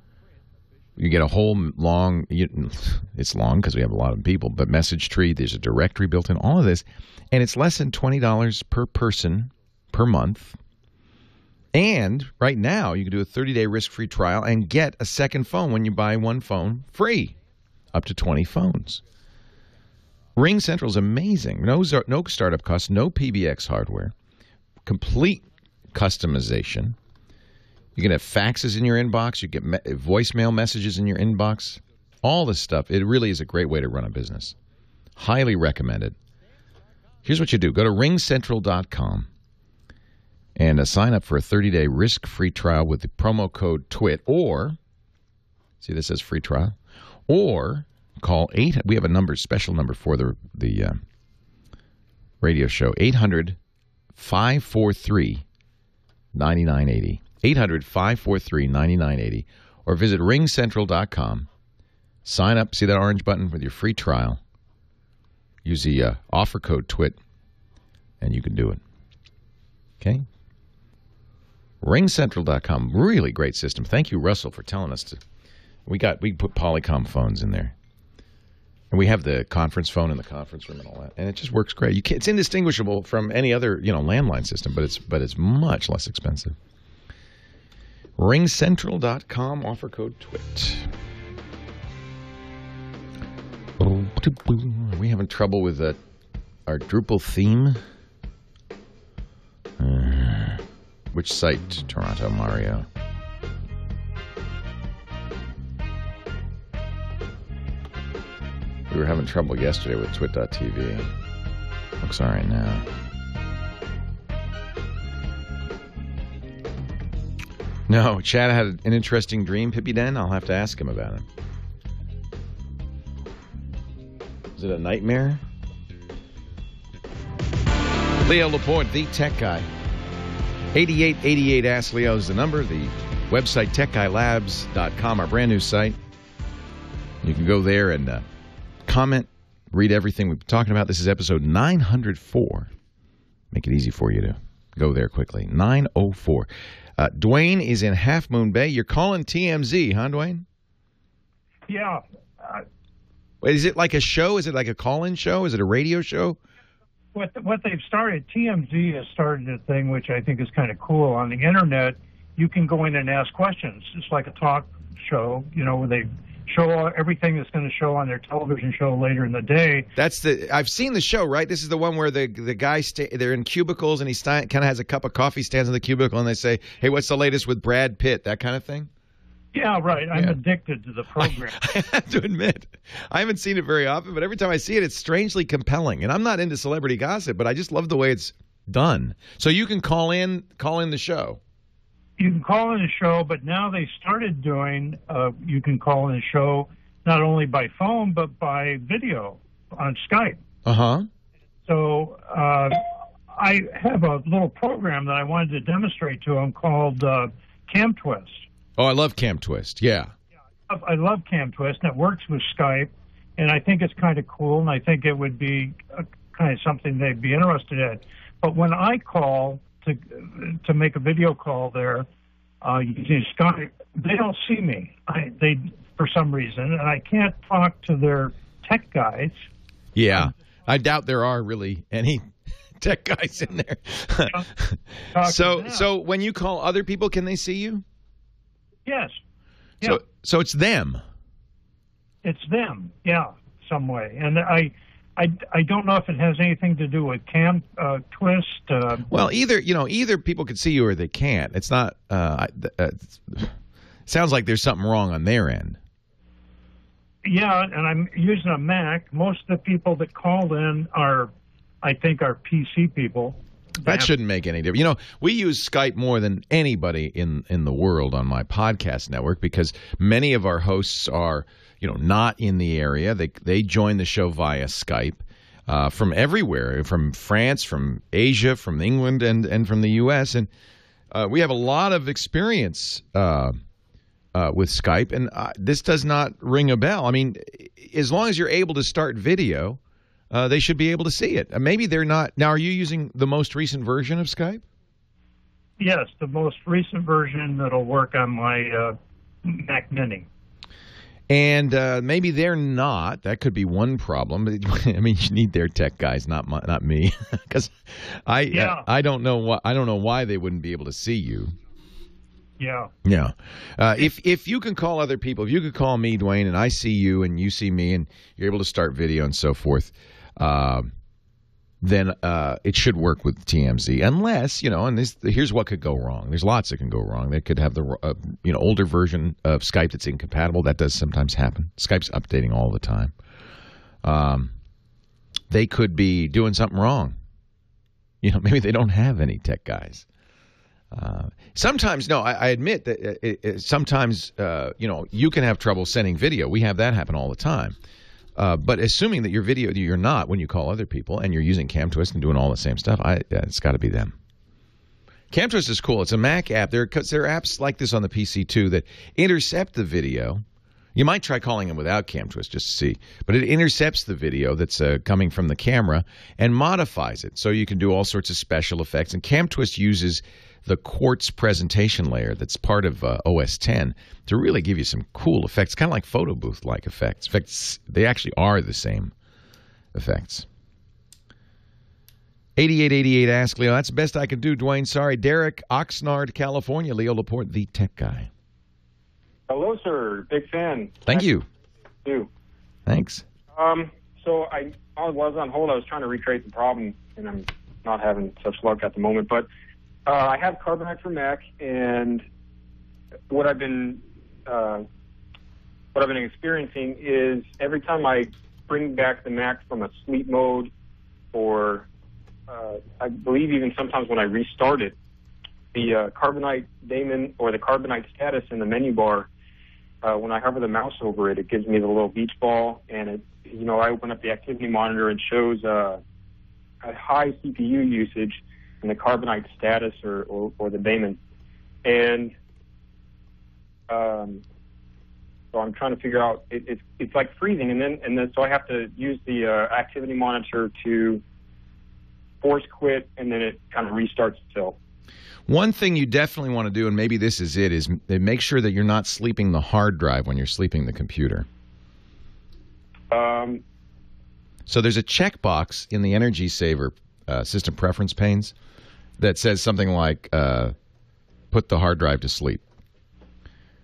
get a whole long, it's long because we have a lot of people, but message tree, there's a directory built in, all of this. And it's less than $20 per person per month. And right now, you can do a 30-day risk-free trial and get a second phone when you buy one phone free, up to 20 phones. Ring Central is amazing. No startup costs, no PBX hardware, complete customization. You can have faxes in your inbox. You get voicemail messages in your inbox. All this stuff. It really is a great way to run a business. Highly recommended. Here's what you do. Go to ringcentral.com and sign up for a 30-day risk-free trial with the promo code TWiT. Or, see this says free trial, or call 8. We have a special number for the radio show, 800-543-9980. 800-543-9980. Or visit ringcentral.com. Sign up. See that orange button with your free trial. Use the offer code TWiT, and you can do it. Okay? Ringcentral.com. Really great system. Thank you, Russell, for telling us to. We put Polycom phones in there. And we have the conference phone in the conference room and all that. And it just works great. It's indistinguishable from any other, landline system, but it's much less expensive. ringcentral.com, offer code TWiT. Are we having trouble with our Drupal theme? Which site, Toronto Mario? We were having trouble yesterday with twit.tv. Looks all right now. No, Chad had an interesting dream, Pippi Den. I'll have to ask him about it. Is it a nightmare? Leo Laporte, the tech guy. 8888 Ask Leo is the number. The website, techguylabs.com, our brand new site. You can go there and comment, read everything we've been talking about. This is episode 904. Make it easy for you to go there quickly. 904. Dwayne is in Half Moon Bay. You're calling TMZ, huh, Dwayne? Yeah. Wait, is it like a show? Is it like a call-in show? Is it a radio show? What they've started, TMZ has started a thing which I think is kind of cool. On the internet, you can go in and ask questions. It's like a talk show, where they show everything that's going to show on their television show later in the day. I've seen the show, right? This is the one where the guy they're in cubicles and he kind of has a cup of coffee, stands in the cubicle, and they say, "Hey, what's the latest with Brad Pitt?" That kind of thing. Yeah, right. I'm addicted to the program. I have to admit, I haven't seen it very often, but every time I see it, it's strangely compelling. And I'm not into celebrity gossip, but I just love the way it's done. So you can call in the show. You can call in the show, but now they started doing, you can call in the show not only by phone, but by video on Skype. Uh-huh. So I have a little program that I wanted to demonstrate to them called CamTwist. Oh, I love CamTwist, yeah. I love CamTwist, and it works with Skype, and I think it's kind of cool, and I think it would be kind of something they'd be interested in. But when I call to make a video call there using Skype, they don't see me. They for some reason, and I can't talk to their tech guys. Yeah, I doubt there are really any tech guys in there. So when you call other people, can they see you? Yes. Yeah. So it's them. It's them, yeah, some way. And I don't know if it has anything to do with CamTwist. Well, either people can see you or they can't. It's not. Sounds like there's something wrong on their end. Yeah, and I'm using a Mac. Most of the people that called in are PC people. That shouldn't make any difference. We use Skype more than anybody in the world on my podcast network because many of our hosts are, not in the area. They join the show via Skype from everywhere, from France, from Asia, from England, and from the U.S. And we have a lot of experience with Skype, and this does not ring a bell. I mean, as long as you're able to start video, they should be able to see it. Maybe they're not. Now, are you using the most recent version of Skype? Yes, the most recent version that'll work on my Mac Mini. And maybe they're not. That could be one problem. I mean, you need their tech guys, not me, because I don't know why they wouldn't be able to see you. Yeah. Yeah. If you can call other people, if you could call me, Dwayne, and I see you and you see me, and you're able to start video and so forth, then it should work with TMZ. Unless, and here's what could go wrong. There's lots that can go wrong. They could have the older version of Skype that's incompatible. That does sometimes happen. Skype's updating all the time. They could be doing something wrong. Maybe they don't have any tech guys. Sometimes, I admit that sometimes, you can have trouble sending video. We have that happen all the time. But assuming that your video, you're not when you call other people and you're using CamTwist and doing all the same stuff, it's got to be them. CamTwist is cool. It's a Mac app. There are apps like this on the PC too that intercept the video. You might try calling them without CamTwist just to see. But it intercepts the video that's coming from the camera and modifies it. So you can do all sorts of special effects. And CamTwist uses the Quartz presentation layer that's part of OS 10 to really give you some cool effects, kind of like photo booth-like effects. In fact, they actually are the same effects. 8888 Ask Leo. That's the best I can do, Dwayne. Sorry. Derek, Oxnard, California. Leo Laporte, the tech guy. Hello, sir. Big fan. Thank you. You. Thanks. So I was on hold. I was trying to recreate the problem, and I'm not having such luck at the moment. But I have Carbonite for Mac, and what I've been experiencing is every time I bring back the Mac from a sleep mode, or I believe even sometimes when I restart it, the Carbonite daemon or the Carbonite status in the menu bar, when I hover the mouse over it, it gives me the little beach ball, and it, I open up the activity monitor and shows a high CPU usage in the Carbonite status or the daemon, and so I'm trying to figure out. It's like freezing, and then so I have to use the activity monitor to force quit, and then it kind of restarts itself. One thing you definitely want to do, and maybe this is it, is make sure that you're not sleeping the hard drive when you're sleeping the computer. So there's a checkbox in the Energy Saver system preference panes that says something like, put the hard drive to sleep.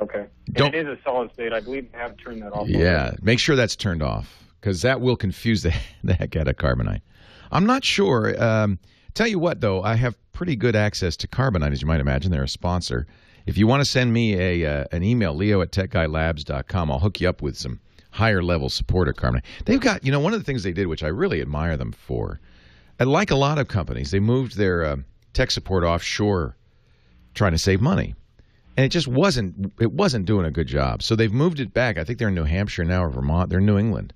Okay. And it is a solid state. I believe I have turned that off. Yeah, make sure that's turned off, because that will confuse the heck out of Carbonite. I'm not sure. Tell you what, though, I have pretty good access to Carbonite, as you might imagine. They're a sponsor. If you want to send me an email, leo@techguylabs.com, I'll hook you up with some higher-level support at Carbonite. They've got, one of the things they did, which I really admire them for, like a lot of companies, they moved their tech support offshore trying to save money. And it just wasn't doing a good job. So they've moved it back. I think they're in New Hampshire now or Vermont. They're in New England.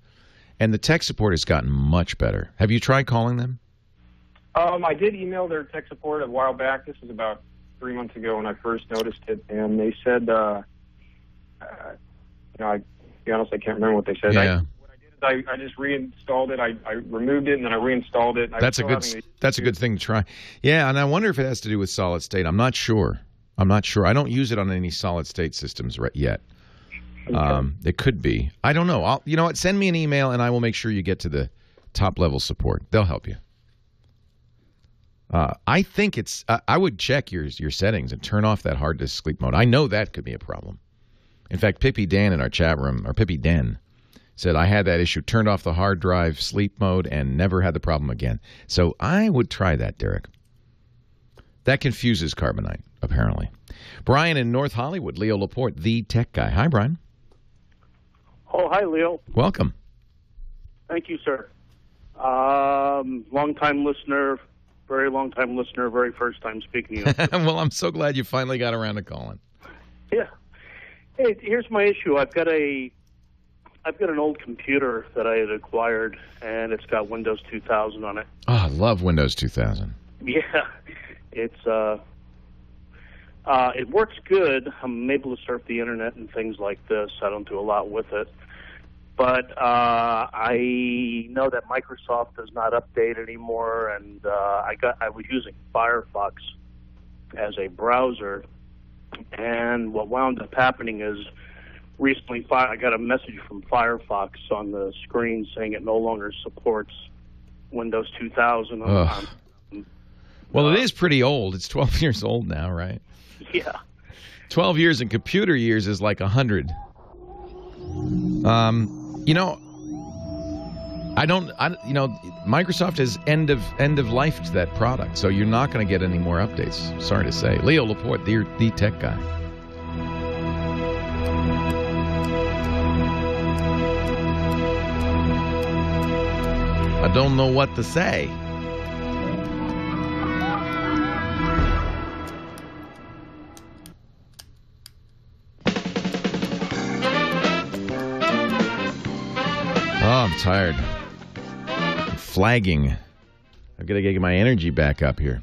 And the tech support has gotten much better. Have you tried calling them? I did email their tech support a while back. This was about 3 months ago when I first noticed it. And they said, to be honest, I can't remember what they said. Yeah. What I did is I just reinstalled it. I removed it, and then I reinstalled it. That's a good thing to try. Yeah, and I wonder if it has to do with solid state. I'm not sure. I don't use it on any solid state systems yet. Okay. It could be. I don't know. You know what? Send me an email, and I will make sure you get to the top level support. They'll help you. I think it's. I would check your settings and turn off that hard disk sleep mode. I know that could be a problem. In fact, Pippi Dan in our chat room, or Pippi Den, said I had that issue. Turned off the hard drive sleep mode and never had the problem again. So I would try that, Derek. That confuses Carbonite, apparently. Brian in North Hollywood, Leo Laporte, the tech guy. Hi, Brian. Oh, hi, Leo. Welcome. Thank you, sir. Long-time listener, very long-time listener, very first time speaking to you. Well, I'm so glad you finally got around to calling. Yeah. Hey, here's my issue. I've got an old computer that I had acquired, and it's got Windows 2000 on it. Oh, I love Windows 2000. Yeah. It works good. I'm able to surf the internet and things like this. I don't do a lot with it. But I know that Microsoft does not update anymore, and I was using Firefox as a browser, and what wound up happening is recently I got a message from Firefox on the screen saying it no longer supports Windows 2000. Well, it is pretty old. It's 12 years old now, right? Yeah. 12 years in computer years is like 100. Microsoft has end of life to that product, so you're not going to get any more updates. Sorry to say. Leo Laporte, the tech guy. I don't know what to say. Oh, I'm tired. I'm flagging. I've got to get my energy back up here.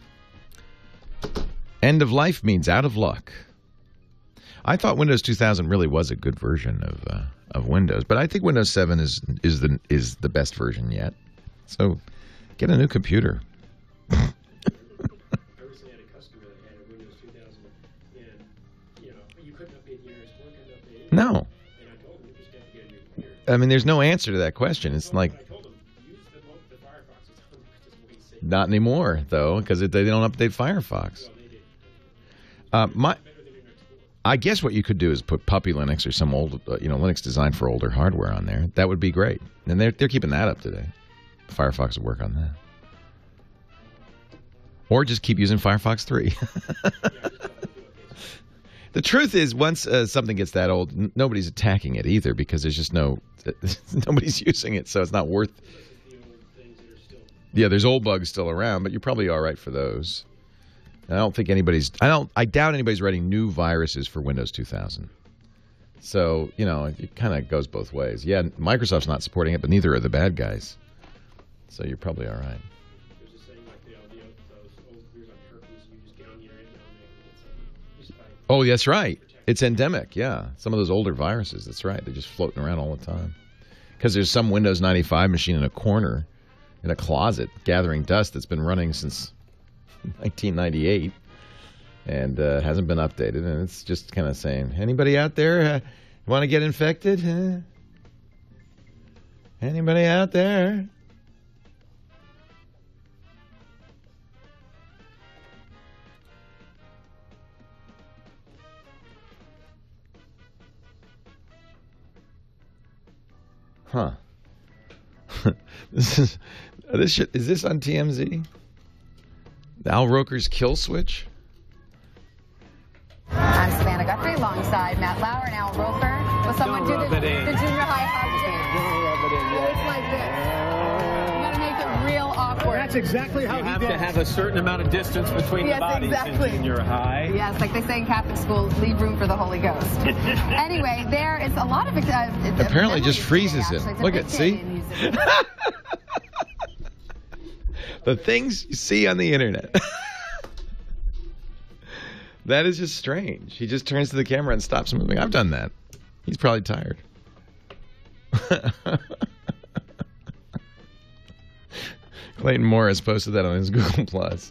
End of life means out of luck. I thought Windows 2000 really was a good version of Windows, but I think Windows 7 is the best version yet. So, get a new computer. I recently had a customer that had a Windows 2000, and you couldn't update the store, couldn't update it. No. And I told him you just got to get a new computer. I mean, there's no answer to that question. It's like, I told him use the Firefox. Not anymore, though, because they don't update Firefox. I guess what you could do is put Puppy Linux or some old, Linux designed for older hardware on there. That would be great. And they're keeping that up to date. Firefox will work on that. Or just keep using Firefox 3. The truth is, once something gets that old, nobody's attacking it either because there's just nobody's using it, so it's not worth. Yeah, there's old bugs still around, but you're probably all right for those. I don't think I doubt anybody's writing new viruses for Windows 2000. So, it kind of goes both ways. Yeah, Microsoft's not supporting it, but neither are the bad guys. So you're probably all right. Oh, that's right. It's endemic, yeah. Some of those older viruses, that's right. They're just floating around all the time. Because there's some Windows 95 machine in a corner, in a closet, gathering dust that's been running since 1998 and hasn't been updated. And it's just kind of saying, anybody out there want to get infected? Huh? Anybody out there? Huh. Is this on TMZ? Al Roker's kill switch? I'm Savannah Guthrie alongside Matt Lauer and Al Roker. Will someone do the junior high hug dance? It's like this. You gotta make it real awkward. That's exactly how you have to have a certain amount of distance between the bodies in junior high. Yes, like they say in Catholic schools, leave room for the Holy Ghost. Anyway, there is a lot of apparently it just freezes him. Look at see. The things you see on the internet. That is just strange. He just turns to the camera and stops moving. I've done that. He's probably tired. Clayton Morris posted that on his Google Plus.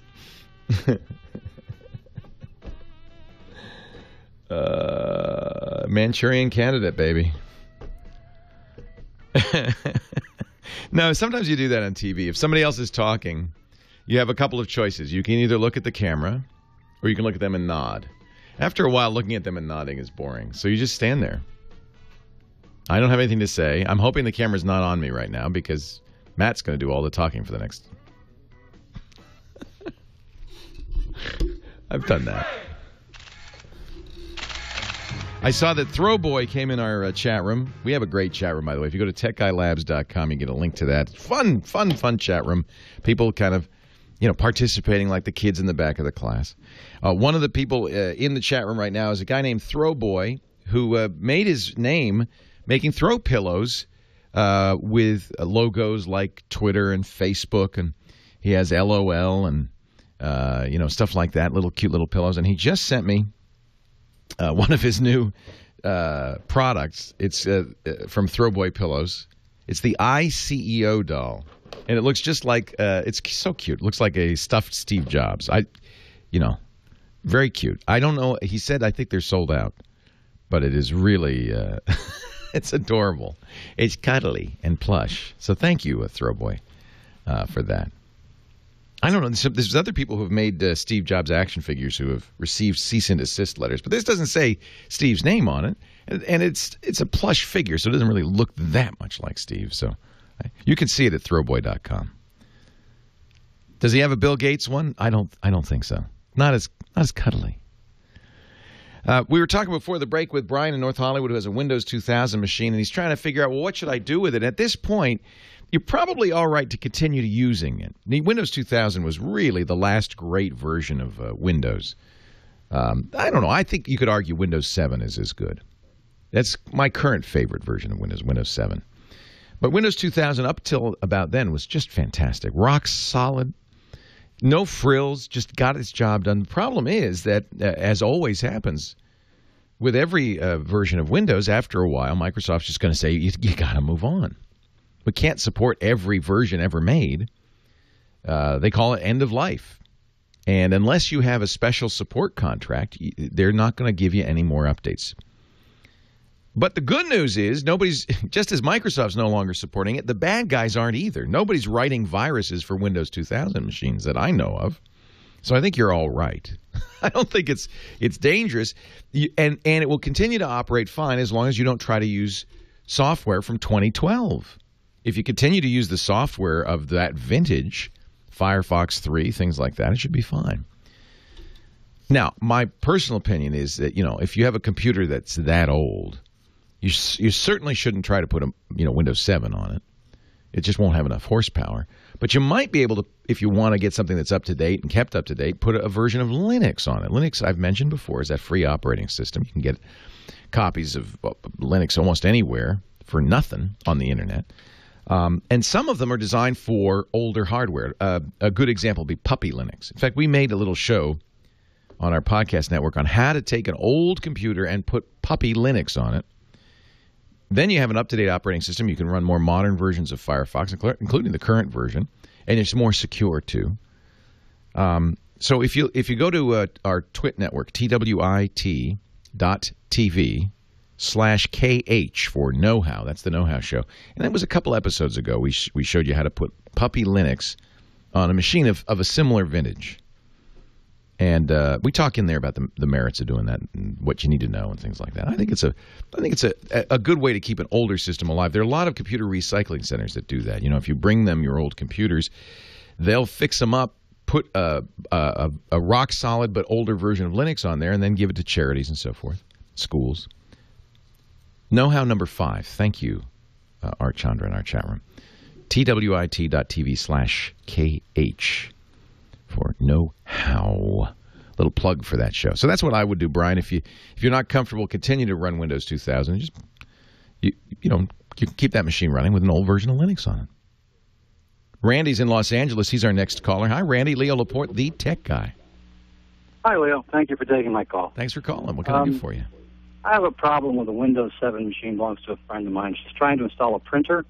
Manchurian Candidate, baby. No, sometimes you do that on TV. If somebody else is talking, you have a couple of choices. You can either look at the camera or you can look at them and nod. After a while, looking at them and nodding is boring. So you just stand there. I don't have anything to say. I'm hoping the camera's not on me right now because Matt's going to do all the talking for the next... I've done that. I saw that Throwboy came in our chat room. We have a great chat room, by the way. If you go to techguylabs.com, you get a link to that. Fun chat room. People kind of, participating like the kids in the back of the class. One of the people in the chat room right now is a guy named Throwboy who made his name making throw pillows with logos like Twitter and Facebook, and he has LOL and stuff like that, cute little pillows. And he just sent me one of his new products. It's from Throwboy Pillows. It's the iCEO doll, and it looks just like it's so cute. It looks like a stuffed Steve Jobs. Very cute. I don't know. He said I think they're sold out, but it is really it's adorable. It's cuddly and plush. So thank you, Throwboy, for that. I don't know. There's other people who have made Steve Jobs action figures who have received cease and desist letters, but this doesn't say Steve's name on it, and it's a plush figure, so it doesn't really look that much like Steve. So you can see it at throwboy.com. Does he have a Bill Gates one? I don't think so. Not as cuddly. We were talking before the break with Brian in North Hollywood, who has a Windows 2000 machine, and he's trying to figure out, well, what should I do with it? At this point, you're probably all right to continue using it. The Windows 2000 was really the last great version of Windows. I don't know. I think you could argue Windows 7 is as good. That's my current favorite version of Windows 7. But Windows 2000 up till about then was just fantastic. Rock solid. No frills, just got its job done. The problem is that, as always happens with every version of Windows, after a while, Microsoft's just going to say, you got to move on. We can't support every version ever made. They call it end of life. And unless you have a special support contract, they're not going to give you any more updates. But the good news is nobody's, just as Microsoft's no longer supporting it, the bad guys aren't either. Nobody's writing viruses for Windows 2000 machines that I know of. So I think you're all right. I don't think it's dangerous. And it will continue to operate fine as long as you don't try to use software from 2012. If you continue to use the software of that vintage, Firefox 3, things like that, it should be fine. Now, my personal opinion is that, if you have a computer that's that old, you certainly shouldn't try to put Windows 7 on it. It just won't have enough horsepower. But you might be able to, if you want to get something that's up to date and kept up to date, put a version of Linux on it. Linux, I've mentioned before, is that free operating system. You can get copies of Linux almost anywhere for nothing on the internet. And some of them are designed for older hardware. A good example would be Puppy Linux. In fact, we made a little show on our podcast network on how to take an old computer and put Puppy Linux on it. Then you have an up-to-date operating system. You can run more modern versions of Firefox, including the current version, and it's more secure too. So if you go to our TWiT network, TWiT.tv/KH for Know-How. That's the Know-How show. And that was a couple episodes ago. We showed you how to put Puppy Linux on a machine of a similar vintage. And we talk in there about the merits of doing that and what you need to know and things like that. I think it's a good way to keep an older system alive. There are a lot of computer recycling centers that do that. If you bring them your old computers, they'll fix them up, put a rock solid but older version of Linux on there, and then give it to charities and so forth, schools. Know-How number 5. Thank you, Art Chandra in our chat room. TWiT.tv/KH. For Know-How. Little plug for that show. So that's what I would do, Brian. If you're not comfortable, continue to run Windows 2000. Just you keep that machine running with an old version of Linux on it. Randy's in Los Angeles. He's our next caller. Hi, Randy. Leo Laporte, the tech guy. Hi, Leo. Thank you for taking my call. Thanks for calling. What can I do for you? I have a problem with a Windows 7 machine belongs to a friend of mine. She's trying to install a printer.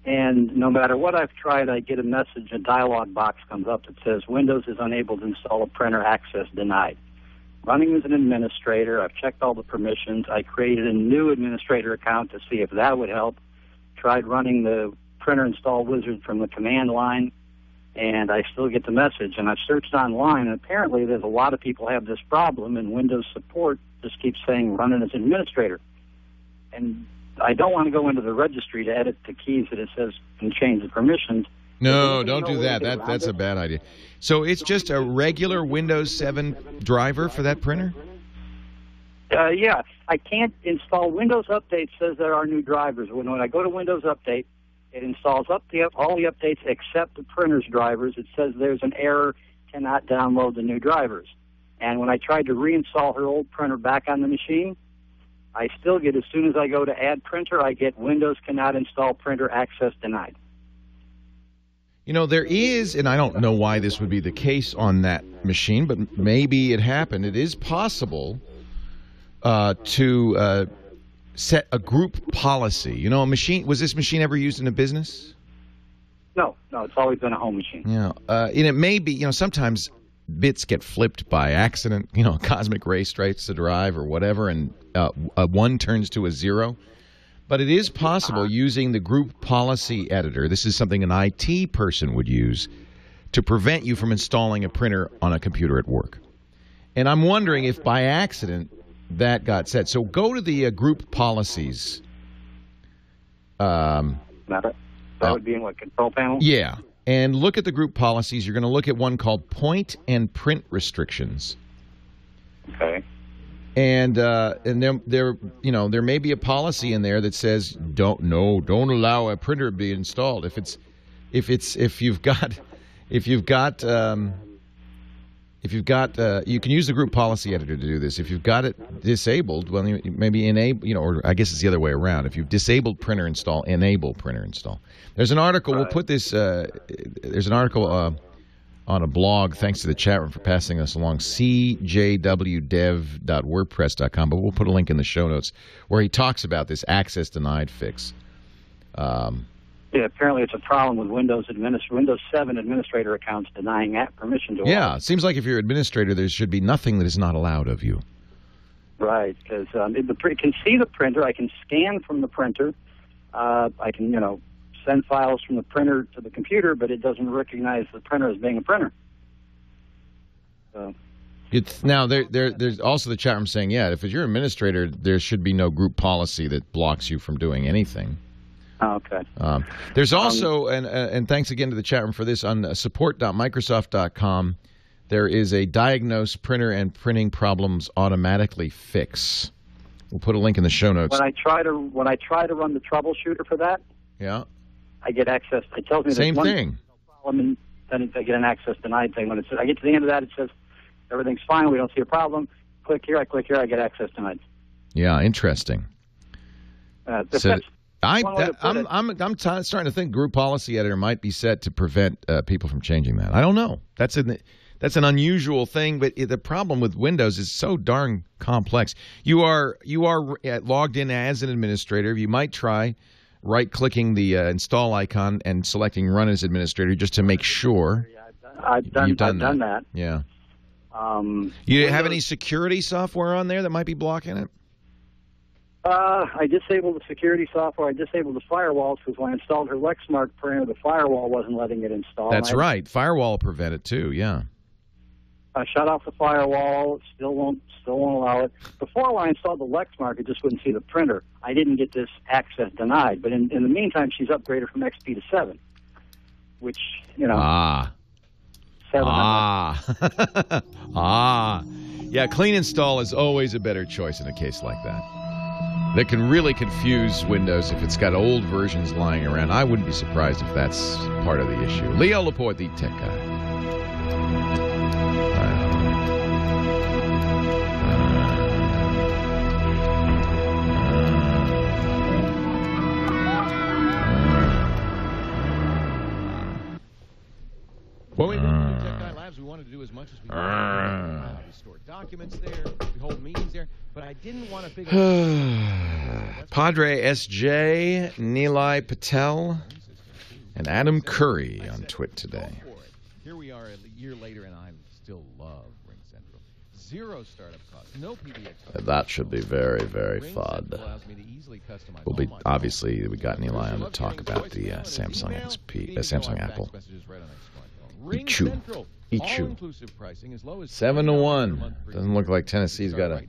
And no matter what I've tried, I get a message, a dialog box comes up that says, Windows is unable to install a printer, access denied. Running as an administrator, I've checked all the permissions. I created a new administrator account to see if that would help. Tried running the printer install wizard from the command line, and I still get the message. And I've searched online, and apparently there's a lot of people have this problem, and Windows support just keeps saying run it as an administrator. And I don't want to go into the registry to edit the keys that it says and change the permissions. No, don't do that. That's a bad idea. So it's just a regular Windows 7 driver for that printer? Yeah. I can't install Windows Update says there are new drivers. When I go to Windows Update, it installs all the updates except the printer's drivers. It says there's an error, cannot download the new drivers. And when I tried to reinstall her old printer back on the machine, I still get, as soon as I go to add printer, I get Windows cannot install printer, access denied. There is, and I don't know why this would be the case on that machine, but maybe it happened. It is possible to set a group policy. A machine, was this machine ever used in a business? No, it's always been a home machine. Yeah, and it may be, sometimes bits get flipped by accident, cosmic ray strikes the drive or whatever, and a 1 turns to a 0. But it is possible using the group policy editor. This is something an IT person would use to prevent you from installing a printer on a computer at work. And I'm wondering if by accident that got set. So go to the group policies. That would be in what, control panel? Yeah. And look at the group policies. You're going to look at one called point and print restrictions. Okay. And there may be a policy in there that says don't allow a printer to be installed if you've got you can use the group policy editor to do this. If you've got it disabled, well, maybe enable, or I guess it's the other way around. If you've disabled printer install, enable printer install. There's an article. Right. We'll put this. There's an article on a blog. Thanks to the chat room for passing us along. cjwdev.wordpress.com. But we'll put a link in the show notes where he talks about this access denied fix. Yeah, apparently it's a problem with Windows 7 administrator accounts denying permission to all. Yeah, it seems like if you're administrator, there should be nothing that is not allowed of you. Right, because it can see the printer. I can scan from the printer. I can, send files from the printer to the computer, but it doesn't recognize the printer as being a printer. So. It's now there's also the chat room saying, yeah, if you're an administrator, there should be no group policy that blocks you from doing anything. Oh, okay. There's also, and thanks again to the chat room for this, on support.microsoft.com, there is a diagnose printer and printing problems automatically fix. We'll put a link in the show notes. When I try to run the troubleshooter for that, yeah, I get access. It tells me same there's thing. Problem, and then I get an access denied thing. When I get to the end of that, it says everything's fine. We don't see a problem. Click here. I click here. I get access denied. Yeah, interesting. I'm starting to think group policy editor might be set to prevent people from changing that. I don't know. That's an unusual thing, but the problem with Windows is so darn complex. You are logged in as an administrator. You might try right-clicking the install icon and selecting Run as Administrator just to make sure. I've done that. Yeah. You have any security software on there that might be blocking it? I disabled the security software. I disabled the firewalls because when I installed her Lexmark printer, the firewall wasn't letting it install. That's right. Firewall will prevent it too. Yeah. I shut off the firewall. Still won't allow it. Before, when I installed the Lexmark, it just wouldn't see the printer. I didn't get this access denied. But in the meantime, she's upgraded from XP to 7, which 7. Yeah, clean install is always a better choice in a case like that. That can really confuse Windows if it's got old versions lying around. I wouldn't be surprised if that's part of the issue. Leo Laporte, the tech guy. What we do in Tech Guy Labs, we wanted to do as much as we can. We store documents there, we hold meetings there, but I didn't want to figure out... Padre SJ, Nilay Patel, and Adam Curry on TWiT today. Here we are a year later, and I still love Ring Central. Zero startup costs, no PBX. That should be very, very fun. We'll be, obviously, we got Nilay on to talk about the Samsung Apple. Ichu. 7-1. Doesn't look like Tennessee's got a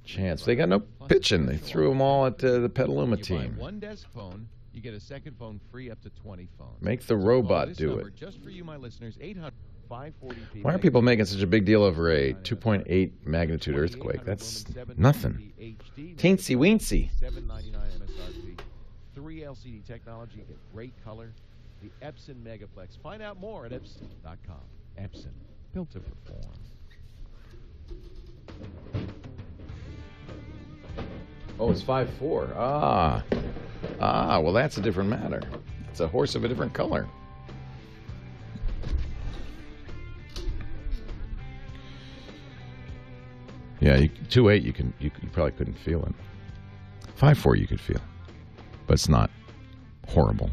chance. They got no pitching. They threw them all at the Petaluma team. One desk phone, you get a second phone free up to 20 phones. Make the robot do it. Just for you, my listeners, 800-540-P. Why are people making such a big deal over a 2.8 magnitude earthquake? That's nothing. Teensy weensy. $7.99 MSRP. 3 LCD technology, you get great color. The Epson Megaplex. Find out more at Epson.com. Epson, built to perform. Oh, it's 5.4. Well, that's a different matter. It's a horse of a different color. Yeah, 2.8 you probably couldn't feel it. 5.4 you could feel, but it's not horrible.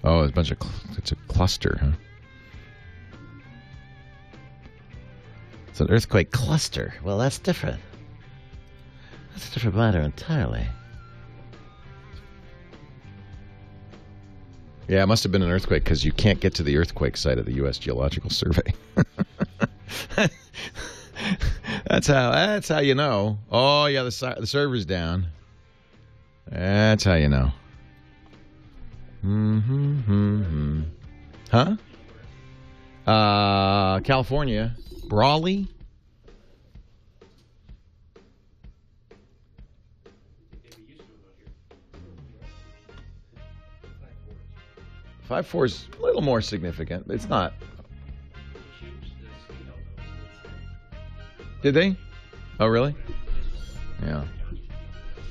Oh, it's a cluster, huh? It's an earthquake cluster. Well, that's different. That's a different matter entirely. Yeah, it must have been an earthquake because you can't get to the earthquake site of the U.S. Geological Survey. That's how you know. Oh, yeah, the server's down. That's how you know. Huh? California. Brawley? Five 4 is a little more significant. It's not. Did they? Oh, really? Yeah.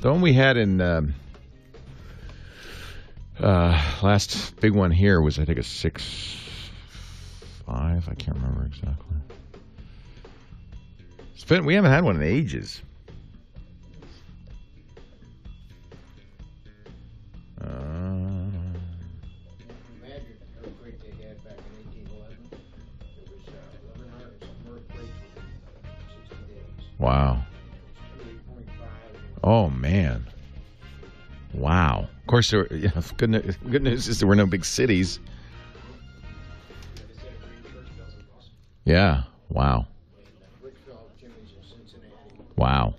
The one we had in last big one here was, I think, a 6.5. I can't remember exactly. We haven't had one in ages. Wow. Oh, man. Wow. Of course, good news is there were no big cities. Yeah. Wow. Wow.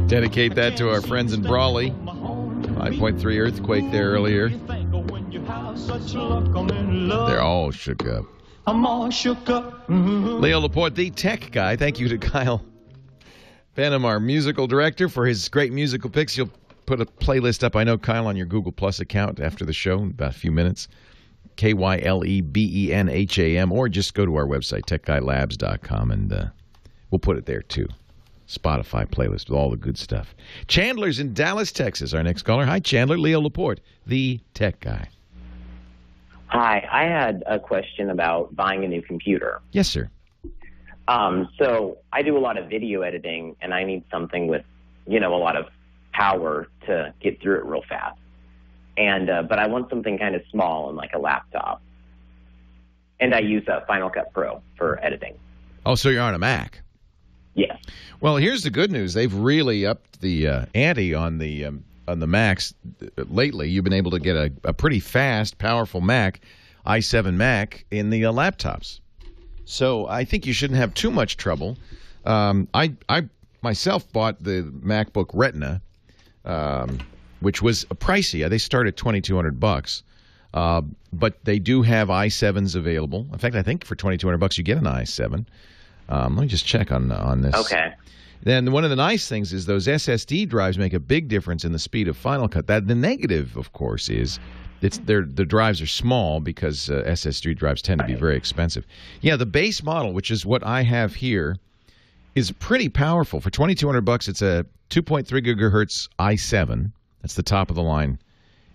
Dedicate that to our friends in Brawley. 5.3 earthquake there earlier. They're all shook up. I'm all shook up. Leo Laporte, the tech guy. Thank you to Kyle Benham, our musical director, for his great musical picks. You'll put a playlist up, I know, Kyle, on your Google Plus account after the show in about a few minutes. KYLEBENHAM, or just go to our website, techguylabs.com, and we'll put it there, too. Spotify playlist with all the good stuff. Chandler's in Dallas, Texas, our next caller. Hi, Chandler. Leo Laporte, the tech guy. Hi, I had a question about buying a new computer. Yes, sir. So I do a lot of video editing, and I need something with, a lot of power to get through it real fast. And but I want something kind of small and like a laptop. And I use Final Cut Pro for editing. Oh, so you're on a Mac? Yes. Well, here's the good news. They've really upped the ante on the Macs lately. You've been able to get a pretty fast, powerful Mac, i7 Mac, in the laptops. So I think you shouldn't have too much trouble. I myself bought the MacBook Retina, which was pricey. They start at $2,200, but they do have i7s available. In fact, I think for $2,200 you get an i7. Let me just check on this. Okay. Then one of the nice things is those SSD drives make a big difference in the speed of Final Cut. The negative, of course, is the drives are small because SSD drives tend to be very expensive. Yeah, the base model, which is what I have here, is pretty powerful. For $2,200, it's a 2.3 gigahertz i7. That's the top of the line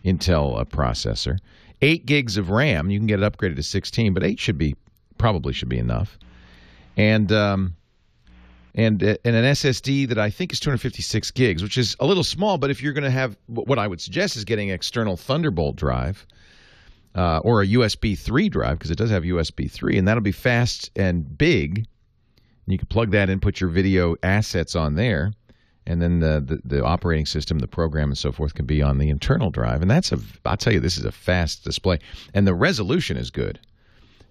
Intel processor. 8 gigs of RAM. You can get it upgraded to 16, but 8 probably should be enough. And an SSD that I think is 256 gigs, which is a little small, but if you're going to have, what I would suggest is getting an external Thunderbolt drive or a USB 3 drive, because it does have USB 3, and that'll be fast and big. And you can plug that in, put your video assets on there, and then the operating system, the program, and so forth can be on the internal drive. And I'll tell you, this is a fast display, and the resolution is good.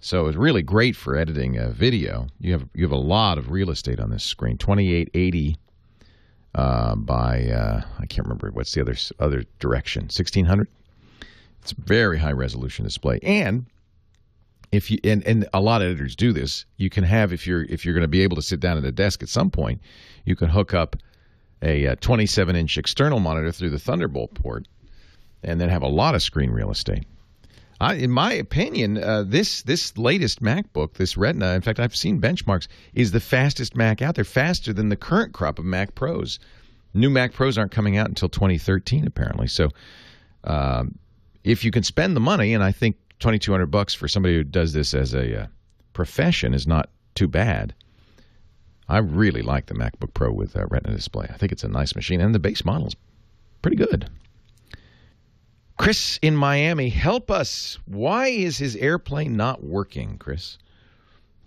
So it's really great for editing video. You have a lot of real estate on this screen. 2880 by I can't remember what's the other direction. 1600. It's a very high resolution display. And if you and a lot of editors do this, you can have if you're going to be able to sit down at a desk at some point, you can hook up a 27-inch external monitor through the Thunderbolt port, and then have a lot of screen real estate. In my opinion, this latest MacBook, this Retina, in fact, I've seen benchmarks, is the fastest Mac out there, faster than the current crop of Mac Pros. New Mac Pros aren't coming out until 2013, apparently. So if you can spend the money, and I think $2,200 for somebody who does this as a profession is not too bad. I really like the MacBook Pro with Retina display. I think it's a nice machine, and the base model's pretty good. Chris in Miami, help us. Why is his AirPlay not working, Chris?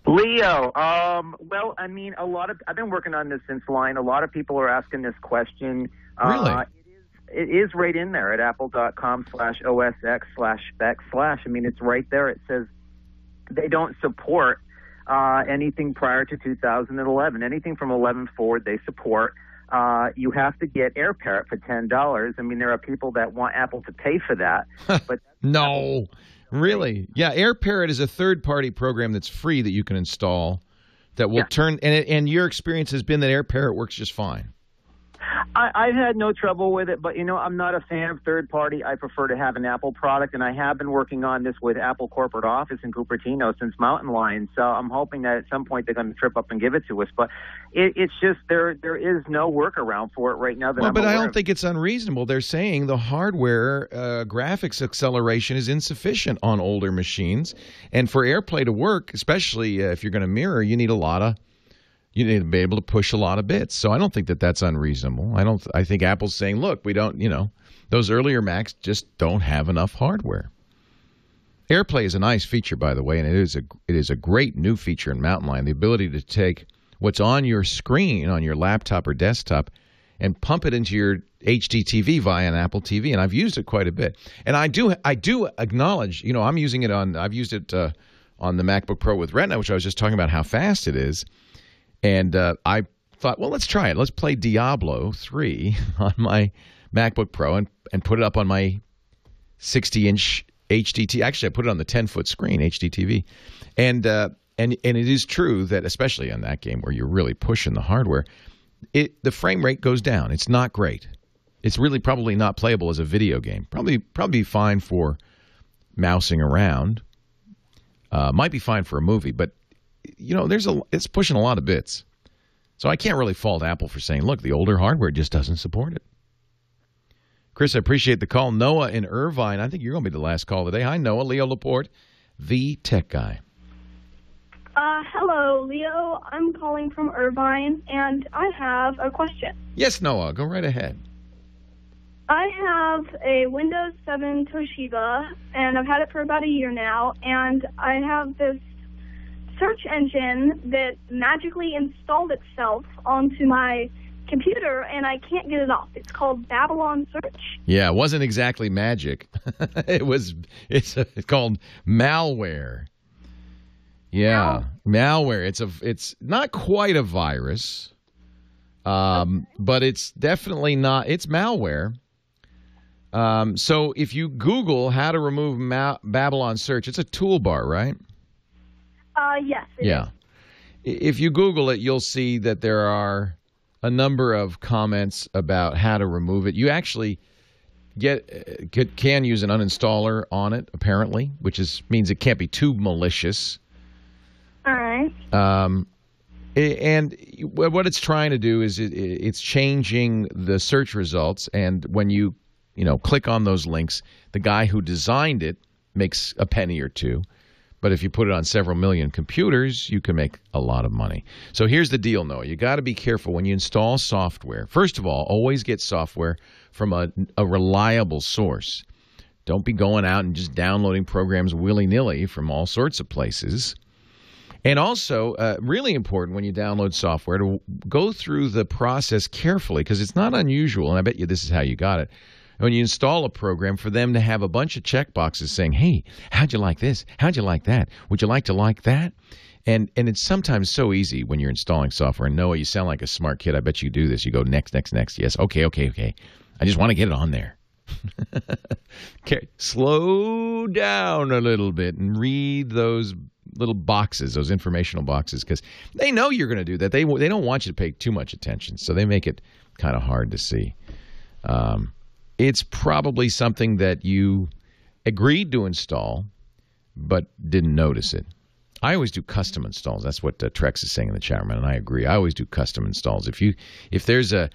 Leo, well, I mean, I've been working on this since line. A lot of people are asking this question. Really? It is right in there at apple.com/osx/spec/. I mean, it's right there. It says they don't support anything prior to 2011. Anything from 11 forward, they support. You have to get AirPlay for $10. I mean, there are people that want Apple to pay for that. But no, really? Yeah, AirPlay is a third-party program that's free that you can install that will turn. And your experience has been that AirPlay works just fine. I've had no trouble with it, but, I'm not a fan of third-party. I prefer to have an Apple product, and I have been working on this with Apple Corporate Office in Cupertino since Mountain Lion, so I'm hoping that at some point they're going to trip up and give it to us. But it's just there is no workaround for it right now that I'm But aware I don't of. think it's unreasonable. They're saying the hardware graphics acceleration is insufficient on older machines, and for AirPlay to work, especially if you're going to mirror, you need to be able to push a lot of bits. So I don't think that that's unreasonable. I think Apple's saying, look, we don't, those earlier Macs just don't have enough hardware. AirPlay is a nice feature, by the way, and it is a great new feature in Mountain Lion, the ability to take what's on your screen on your laptop or desktop and pump it into your HD TV via an Apple TV, and I've used it quite a bit. And I do acknowledge, I'm using it I've used it on the MacBook Pro with Retina, which I was just talking about how fast it is. And I thought, well, let's try it. Let's play Diablo 3 on my MacBook Pro and put it up on my 60-inch HD TV. Actually, I put it on the 10-foot screen, HD TV. And it is true that, especially on that game where you're really pushing the hardware, the frame rate goes down. It's not great. It's really probably not playable as a video game. Probably fine for mousing around. Might be fine for a movie, but it's pushing a lot of bits. So I can't really fault Apple for saying, look, the older hardware just doesn't support it. Chris, I appreciate the call. Noah in Irvine, I think you're going to be the last call today. Hi, Noah. Leo Laporte, the tech guy. Hello, Leo. I'm calling from Irvine, and I have a question. Yes, Noah. Go right ahead. I have a Windows 7 Toshiba, and I've had it for about a year now, and I have this search engine that magically installed itself onto my computer, and I can't get it off. It's called Babylon Search. Yeah, it wasn't exactly magic. It's called malware. Yeah, malware. It's not quite a virus, but it's definitely not. It's malware. So if you Google how to remove Babylon Search, it's a toolbar, right? Yes. It is. If you Google it, you'll see that there are a number of comments about how to remove it. You actually can use an uninstaller on it, apparently, which means it can't be too malicious. All right. And what it's trying to do is it's changing the search results, and when you click on those links, the guy who designed it makes a penny or two. But if you put it on several million computers, you can make a lot of money. So here's the deal, Noah. You got to be careful when you install software. First of all, always get software from a reliable source. Don't be going out and just downloading programs willy-nilly from all sorts of places. And also, really important when you download software to go through the process carefully, because it's not unusual, and I bet you this is how you got it. When you install a program, for them to have a bunch of checkboxes saying, hey, how'd you like this? How'd you like that? Would you like to like that? And it's sometimes so easy when you're installing software. And Noah, you sound like a smart kid. I bet you do this. You go next. Yes. Okay. I just want to get it on there. Okay. Slow down a little bit and read those little boxes, those informational boxes, because they know you're going to do that. They don't want you to pay too much attention, so they make it kind of hard to see. It's probably something that you agreed to install but didn't notice it. I always do custom installs. That's what Trex is saying in the chat room, and I agree. I always do custom installs. If there's a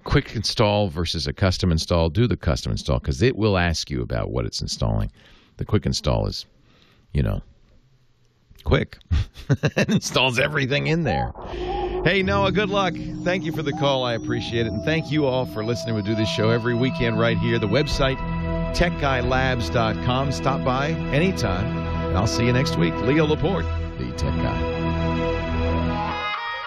quick install versus a custom install, do the custom install, because it will ask you about what it's installing. The quick install is, quick. It installs everything in there. Hey, Noah, good luck. Thank you for the call. I appreciate it. And thank you all for listening. We do this show every weekend right here. The website, techguylabs.com. Stop by anytime. And I'll see you next week. Leo Laporte, the Tech Guy.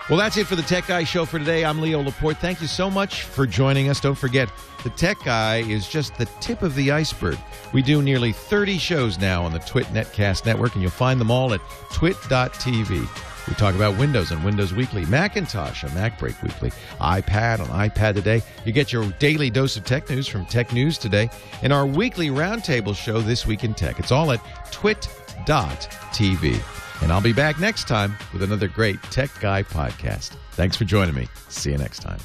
Well, that's it for the Tech Guy Show for today. I'm Leo Laporte. Thank you so much for joining us. Don't forget, the Tech Guy is just the tip of the iceberg. We do nearly 30 shows now on the TWiT Netcast Network, and you'll find them all at twit.tv. We talk about Windows on Windows Weekly, Macintosh on Mac Break Weekly, iPad on iPad Today. You get your daily dose of tech news from Tech News Today, and our weekly roundtable show, This Week in Tech. It's all at twit.tv. And I'll be back next time with another great Tech Guy podcast. Thanks for joining me. See you next time.